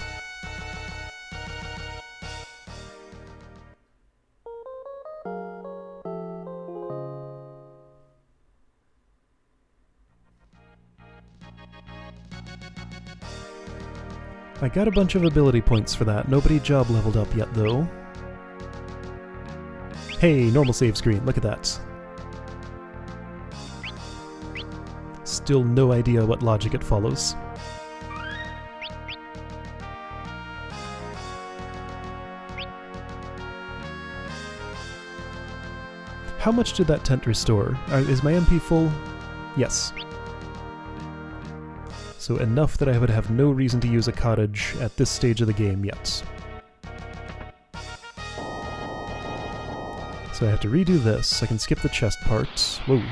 Speaker 1: I got a bunch of ability points for that. Nobody job leveled up yet, though. Hey, normal save screen. Look at that. Still no idea what logic it follows. How much did that tent restore? Is my MP full? Yes. So enough that I would have no reason to use a cottage at this stage of the game yet. So I have to redo this. I can skip the chest part. Whoa.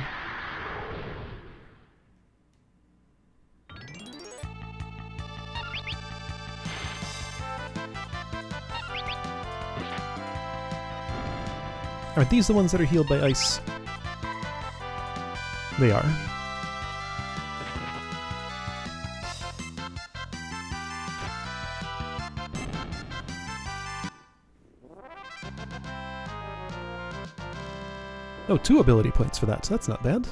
Speaker 1: Are these the ones that are healed by ice? They are. Oh, 2 ability points for that, so that's not bad.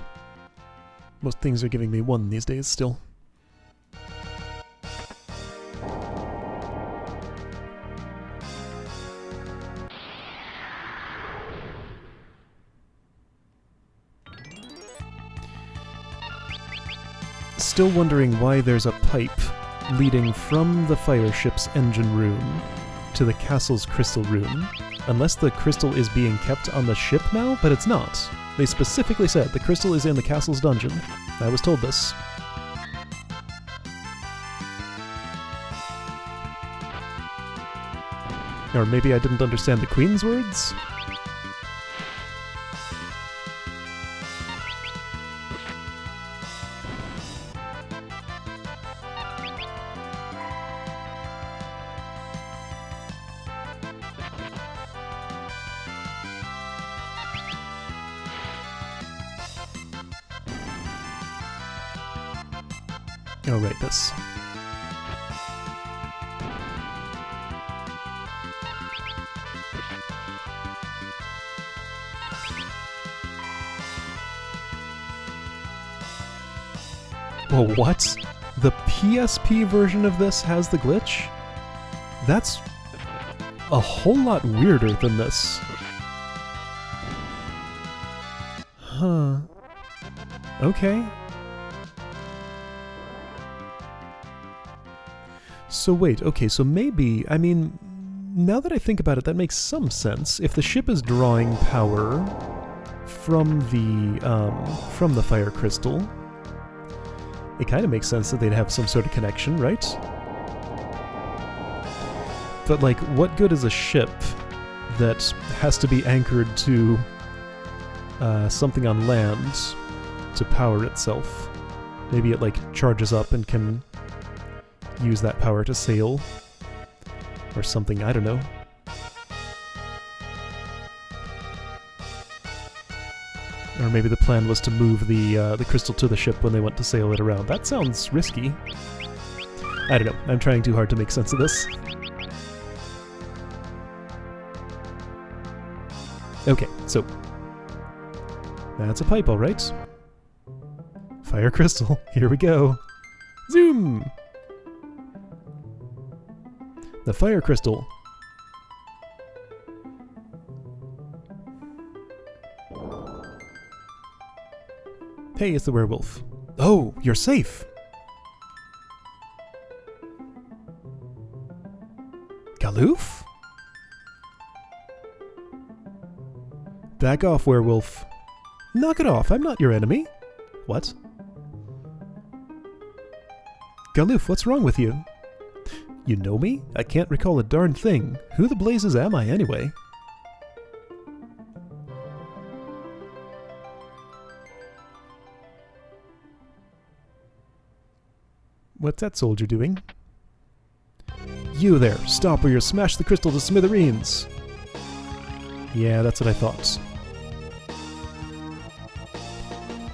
Speaker 1: Most things are giving me 1 these days still. Still wondering why there's a pipe leading from the fire ship's engine room to the castle's crystal room. Unless the crystal is being kept on the ship now, but it's not. They specifically said the crystal is in the castle's dungeon. I was told this. Or maybe I didn't understand the Queen's words? Oh, right, this. Oh, what? The PSP version of this has the glitch? That's a whole lot weirder than this. Huh. Okay. So wait, okay, so maybe, I mean, now that I think about it, that makes some sense. If the ship is drawing power from the fire crystal, it kind of makes sense that they'd have some sort of connection, right? But, like, what good is a ship that has to be anchored to something on land to power itself? Maybe it, like, charges up and can use that power to sail or something, I don't know. Or maybe the plan was to move the crystal to the ship when they went to sail it around. That sounds risky. I don't know. I'm trying too hard to make sense of this. Okay, so that's a pipe, all right. Fire crystal. Here we go. Zoom! The fire crystal. Hey, it's the werewolf. Oh, you're safe! Galuf? Back off, werewolf. Knock it off, I'm not your enemy. What? Galuf, what's wrong with you? You know me? I can't recall a darn thing. Who the blazes am I, anyway? What's that soldier doing? You there! Stop or you'll smash the crystal to smithereens! Yeah, that's what I thought.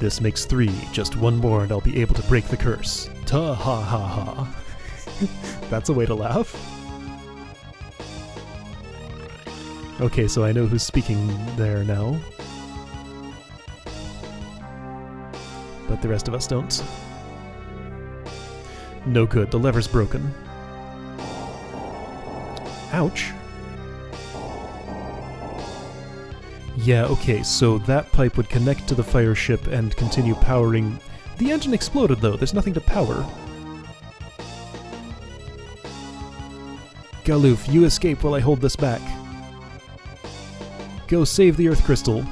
Speaker 1: This makes 3. Just one more and I'll be able to break the curse. Ta ha ha ha. That's a way to laugh. Okay, so I know who's speaking there now. But the rest of us don't. No good, the lever's broken. Ouch. Yeah, okay, so that pipe would connect to the fire ship and continue powering... The engine exploded, though. There's nothing to power. Galuf, you escape while I hold this back. Go save the Earth Crystal.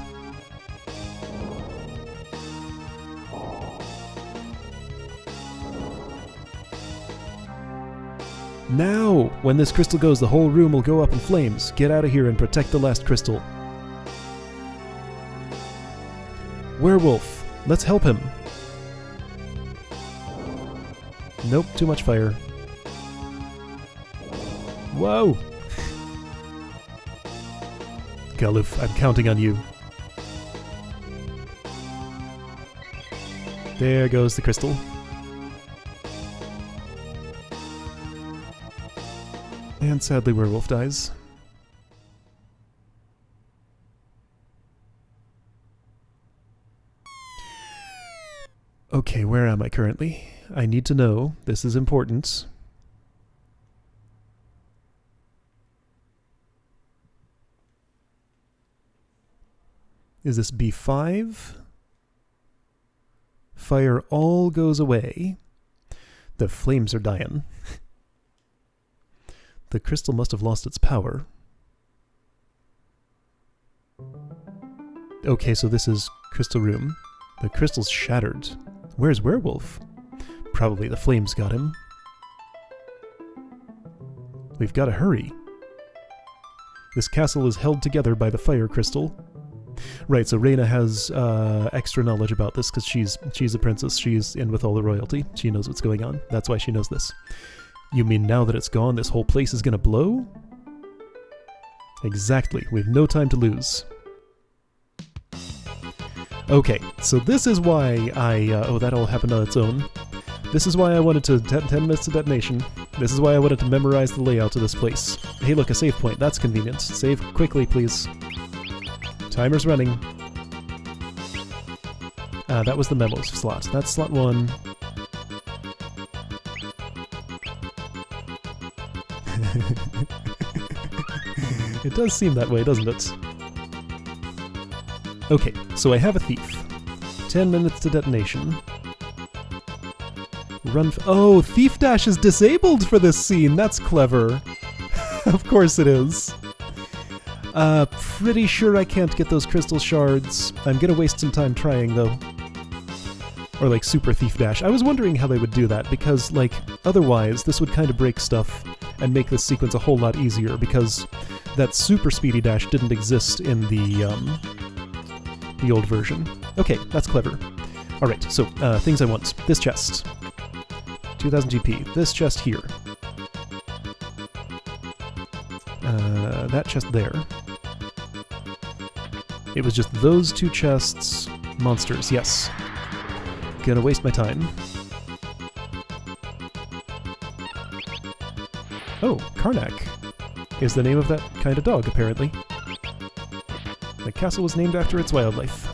Speaker 1: Now! When this crystal goes, the whole room will go up in flames. Get out of here and protect the last crystal. Werewolf, let's help him. Nope, too much fire. Whoa! Galuf, I'm counting on you. There goes the crystal. And sadly, werewolf dies. Okay, where am I currently? I need to know. This is important. Is this B5? Fire all goes away. The flames are dying. The crystal must have lost its power. Okay, so this is crystal room. The crystal's shattered. Where's werewolf? Probably the flames got him. We've got to hurry. This castle is held together by the fire crystal. Right, so Reina has extra knowledge about this because she's a princess. She's in with all the royalty. She knows what's going on. That's why she knows this. You mean now that it's gone, this whole place is gonna blow? Exactly. We've no time to lose. Okay, so this is why I... oh, that all happened on its own. This This is why I wanted to 10 minutes to detonation. This is why I wanted to memorize the layout of this place. Hey look, a save point. That's convenient. Save quickly, please. Timer's running. That was the memos slot. That's slot 1. It does seem that way, doesn't it? Okay, so I have a thief. 10 minutes to detonation. Run oh, Thief Dash is disabled for this scene! That's clever! Of course it is. Pretty sure I can't get those crystal shards. I'm gonna waste some time trying, though. Or like Super Thief Dash. I was wondering how they would do that, because, like, otherwise this would kind of break stuff and make this sequence a whole lot easier, because that Super Speedy Dash didn't exist in the old version. Okay, that's clever. Alright, so, things I want. This chest. 2000 GP. This chest here. That chest there. It was just those two chests. Monsters, yes. Gonna waste my time. Oh, Karnak is the name of that kind of dog, apparently. The castle was named after its wildlife.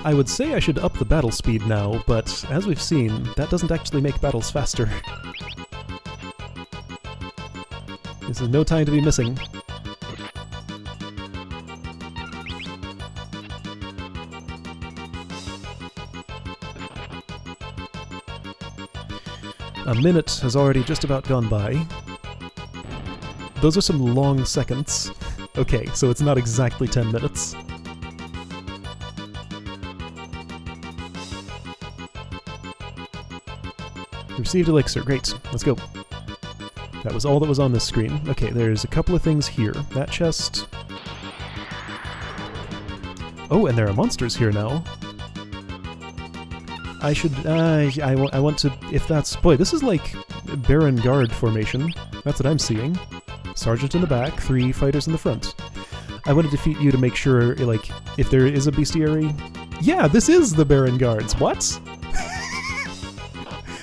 Speaker 1: I would say I should up the battle speed now, but as we've seen, that doesn't actually make battles faster. This is no time to be missing. A minute has already just about gone by. Those are some long seconds. Okay, so it's not exactly 10 minutes. Received elixir, great, let's go. That was all that was on this screen. Okay, there's a couple of things here. That chest. Oh, and there are monsters here now. I should, I want to, if that's, boy, this is like Baron Guard formation. That's what I'm seeing. Sergeant in the back, 3 fighters in the front. I want to defeat you to make sure, like, if there is a bestiary. Yeah, this is the Baron Guards. What?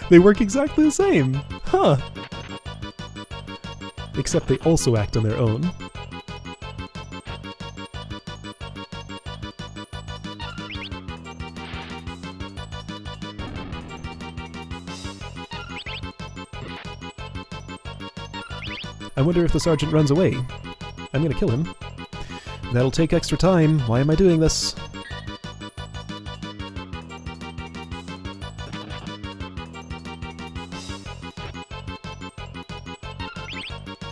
Speaker 1: They work exactly the same. Huh. Except they also act on their own. I wonder if the sergeant runs away. I'm gonna kill him. That'll take extra time. Why am I doing this?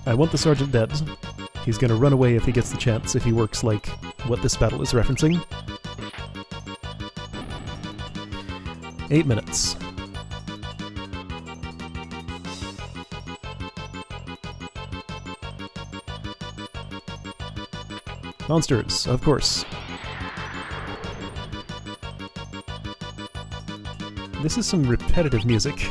Speaker 1: I want the sergeant dead. He's gonna run away if he gets the chance, if he works like what this battle is referencing. 8 minutes. Monsters, of course. This is some repetitive music.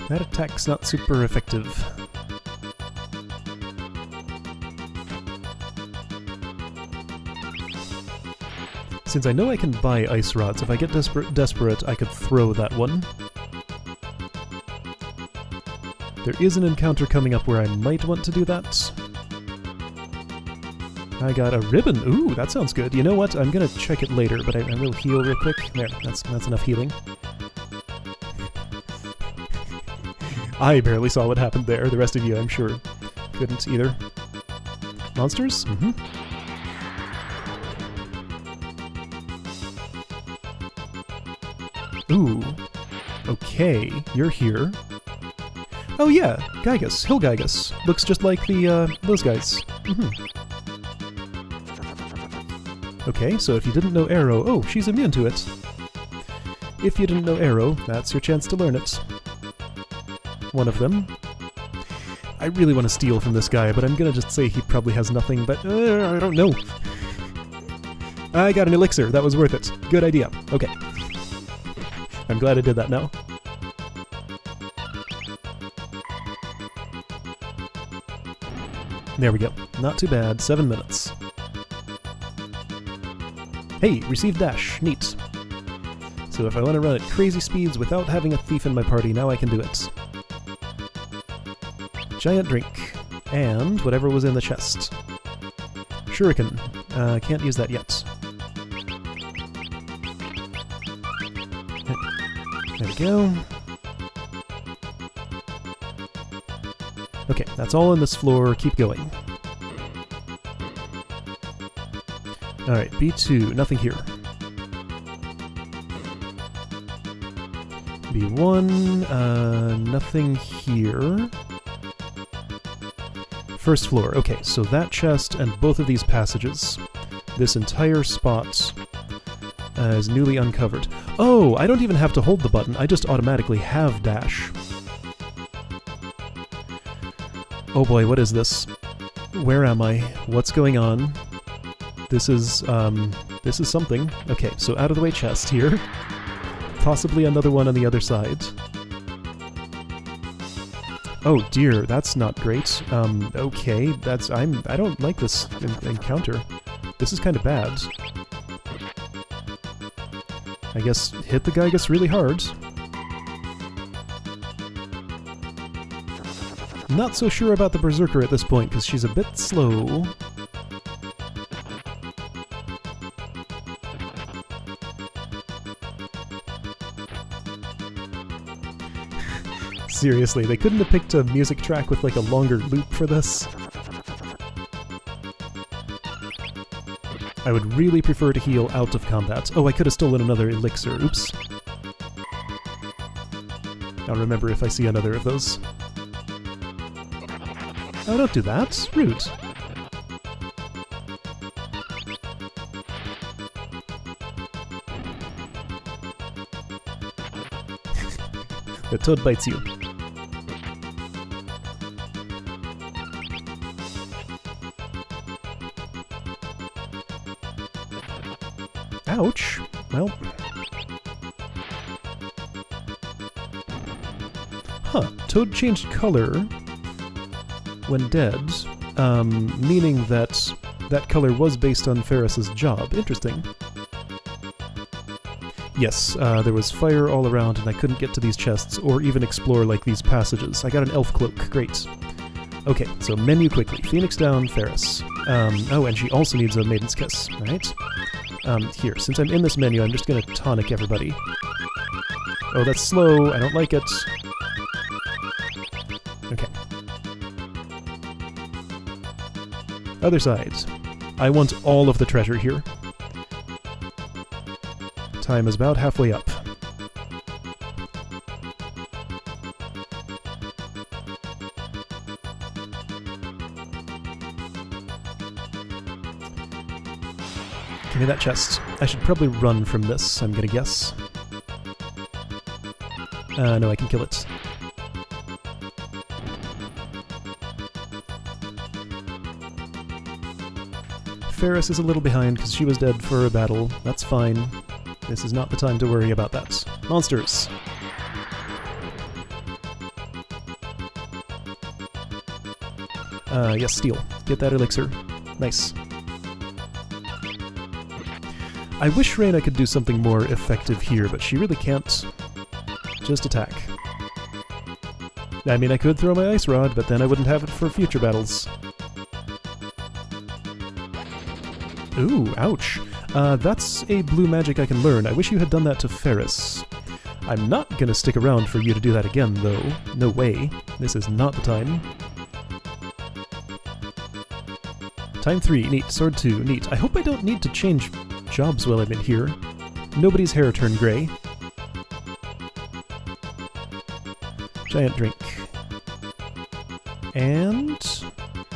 Speaker 1: That attack's not super effective. Since I know I can buy ice rods, if I get desperate, I could throw that one. There is an encounter coming up where I might want to do that. I got a ribbon. Ooh, that sounds good. You know what? I'm gonna check it later, but I will heal real quick. There, that's enough healing. I barely saw what happened there. The rest of you, I'm sure, couldn't either. Monsters? Mm-hmm. Ooh. Okay, you're here. Oh yeah, Gygus, Hill Gygus. Looks just like the, those guys. Mm-hmm. Okay, so if you didn't know Arrow... Oh, she's immune to it. If you didn't know Arrow, that's your chance to learn it. One of them. I really want to steal from this guy, but I'm gonna just say he probably has nothing, but I don't know. I got an elixir, that was worth it. Good idea. Okay. I'm glad I did that now. There we go. Not too bad. 7 minutes. Hey, received dash. Neat. So if I want to run at crazy speeds without having a thief in my party, now I can do it. Giant drink. And whatever was in the chest. Shuriken. Can't use that yet. There we go. Okay, that's all on this floor. Keep going. Alright, B2. Nothing here. B1. Nothing here. First floor. Okay, so that chest and both of these passages. This entire spot is newly uncovered. Oh, I don't even have to hold the button. I just automatically have dash. Oh boy, what is this? Where am I? What's going on? This is something. Okay, so out of the way chest here. Possibly another one on the other side. Oh dear, that's not great. Okay, I don't like this encounter. This is kind of bad. I guess hit the guy really hard. Not so sure about the Berserker at this point, because she's a bit slow. Seriously, they couldn't have picked a music track with like a longer loop for this? I would really prefer to heal out of combat. Oh, I could have stolen another elixir. Oops. I'll remember if I see another of those. Oh, don't do that. Rude. The toad bites you. Ouch. Well. Huh. Toad changed color when dead, meaning that that color was based on Faris's job. Interesting. Yes, there was fire all around and I couldn't get to these chests or even explore like these passages. I got an elf cloak. Great. Okay, so menu quickly. Phoenix down, Faris. Oh, and she also needs a Maiden's Kiss, right? Here, since I'm in this menu, I'm just gonna tonic everybody. Oh, that's slow. I don't like it. Okay. Other side. I want all of the treasure here. Time is about halfway up. Give me that chest. I should probably run from this, I'm gonna guess. No, I can kill it. Faris is a little behind because she was dead for a battle. That's fine. This is not the time to worry about that. Monsters! Yes, steal. Get that elixir. Nice. I wish Reina could do something more effective here, but she really can't. Just attack. I mean, I could throw my ice rod, but then I wouldn't have it for future battles. Ooh, ouch. That's a blue magic I can learn. I wish you had done that to Faris. I'm not gonna stick around for you to do that again, though. No way. This is not the time. Time 3, neat. Sword 2, neat. I hope I don't need to change jobs while I'm in here. Nobody's hair turned grey. Giant drink. And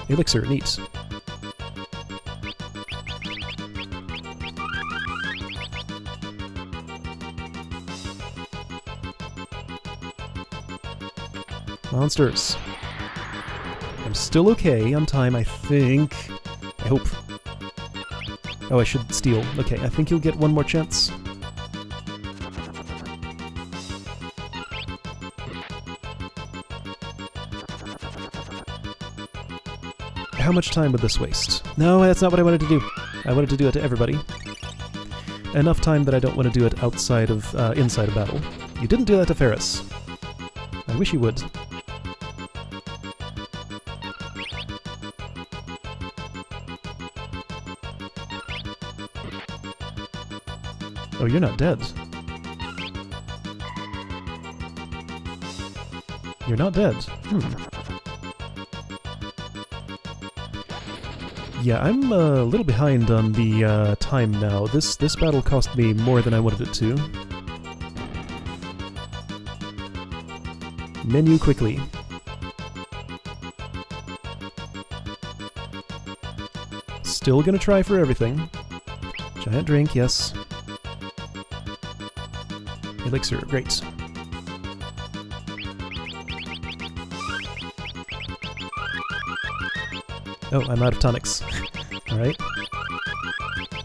Speaker 1: elixir, neat. Monsters. I'm still okay on time, I think. I hope. Oh, I should steal. Okay, I think you'll get one more chance. how much time would this waste? No, that's not what I wanted to do. I wanted to do it to everybody. Enough time that I don't want to do it outside of, inside a battle. You didn't do that to Faris. I wish you would. Oh, you're not dead. You're not dead. Yeah, I'm a little behind on the time now. This battle cost me more than I wanted it to. Menu quickly. Still gonna try for everything. Giant drink, yes. Elixir, great. Oh, I'm out of tonics. Alright.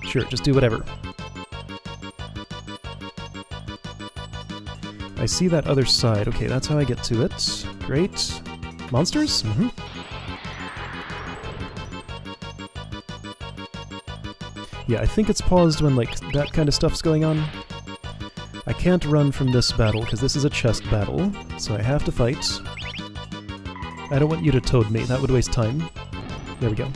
Speaker 1: Sure, just do whatever. I see that other side. Okay, that's how I get to it. Great. Monsters? Mm-hmm. Yeah, I think it's paused when, like, that kind of stuff's going on. I can't run from this battle, because this is a chest battle, so I have to fight. I don't want you to toad me, that would waste time. There we go.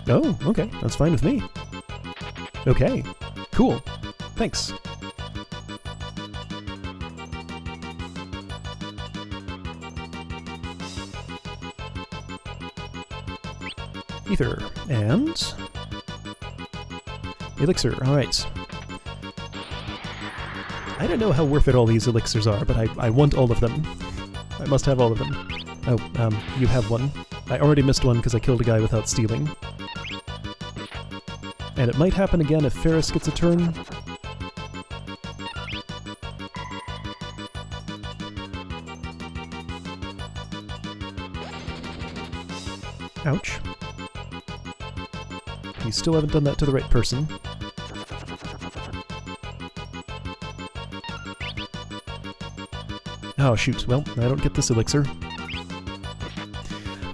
Speaker 1: Oh, okay, that's fine with me. Okay, cool. Thanks. Ether, and... Elixir, alright. I don't know how worth it all these elixirs are, but I want all of them. I must have all of them. Oh, you have one. I already missed one because I killed a guy without stealing. And it might happen again if Faris gets a turn. Ouch. You still haven't done that to the right person. Oh shoot, well, I don't get this elixir.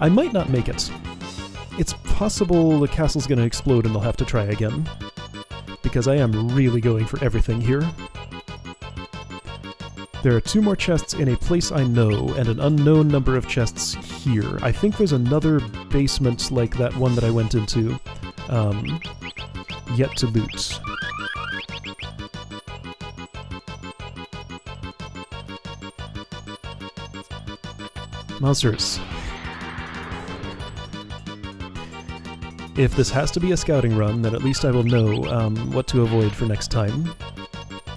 Speaker 1: I might not make it. It's possible the castle's gonna explode and they'll have to try again. Because I am really going for everything here. There are 2 more chests in a place I know, and an unknown number of chests here. I think there's another basement like that one that I went into, yet to loot. Monsters. If this has to be a scouting run, then at least I will know what to avoid for next time.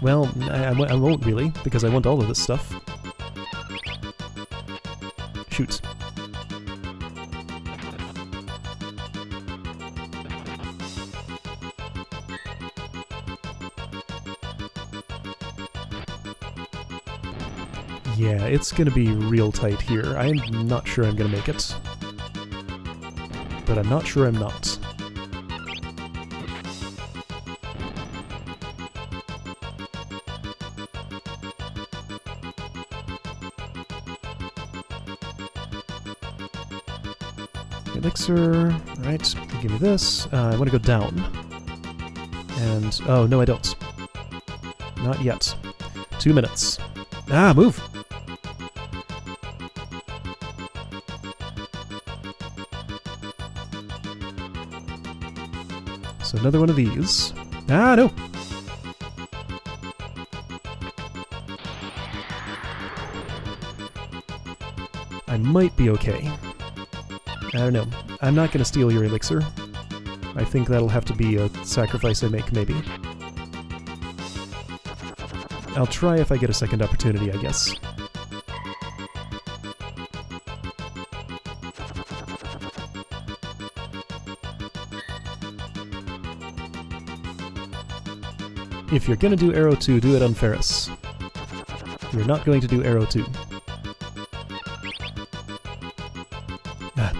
Speaker 1: Well, I won't really, because I want all of this stuff. Shoot. Yeah, it's gonna be real tight here. I'm not sure I'm gonna make it. But I'm not sure I'm not. Elixir, right, give me this. I want to go down. And, oh, no I don't. Not yet. 2 minutes. Ah, move! So another one of these. Ah, no! I might be okay. I don't know. I'm not gonna steal your elixir. I think that'll have to be a sacrifice I make, maybe. I'll try if I get a second opportunity, I guess. If you're gonna do arrow 2, do it on Faris. You're not going to do arrow 2. Ah.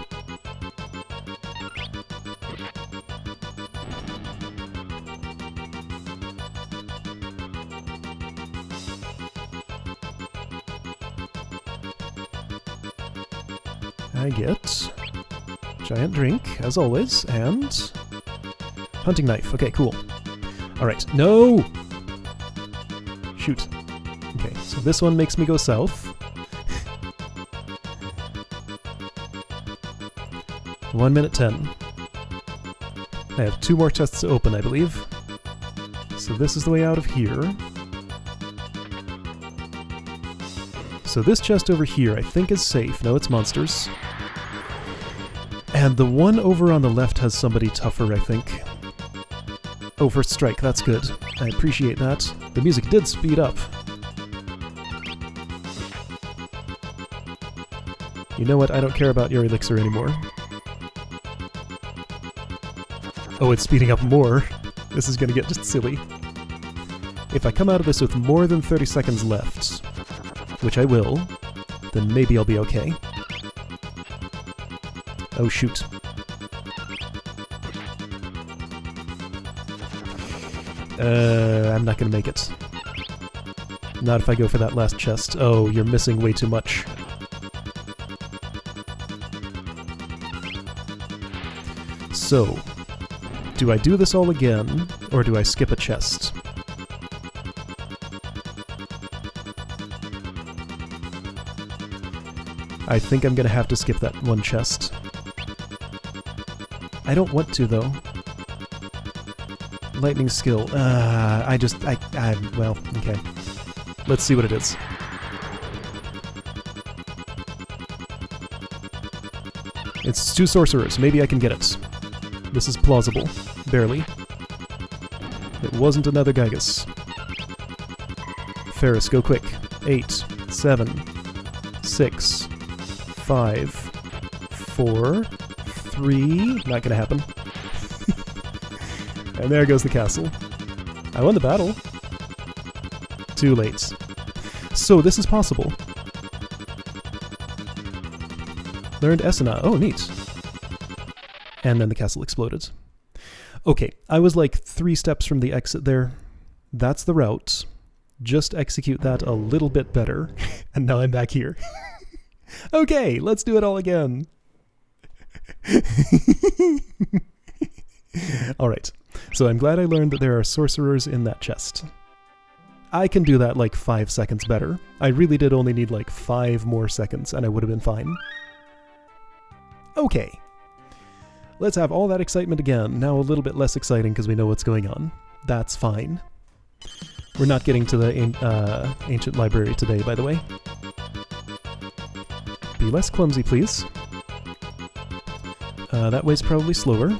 Speaker 1: I get giant drink, as always, and hunting knife. Okay, cool. Alright, no! Shoot. Okay, so this one makes me go south. 1 minute 10. I have 2 more chests to open, I believe. So this is the way out of here. So this chest over here I think is safe. No, it's monsters. And the one over on the left has somebody tougher, I think. Oh, first strike, that's good. I appreciate that. The music did speed up. You know what? I don't care about your elixir anymore. Oh, it's speeding up more. This is gonna get just silly. If I come out of this with more than 30 seconds left, which I will, then maybe I'll be okay. Oh shoot. I'm not gonna make it. Not if I go for that last chest. Oh, you're missing way too much. So, do I do this all again, or do I skip a chest? I think I'm gonna have to skip that one chest. I don't want to, though. Lightning skill. Well, okay. Let's see what it is. It's 2 sorcerers. Maybe I can get it. This is plausible. Barely. It wasn't another Gygus. Faris, go quick. 8, 7, 6, 5, 4, 3... Not gonna happen. And there goes the castle. I won the battle. Too late. So this is possible. Learned Esena. Oh, neat. And then the castle exploded. Okay, I was like 3 steps from the exit there. That's the route. Just execute that a little bit better. And now I'm back here. Okay, let's do it all again. Alright, so I'm glad I learned that there are sorcerers in that chest. I can do that like 5 seconds better. I really did only need like 5 more seconds and I would have been fine. Okay. Let's have all that excitement again, now a little bit less exciting because we know what's going on. That's fine. We're not getting to the ancient library today, by the way. Be less clumsy, please. That way's probably slower.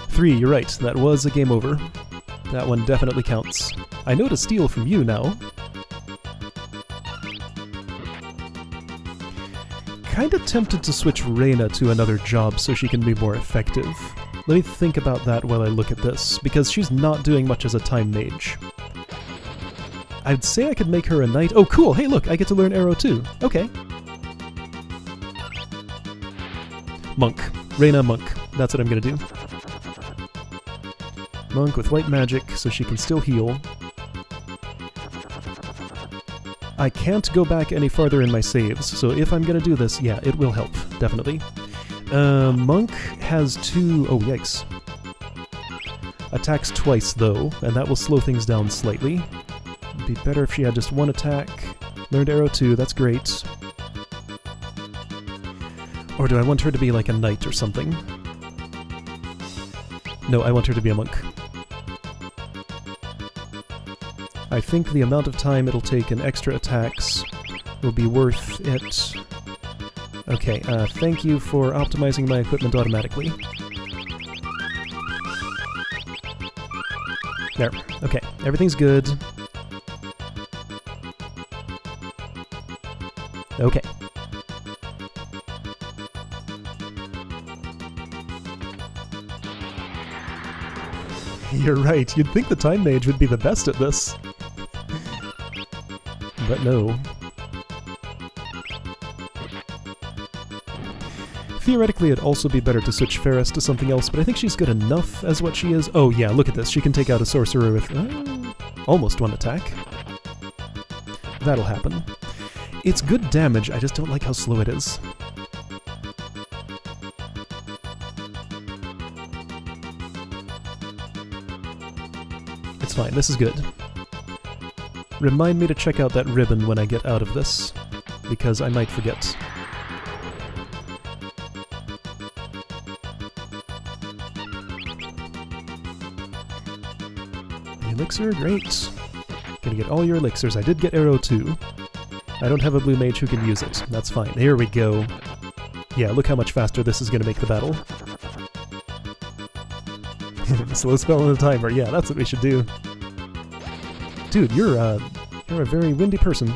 Speaker 1: Three, you're right, that was a game over. That one definitely counts. I know to steal from you now. Kinda tempted to switch Reina to another job so she can be more effective. Let me think about that while I look at this, because she's not doing much as a time mage. I'd say I could make her a knight. Oh cool, hey look, I get to learn arrow too. Okay. Monk. Reina monk. That's what I'm gonna do. Monk with white magic, so she can still heal. I can't go back any farther in my saves, so if I'm gonna do this, yeah, it will help, definitely. Monk has 2... oh, yikes. Attacks twice, though, and that will slow things down slightly. It'd be better if she had just 1 attack. Learned arrow 2, that's great. Or do I want her to be like a knight or something? No, I want her to be a monk. I think the amount of time it'll take in extra attacks will be worth it. Okay, thank you for optimizing my equipment automatically. There. Okay, everything's good. Okay. You're right, you'd think the Time Mage would be the best at this. But no. Theoretically, it'd also be better to switch Faris to something else, but I think she's good enough as what she is. Oh yeah, look at this. She can take out a sorcerer with almost one attack. That'll happen. It's good damage, I just don't like how slow it is. It's fine, this is good. Remind me to check out that ribbon when I get out of this, because I might forget. Elixir, great. Gonna get all your elixirs. I did get arrow too. I don't have a blue mage who can use it. That's fine. Here we go. Yeah, look how much faster this is gonna make the battle. Slow spell on the timer. Yeah, that's what we should do. Dude, you're a very windy person.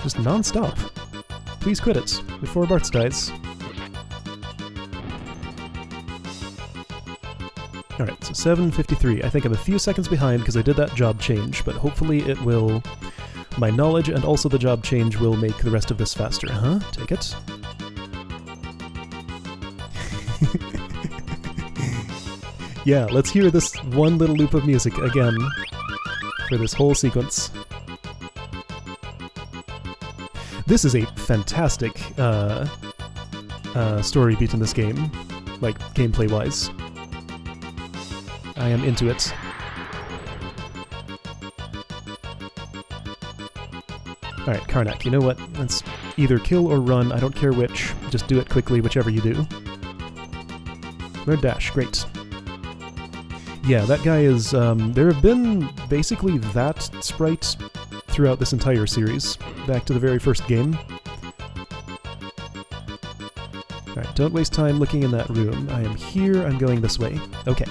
Speaker 1: Just non-stop. Please quit it before Bartz dies. Alright, so 7:53. I think I'm a few seconds behind because I did that job change, but hopefully it will... My knowledge and also the job change will make the rest of this faster. Huh? Take it. Yeah, let's hear this one little loop of music again for this whole sequence. This is a fantastic story beat in this game, like gameplay-wise. I am into it. Alright, Karnak, you know what? Let's either kill or run, I don't care which. Just do it quickly, whichever you do. Red dash, great. Yeah, that guy is, there have been basically that sprite throughout this entire series, back to the very first game. Alright, don't waste time looking in that room. I am here, I'm going this way. Okay.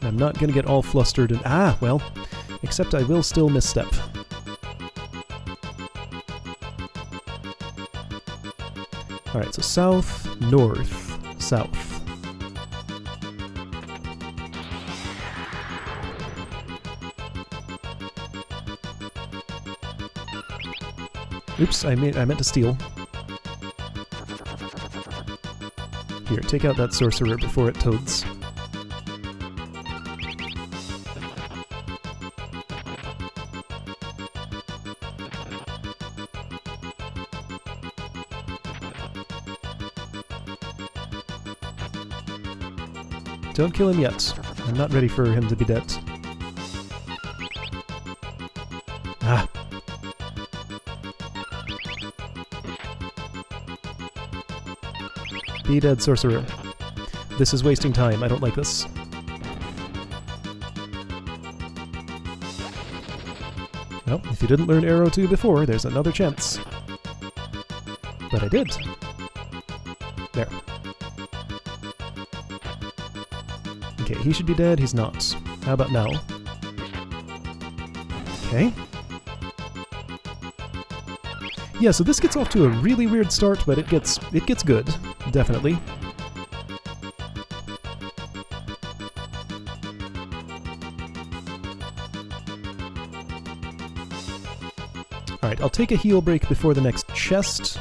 Speaker 1: I'm not gonna get all flustered and... Ah, well, except I will still misstep. Alright, so south, north, south. Oops, I meant to steal. Here, take out that sorcerer before it toads. Don't kill him yet. I'm not ready for him to be dead. Ah. Be dead, sorcerer. This is wasting time. I don't like this. Well, if you didn't learn Arrow 2 before, there's another chance. But I did. There. Okay, he should be dead. He's not. How about now? Okay. Yeah, so this gets off to a really weird start, but it gets good. Definitely. Alright, I'll take a heal break before the next chest,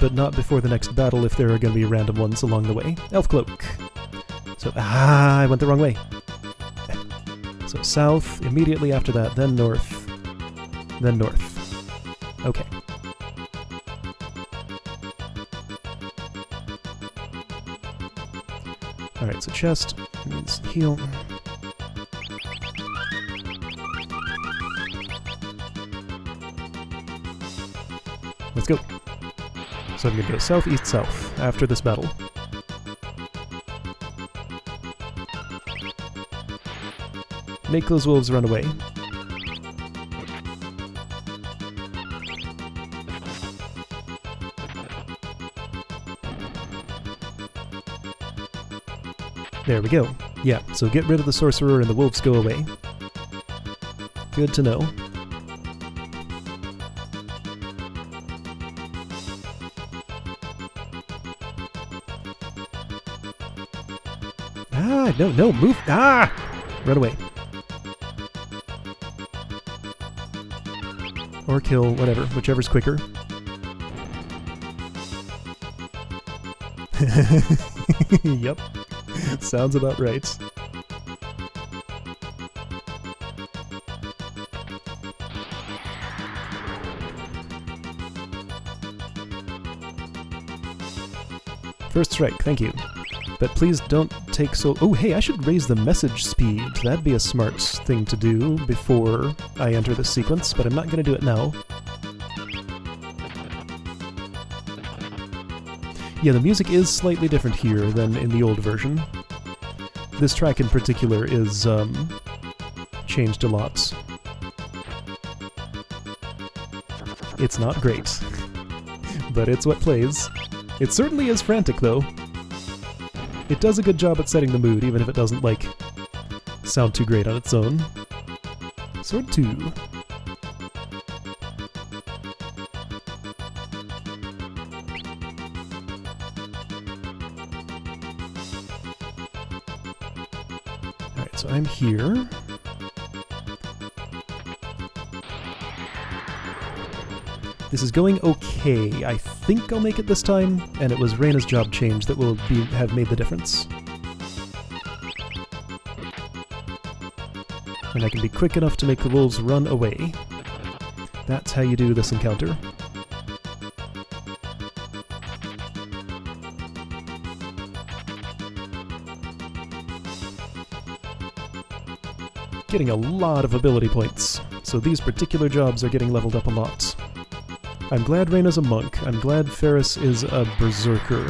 Speaker 1: but not before the next battle if there are going to be random ones along the way. Elf Cloak. So, I went the wrong way. So south, immediately after that, then north, then north. Okay. Alright, so chest means heal. Let's go. So I'm going to go south, east, south after this battle. Make those wolves run away. There we go. Yeah, so get rid of the sorcerer and the wolves go away. Good to know. Ah, no, move! Ah! Run away. Or kill, whatever, whichever's quicker. Yep. Sounds about right. First strike, thank you. But please don't take so... Oh, hey, I should raise the message speed. That'd be a smart thing to do before I enter this sequence, but I'm not going to do it now. Yeah, the music is slightly different here than in the old version. This track in particular is changed a lot. It's not great, but it's what plays. It certainly is frantic, though. It does a good job at setting the mood, even if it doesn't, like, sound too great on its own. Sword 2. Alright, so I'm here. This is going okay. I think I'll make it this time, and it was Reina's job change that will have made the difference. And I can be quick enough to make the wolves run away. That's how you do this encounter. Getting a lot of ability points, so these particular jobs are getting leveled up a lot. I'm glad Reina's a monk, I'm glad Faris is a berserker,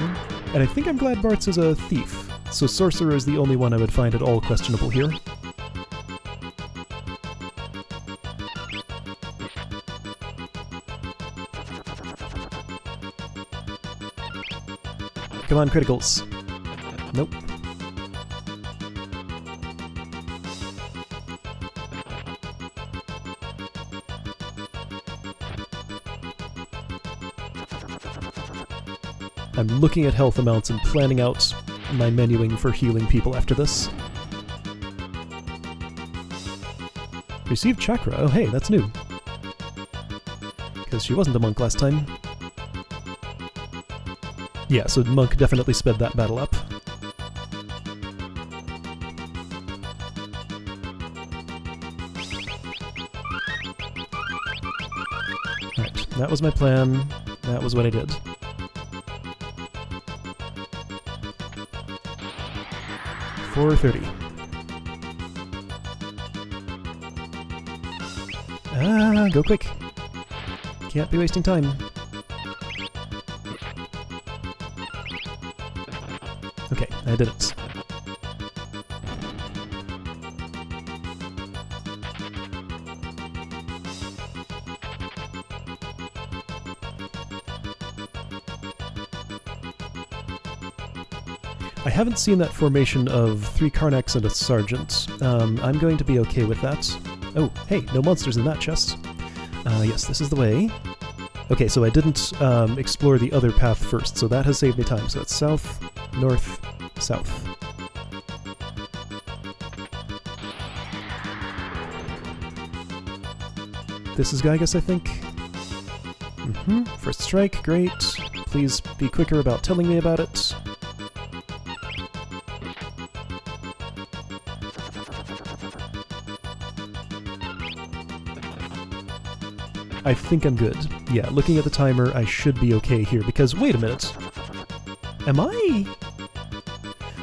Speaker 1: and I think I'm glad Bartz is a thief, so sorcerer is the only one I would find at all questionable here. Come on, criticals. Nope. I'm looking at health amounts and planning out my menuing for healing people after this. Received chakra. Oh hey, that's new. Because she wasn't a monk last time. Yeah, so monk definitely sped that battle up. Alright, that was my plan. That was what I did. $4.30. Ah, go quick. Can't be wasting time. Okay, I did it. I haven't seen that formation of 3 Karnaks and a Sergeant. I'm going to be okay with that. Oh, hey, no monsters in that chest. Yes, this is the way. Okay, so I didn't explore the other path first, so that has saved me time. So it's south, north, south. This is Gygas, I think. First strike, great. Please be quicker about telling me about it. I think I'm good. Yeah, looking at the timer, I should be okay here, because wait a minute. Am I...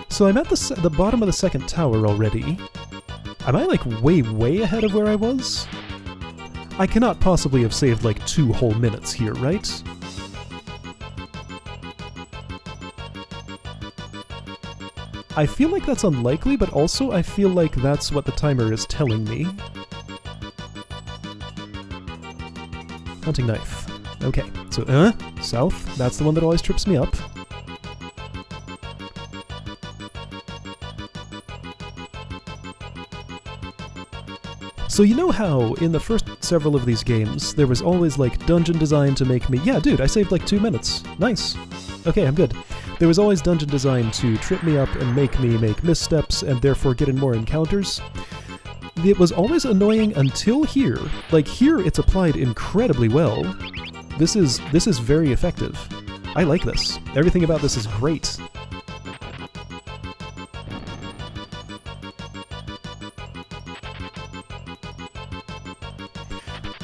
Speaker 1: So I'm at the bottom of the second tower already. Am I, like, way ahead of where I was? I cannot possibly have saved, like, 2 whole minutes here, right? I feel like that's unlikely, but also I feel like that's what the timer is telling me. Hunting knife. Okay, so, south. That's the one that always trips me up. So you know how, in the first several of these games, there was always, like, dungeon design to make me... Yeah, dude, I saved, like, 2 minutes. Nice. Okay, I'm good. There was always dungeon design to trip me up and make me make missteps and therefore get in more encounters. It was always annoying until here. Like, here it's applied incredibly well. This is very effective. I like this. Everything about this is great.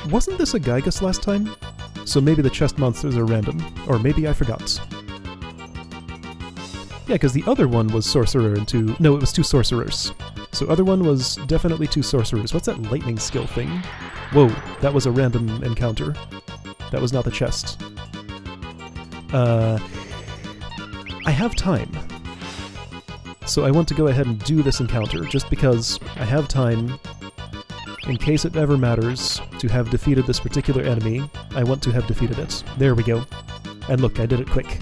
Speaker 1: Wasn't this a Gygus last time? So maybe the chest monsters are random. Or maybe I forgot. Yeah, because the other one was sorcerer and two... No, it was 2 sorcerers. So other one was definitely 2 sorcerers. What's that lightning skill thing? Whoa, that was a random encounter. That was not the chest. I have time. So I want to go ahead and do this encounter, just because I have time. In case it ever matters to have defeated this particular enemy, I want to have defeated it. There we go. And look, I did it quick.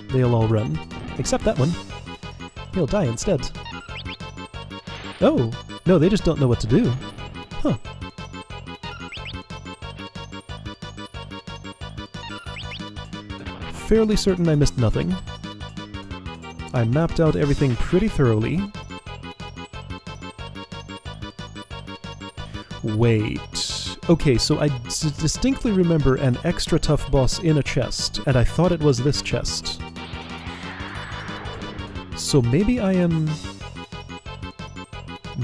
Speaker 1: They'll all run. Except that one. He'll die instead. Oh! No, they just don't know what to do. Huh. Fairly certain I missed nothing. I mapped out everything pretty thoroughly. Wait... Okay, so I distinctly remember an extra tough boss in a chest, and I thought it was this chest. So maybe I am...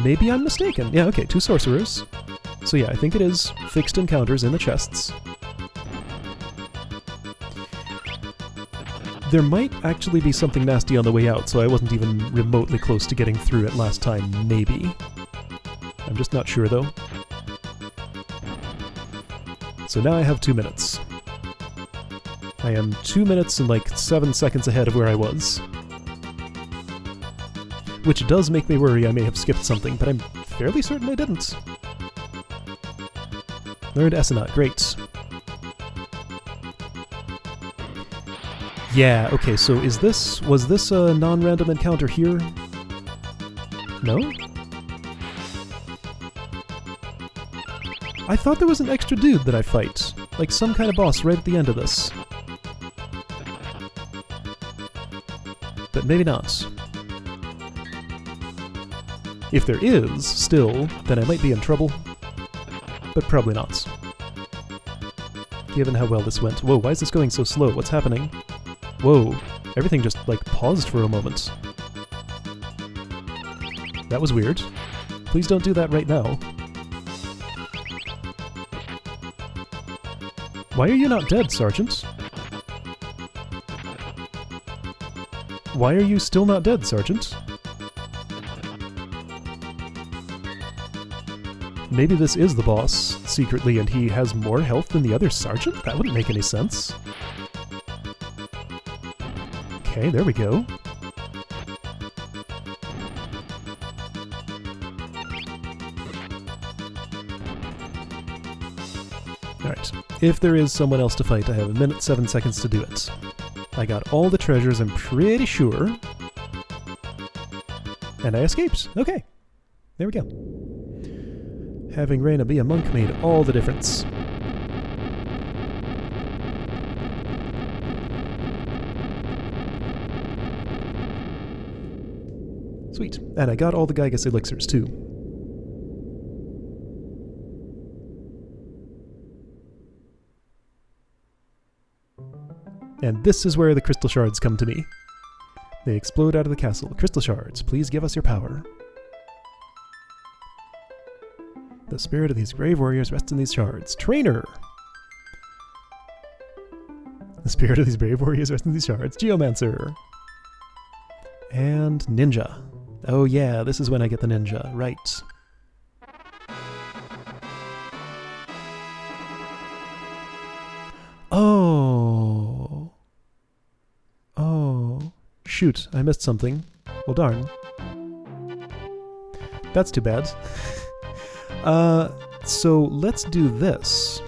Speaker 1: Maybe I'm mistaken. Yeah, okay, 2 sorcerers. So yeah, I think it is fixed encounters in the chests. There might actually be something nasty on the way out, so I wasn't even remotely close to getting through it last time, maybe. I'm just not sure, though. So now I have 2 minutes. I am 2 minutes and like 7 seconds ahead of where I was. Which does make me worry I may have skipped something, but I'm fairly certain I didn't. Learned Essenot, great. Yeah, okay, so was this a non-random encounter here? No? I thought there was an extra dude that I fight. Like some kind of boss right at the end of this. But maybe not. If there is, still, then I might be in trouble. But probably not. Given how well this went. Whoa, why is this going so slow? What's happening? Whoa, everything just, like, paused for a moment. That was weird. Please don't do that right now. Why are you not dead, Sergeant? Why are you still not dead, Sergeant? Maybe this is the boss, secretly, and he has more health than the other Sergeant? That wouldn't make any sense. Okay, there we go. Alright, if there is someone else to fight, I have 1 minute 7 seconds to do it. I got all the treasures, I'm pretty sure. And I escaped. Okay, there we go. Having Reina be a monk made all the difference. Sweet. And I got all the Gygus elixirs, too. And this is where the crystal shards come to me. They explode out of the castle. Crystal shards, please give us your power. The spirit of these brave warriors rests in these shards. Trainer! The spirit of these brave warriors rests in these shards. Geomancer! And ninja. Oh yeah, this is when I get the ninja. Right. Oh. Oh. Shoot, I missed something. Well, darn. That's too bad. So let's do this.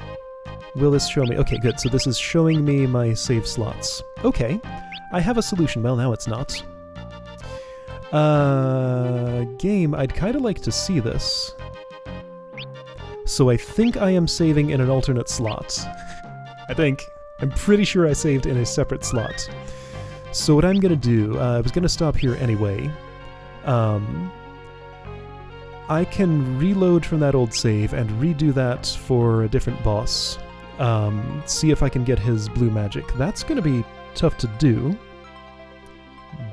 Speaker 1: Will this show me? Okay, good. So this is showing me my save slots. Okay. I have a solution. Well, now it's not. Game, I'd kind of like to see this. So I think I am saving in an alternate slot. I think. I'm pretty sure I saved in a separate slot. So what I'm gonna do, I was gonna stop here anyway. I can reload from that old save and redo that for a different boss. See if I can get his blue magic. That's gonna be tough to do,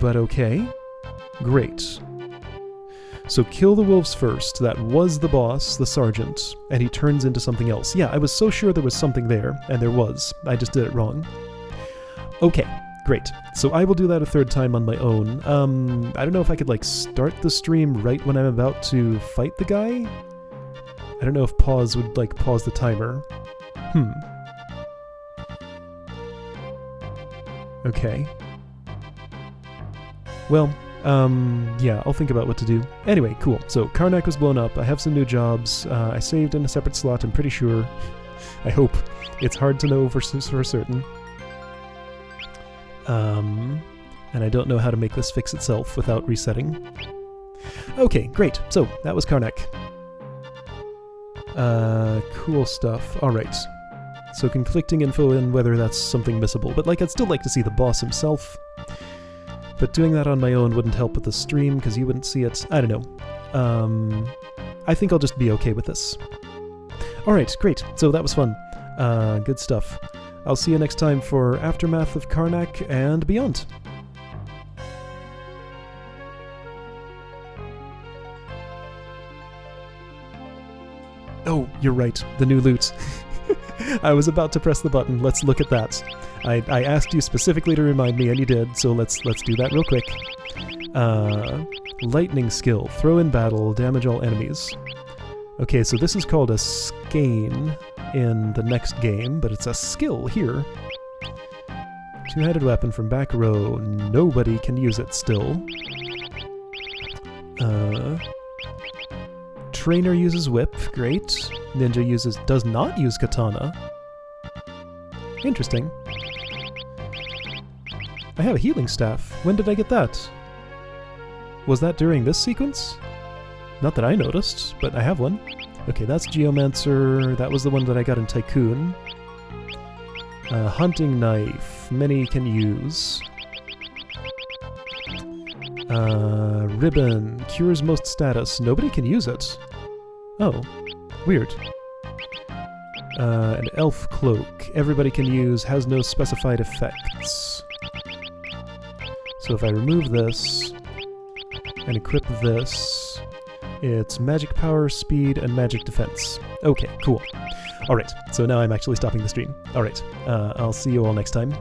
Speaker 1: but okay. Great. So kill the wolves first. That was the boss, the sergeant, and he turns into something else. Yeah, I was so sure there was something there, and there was. I just did it wrong. Okay, great. So I will do that a third time on my own. I don't know if I could, like, start the stream right when I'm about to fight the guy? I don't know if pause would, like, pause the timer. Okay. Well, yeah, I'll think about what to do. Anyway, cool. So, Karnak was blown up. I have some new jobs. I saved in a separate slot, I'm pretty sure. I hope. It's hard to know for certain. And I don't know how to make this fix itself without resetting. Okay, great. So, that was Karnak. Cool stuff. Alright. So conflicting info in whether that's something missable. But, like, I'd still like to see the boss himself. But doing that on my own wouldn't help with the stream, because you wouldn't see it. I don't know. I think I'll just be okay with this. Alright, great. So that was fun. Good stuff. I'll see you next time for Aftermath of Karnak and beyond. Oh, you're right. The new loot. I was about to press the button. Let's look at that. I asked you specifically to remind me, and you did, so let's do that real quick. Lightning skill. Throw in battle. Damage all enemies. Okay, so this is called a skein in the next game, but it's a skill here. Two-handed weapon from back row. Nobody can use it still. Trainer uses whip. Great. Ninja does not use katana. Interesting. I have a healing staff. When did I get that? Was that during this sequence? Not that I noticed, but I have one. Okay, that's Geomancer. That was the one that I got in Tycoon. Hunting knife. Many can use. Ribbon. Cures most status. Nobody can use it. Oh. Weird. An elf cloak. Everybody can use. Has no specified effects. So if I remove this and equip this, it's magic power, speed, and magic defense. Okay, cool. Alright, so now I'm actually stopping the stream. Alright, I'll see you all next time.